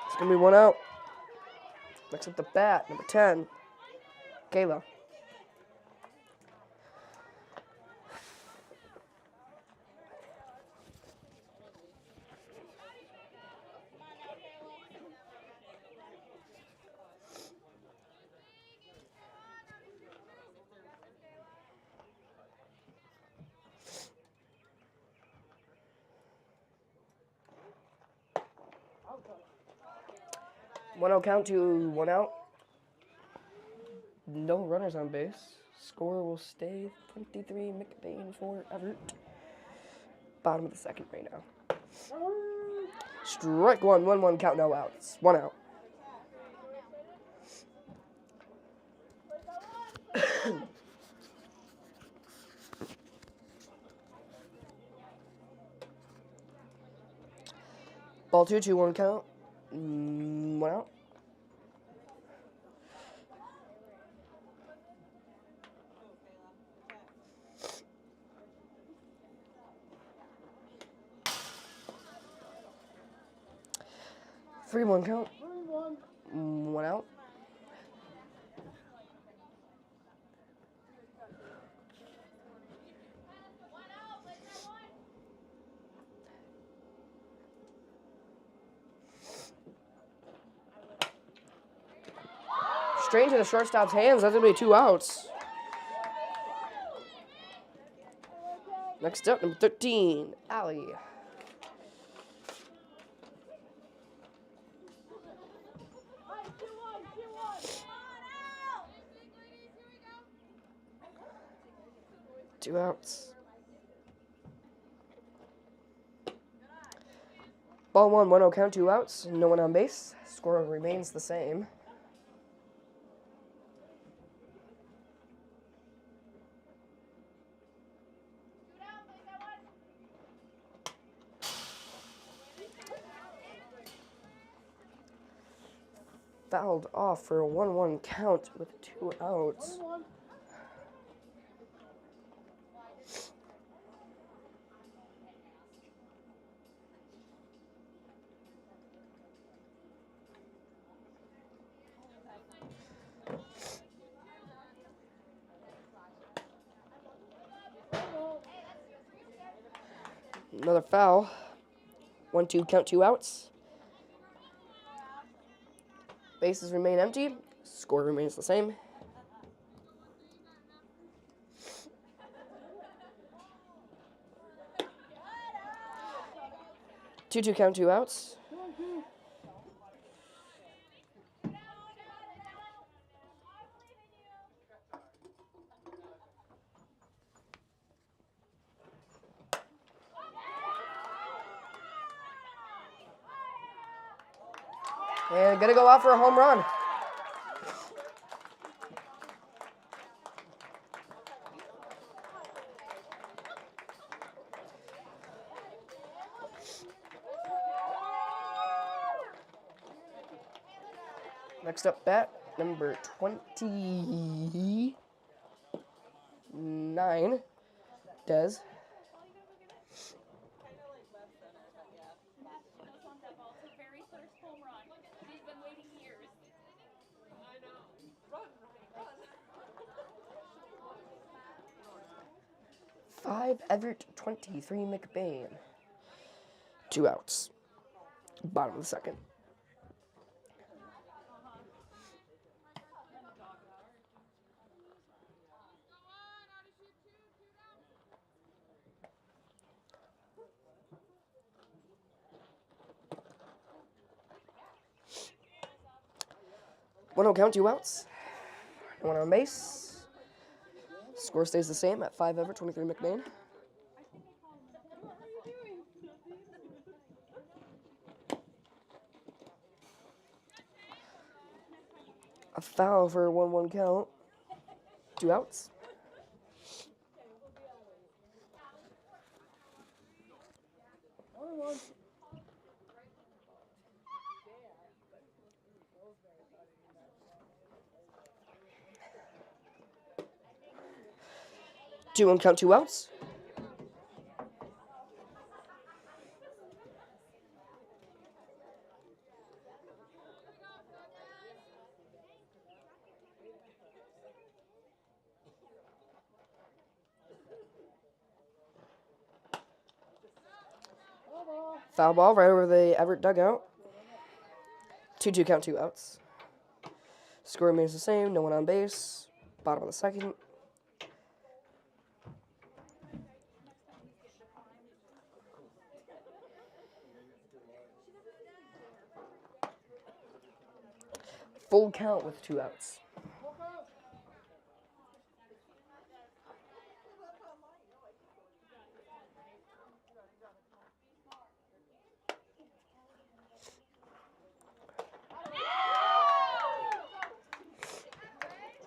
[SPEAKER 1] It's gonna be 1 out. Next up the bat, number 10, Kayla. One out count to 1 out. No runners on base. Score will stay 23 McBain for Evart. Bottom of the second right now. Strike 1, 1-1 count, no outs. 1 out. Ball 2, 2-1 count. 1 out. Three one count. 1 out. Straight into the shortstop's hands. That's going to be 2 outs. Next up, number 13, Allie. 2 outs. Ball 1, 1-0 count, 2 outs, no one on base. Score remains the same. Fouled off for a 1-1 count with 2 outs. Another foul. 1-2 count, 2 outs. Bases remain empty. Score remains the same. Two count, 2 outs. And gonna go out for a home run. Next up, bat number 29, Des.
[SPEAKER 4] Her very first home run. She's been waiting years. I know. Run.
[SPEAKER 1] 5 Evart, 23 McBain. 2 outs. Bottom of the second. One count, 2 outs. One on base. Score stays the same at 5 Evart, 23 McBain. A foul for a 1-1 count. 2 outs. Two on count, 2 outs. Foul ball right over the Evart dugout. 2-2 count, 2 outs. Score remains the same, no one on base. Bottom of the second. Full count with 2 outs.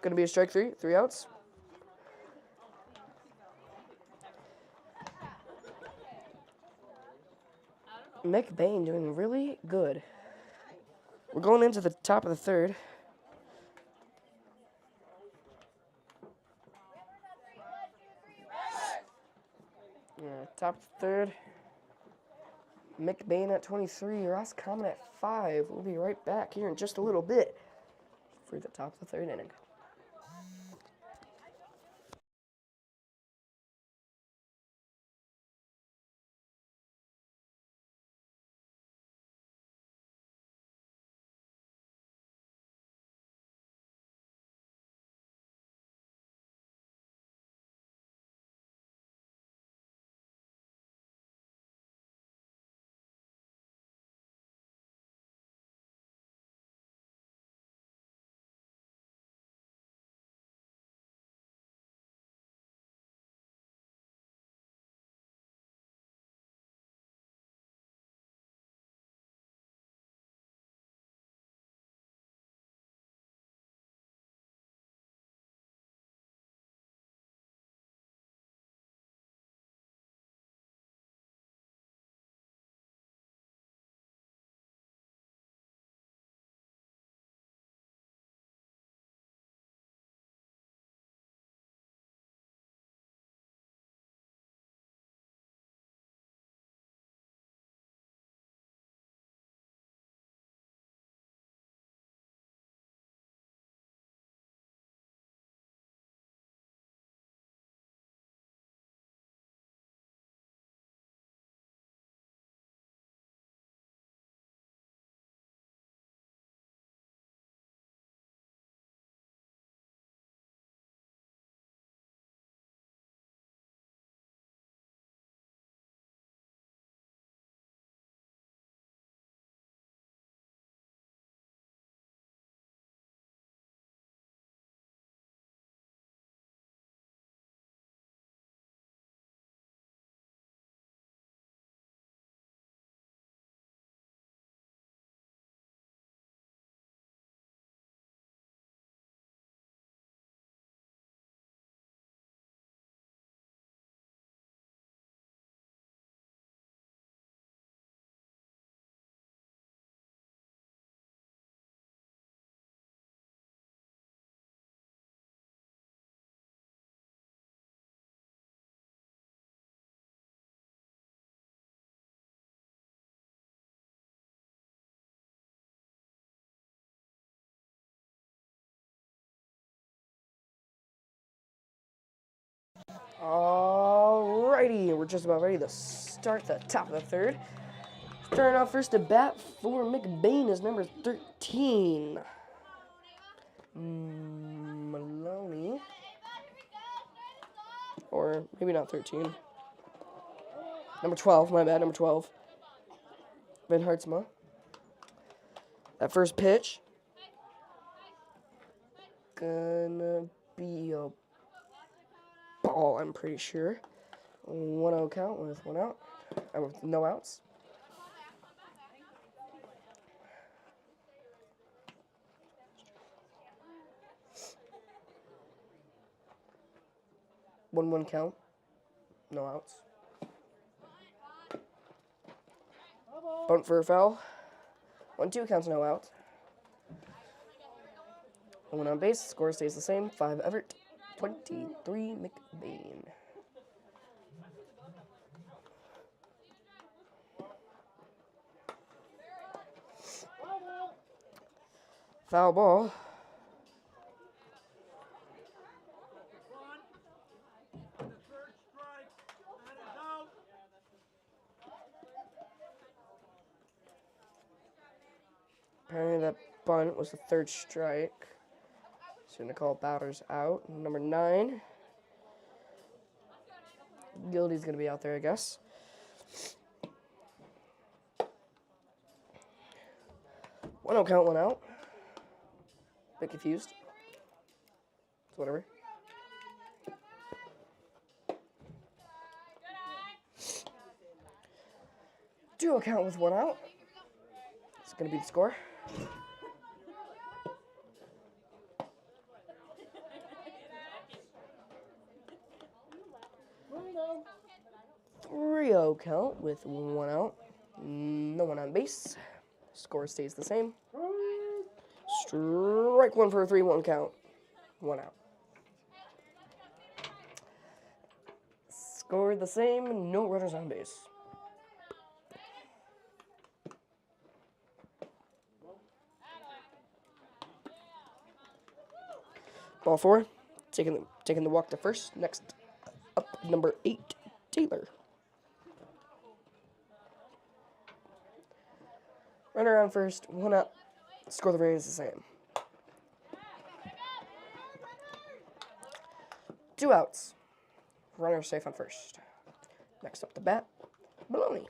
[SPEAKER 1] Going to be a strike 3, 3 outs. McBain doing really good. We're going into the top of the third. Yeah, top of the third. McBain at 23, Ross Common at 5. We'll be right back here in just a little bit for the top of the third inning. Alrighty, we're just about ready to start the top of the third. Starting off first to bat for McBain is number 13. Maloney. Or maybe not 13. Number 12, my bad, number 12. Van Hartsma. That first pitch. Gonna be a ball, I'm pretty sure. 1-0 count with 1 out. With no outs. One count. No outs. Bunt for a foul. 1-2 counts, no outs. One on base. Score stays the same. 5 Evart. 23 McBain. Foul ball. Apparently that bunt was the third strike. So going to call batters out. Number 9. Gildy's going to be out there, I guess. One out count, 1 out. Bit confused. It's whatever. Two count with 1 out. It's going to be the score. Three 0 count with 1 out. No one on base. Score stays the same. Strike 1 for a 3-1 count. 1 out. Score the same. No runners on base. Ball 4. Taking the walk to first. Next up, number 8, Taylor. Runner on first, 1 out. Score the remains the same. 2 outs. Runner safe on first. Next up to bat, Maloney.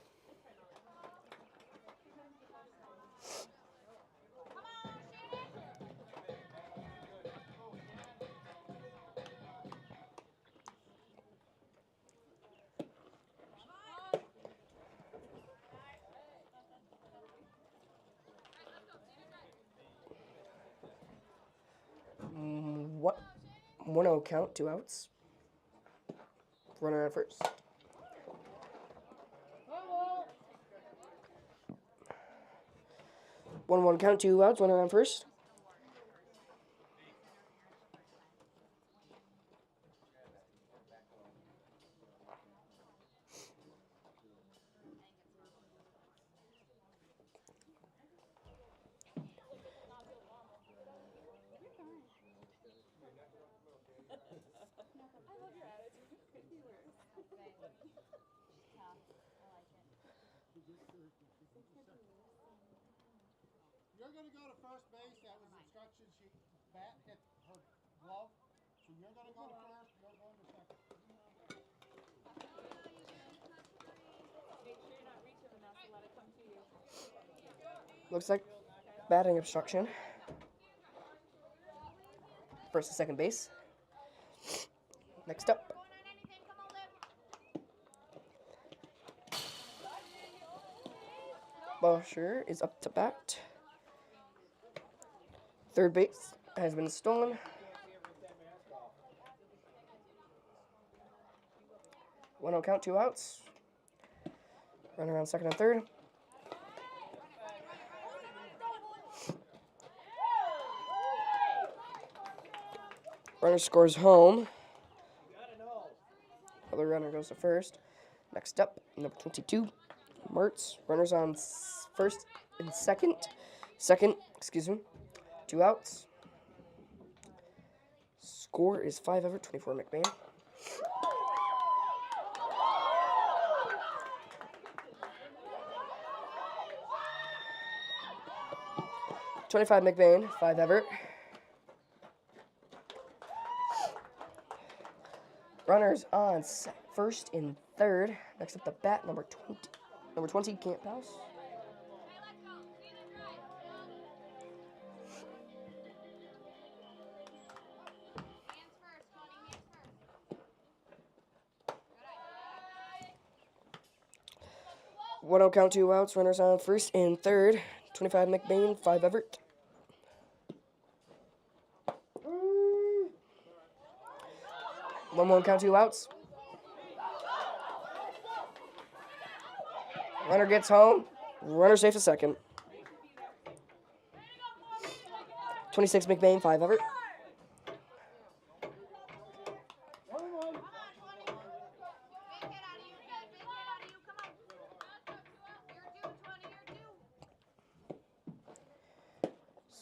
[SPEAKER 1] What? 1-0 count, 2 outs. Runner on first. One count, 2 outs. Runner on first.
[SPEAKER 5] You're going to go to first base. That was instructions. She bat hit her glove. So you're going to go to first. You're going to second.
[SPEAKER 4] Make sure you're not reaching enough to let it come to you.
[SPEAKER 1] Looks like batting obstruction. First to second base. Next up. Bosher is up to bat. Third base has been stolen. 1-0 count, 2 outs. Runner on second and third. Runner scores home. Other runner goes to first. Next up, number 22, Mertz. Runners on first and second. Excuse me. 2 outs. Score is 5 Evart, 24 McBain. 25 McBain, 5 Everett. Runners on first and third. Next up the bat, number 20. Number 20, can't pass. One out, count, 2 outs. Runners on first and third. 25 McBain, 5 Everett. One, count, 2 outs. Runner gets home. Runner safe to second. 26 McBain, 5 Everett.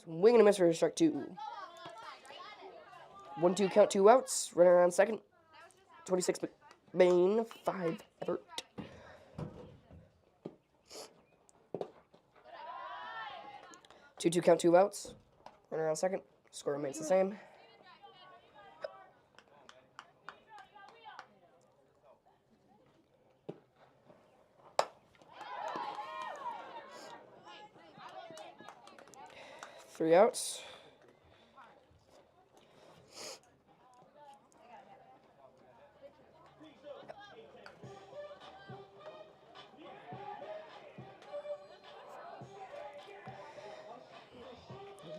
[SPEAKER 1] Swing and a miss for strike 2. 1-2 count, 2 outs. Runner on second. 26 McBain, 5 Everett. 2-2 count, 2 outs. Runner on second. Score remains the same. Three outs.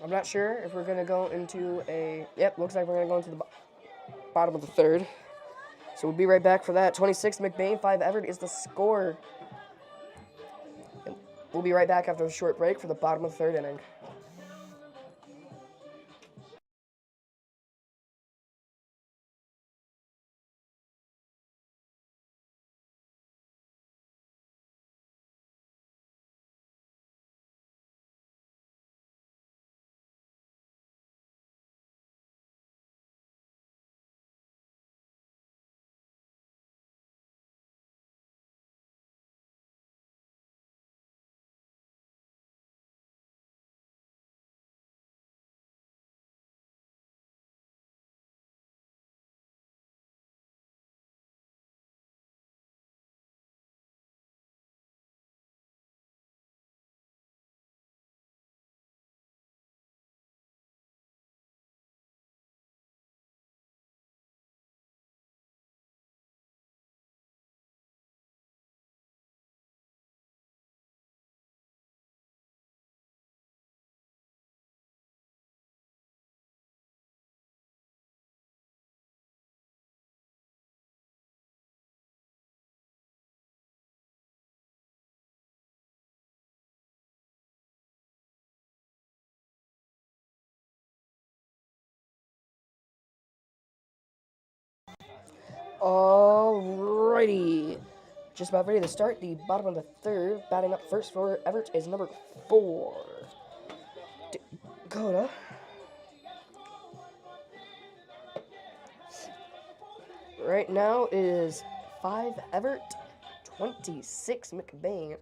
[SPEAKER 1] I'm not sure if we're going to go into a... Yep, looks like we're going to go into the bottom of the third. So we'll be right back for that. 26 McBain, 5 Everett is the score. And we'll be right back after a short break for the bottom of the third inning. Alrighty. Just about ready to start the bottom of the third. Batting up first for Evart is number 4, Dakota. Right now it is 5 Evart, 26 McBain.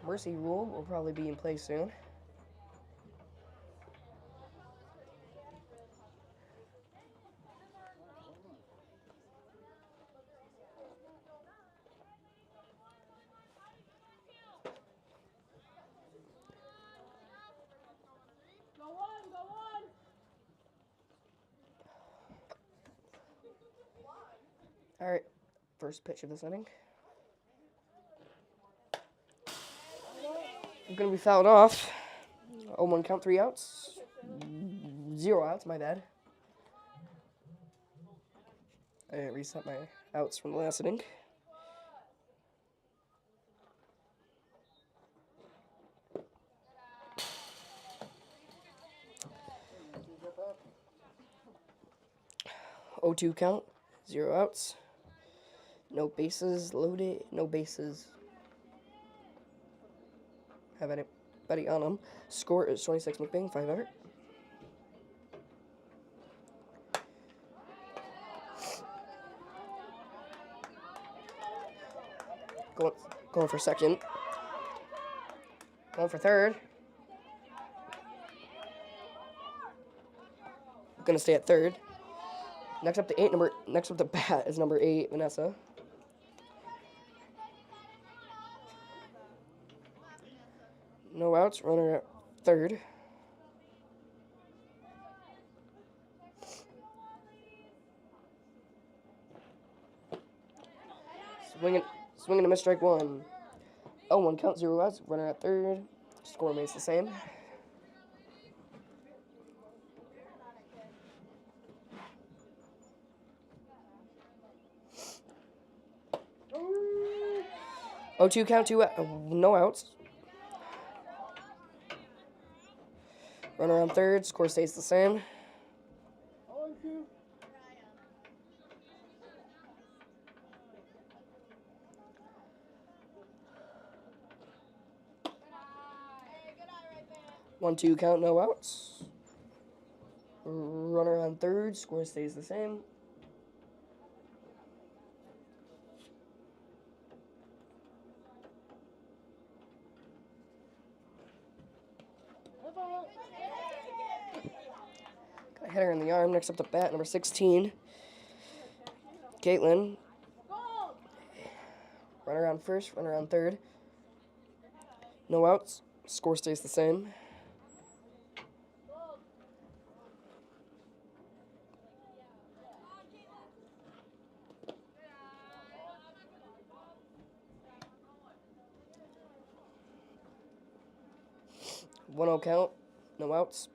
[SPEAKER 1] Mercy rule will probably be in place soon. All right, first pitch of this inning. I'm going to be fouled off. 0-1 count, 3 outs. 0 outs, my bad. I didn't reset my outs from the last inning. O2 count, 0 outs. No bases loaded, no bases. Have anybody on them. Score is 26 McBain, 5 Everett. Going for second. Going for third. Gonna stay at third. Next up to bat is number 8, Vanessa. No outs, runner at third. Swinging a miss, strike one. 0-1 count, 0 outs, runner at third. Score remains the same. Oh, 2 count, no outs. Runner on third, score stays the same.
[SPEAKER 5] 0-2.
[SPEAKER 3] Hey,
[SPEAKER 1] 1-2 count, no outs. Runner on third, score stays the same. Got a hitter in the arm. Next up to bat, number 16, Caitlin. Runner on first, runner on third. No outs. Score stays the same. One 0 count. No outs.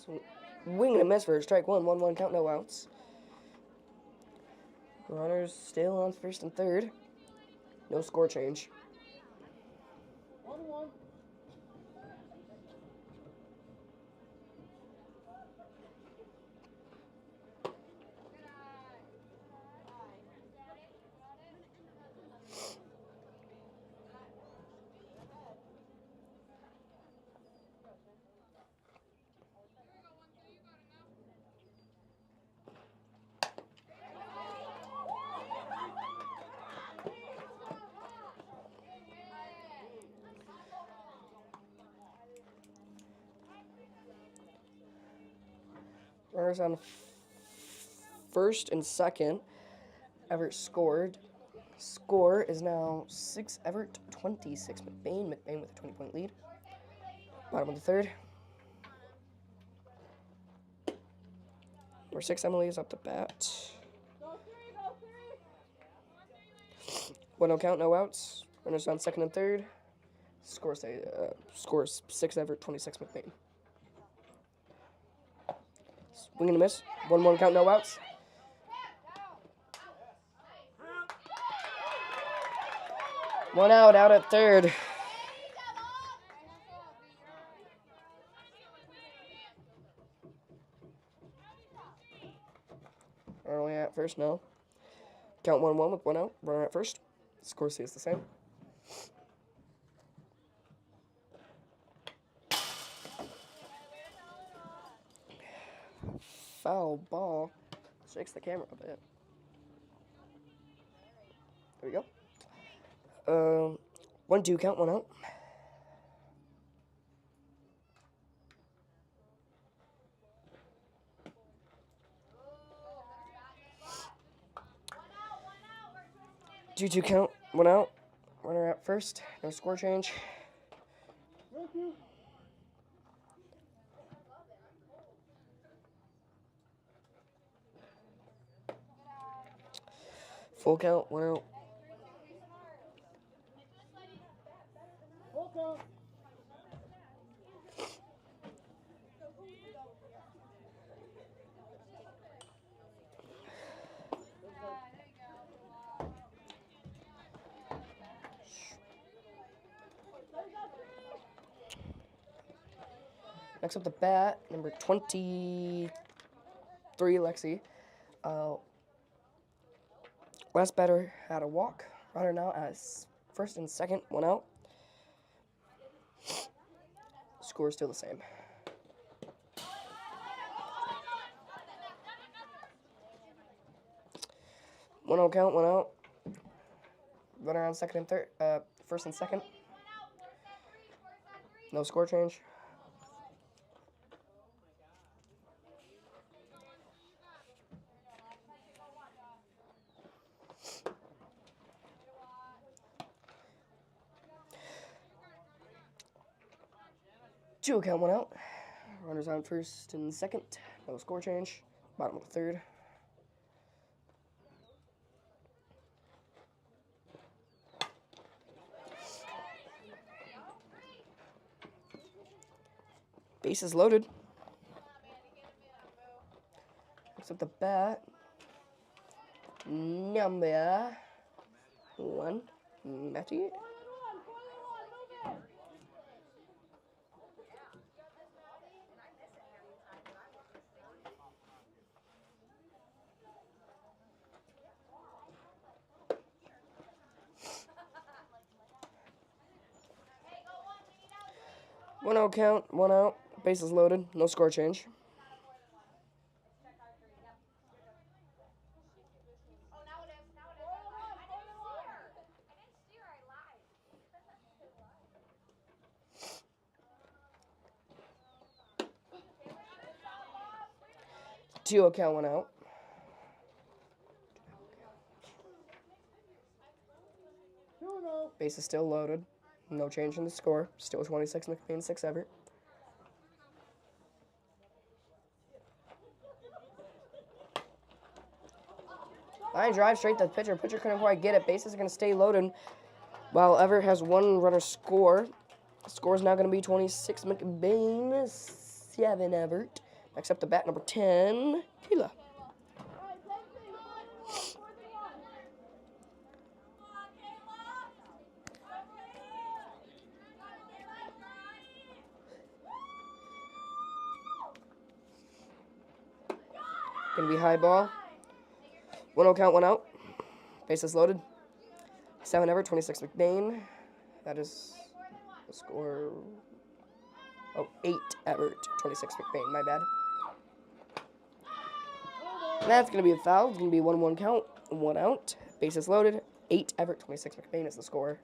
[SPEAKER 1] Swing and a miss for a strike one. 1-1 count. No outs. Runners still on first and third. No score change.
[SPEAKER 5] 1-1.
[SPEAKER 1] Runners on first and second. Evart scored. Score is now 6 Evart, 26 McBain. McBain with a 20-point lead. Bottom of the third. Number 6, Emily is up to bat. 1-0 count, no outs. Runners on second and third. Scores 6 Evart, 26 McBain. Swing and a miss. 1-1 count, no outs. One out at third. Early at first, no. Count 1-1 with 1 out. Runner at first. Score stays the same. Foul ball. Shakes the camera a bit. There we go. 1-2 count, 1 out. Two count, 1 out. Runner at first. No score change. Full count, 1 out.
[SPEAKER 5] Full count.
[SPEAKER 1] Next up the bat, number 23, Lexi. Last batter had a walk. Runner now as first and second, 1 out. Score is still the same. One 0 count, 1 out. Runner on second and third. First and second. No score change. Two count, one out. Runners on first and second. No score change. Bottom of the third. Bases loaded. Looks up the bat. Number 1, Matty. One out count, one out. Bases loaded. No score change. Two out count, one out. Base is still loaded. No change in the score. Still 26 McBain, 6 Evart. Line drive straight to the pitcher. Pitcher couldn't quite get it. Bases are going to stay loaded while Evart has one runner score. Score is now going to be 26 McBain, 7 Evart. Next up the bat, number 10, Kayla. Going to be high ball. 1-0 count, 1 out. Bases loaded. 7 Evart, 26 McBain. That is the score. Oh, 8 Evart, 26 McBain. My bad. That's going to be a foul. It's going to be 1-1 count, 1 out. Bases loaded. 8 Evart, 26 McBain is the score.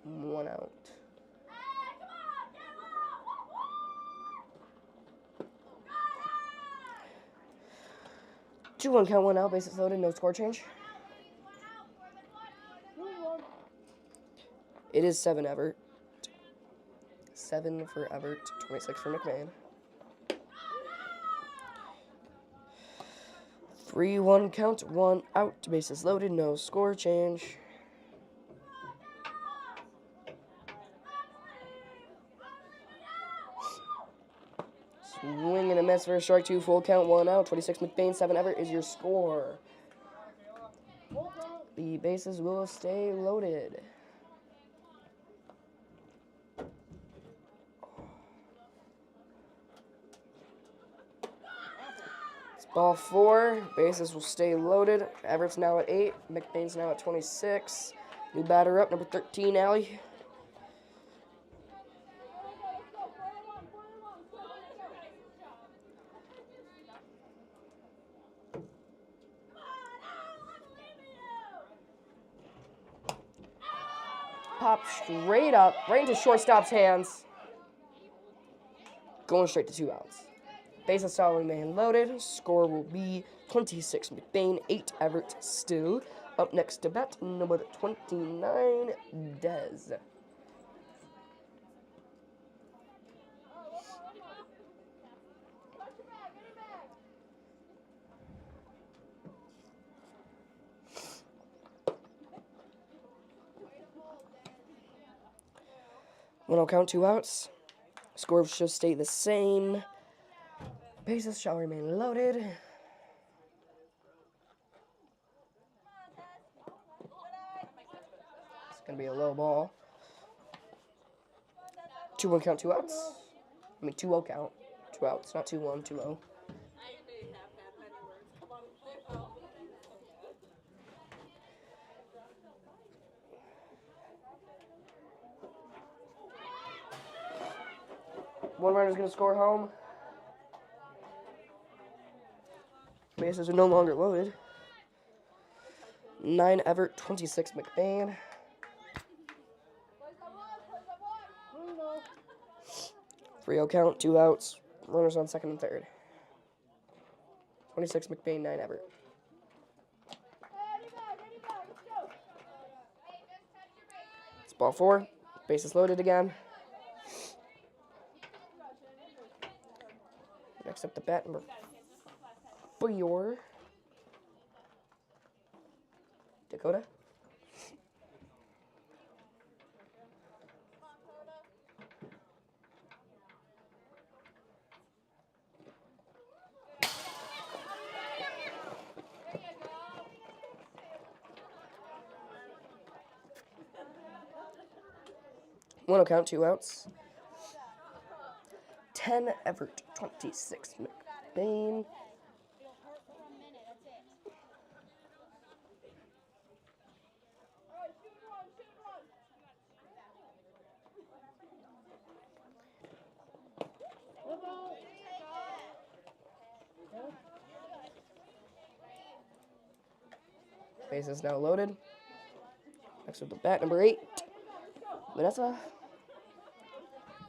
[SPEAKER 1] One out. 2-1 count, 1 out. Bases loaded. No score change. It is 7 Evart. 7 for Evart, 26 for McBain. 3-1 count, 1 out. Bases loaded. No score change. Swing and a miss for a strike, 2 full count, 1 out. 26 McBain, 7 Evart is your score. The bases will stay loaded. It's ball 4. Bases will stay loaded. Everett's now at 8. McBain's now at 26. New batter up, number 13, Allie. Pop straight up, right into shortstop's hands. Going straight to 2 outs. Bases solid, man loaded. Score will be 26 McBain, 8 Evart still. Up next to bat, number 29, Dez. One will count, 2 outs. Score should stay the same. Bases shall remain loaded. It's going to be a low ball. 2-1 count, 2 outs. 2-0 count. 2 outs, not 2-1, 2-0. One runner's going to score home. Bases are no longer loaded. 9 Evart, 26 McBain. 3-0 count, 2 outs. Runners on second and third. 26 McBain, 9 Evart. It's ball 4. Bases loaded again. Next up, the bat number 4. Dakota. One count, 2 outs. 10 Evart, 26 McBain. Base is now loaded. Next up, the bat number 8, Vanessa.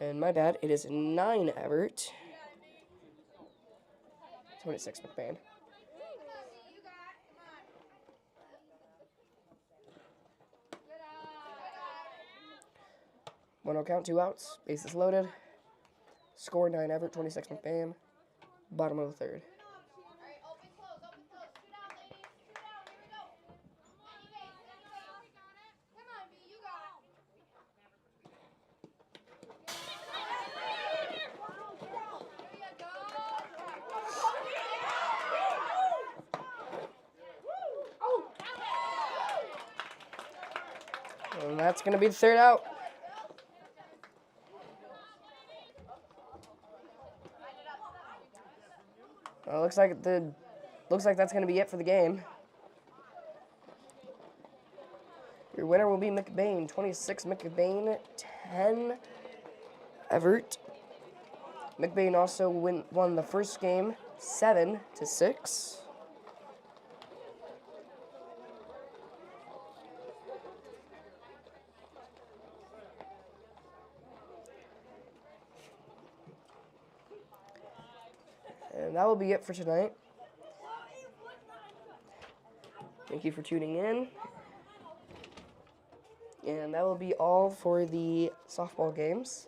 [SPEAKER 1] And my bad, it is 9 Evart, 26 McBain. One count, 2 outs. Bases loaded. Score 9 Evart, 26 McBain. Bottom of the third. And that's going to be the third out. Well, looks like that's going to be it for the game. Your winner will be McBain, 26 McBain, 10 Evart. McBain also won the first game 7-6. And that will be it for tonight. Thank you for tuning in. And that will be all for the softball games.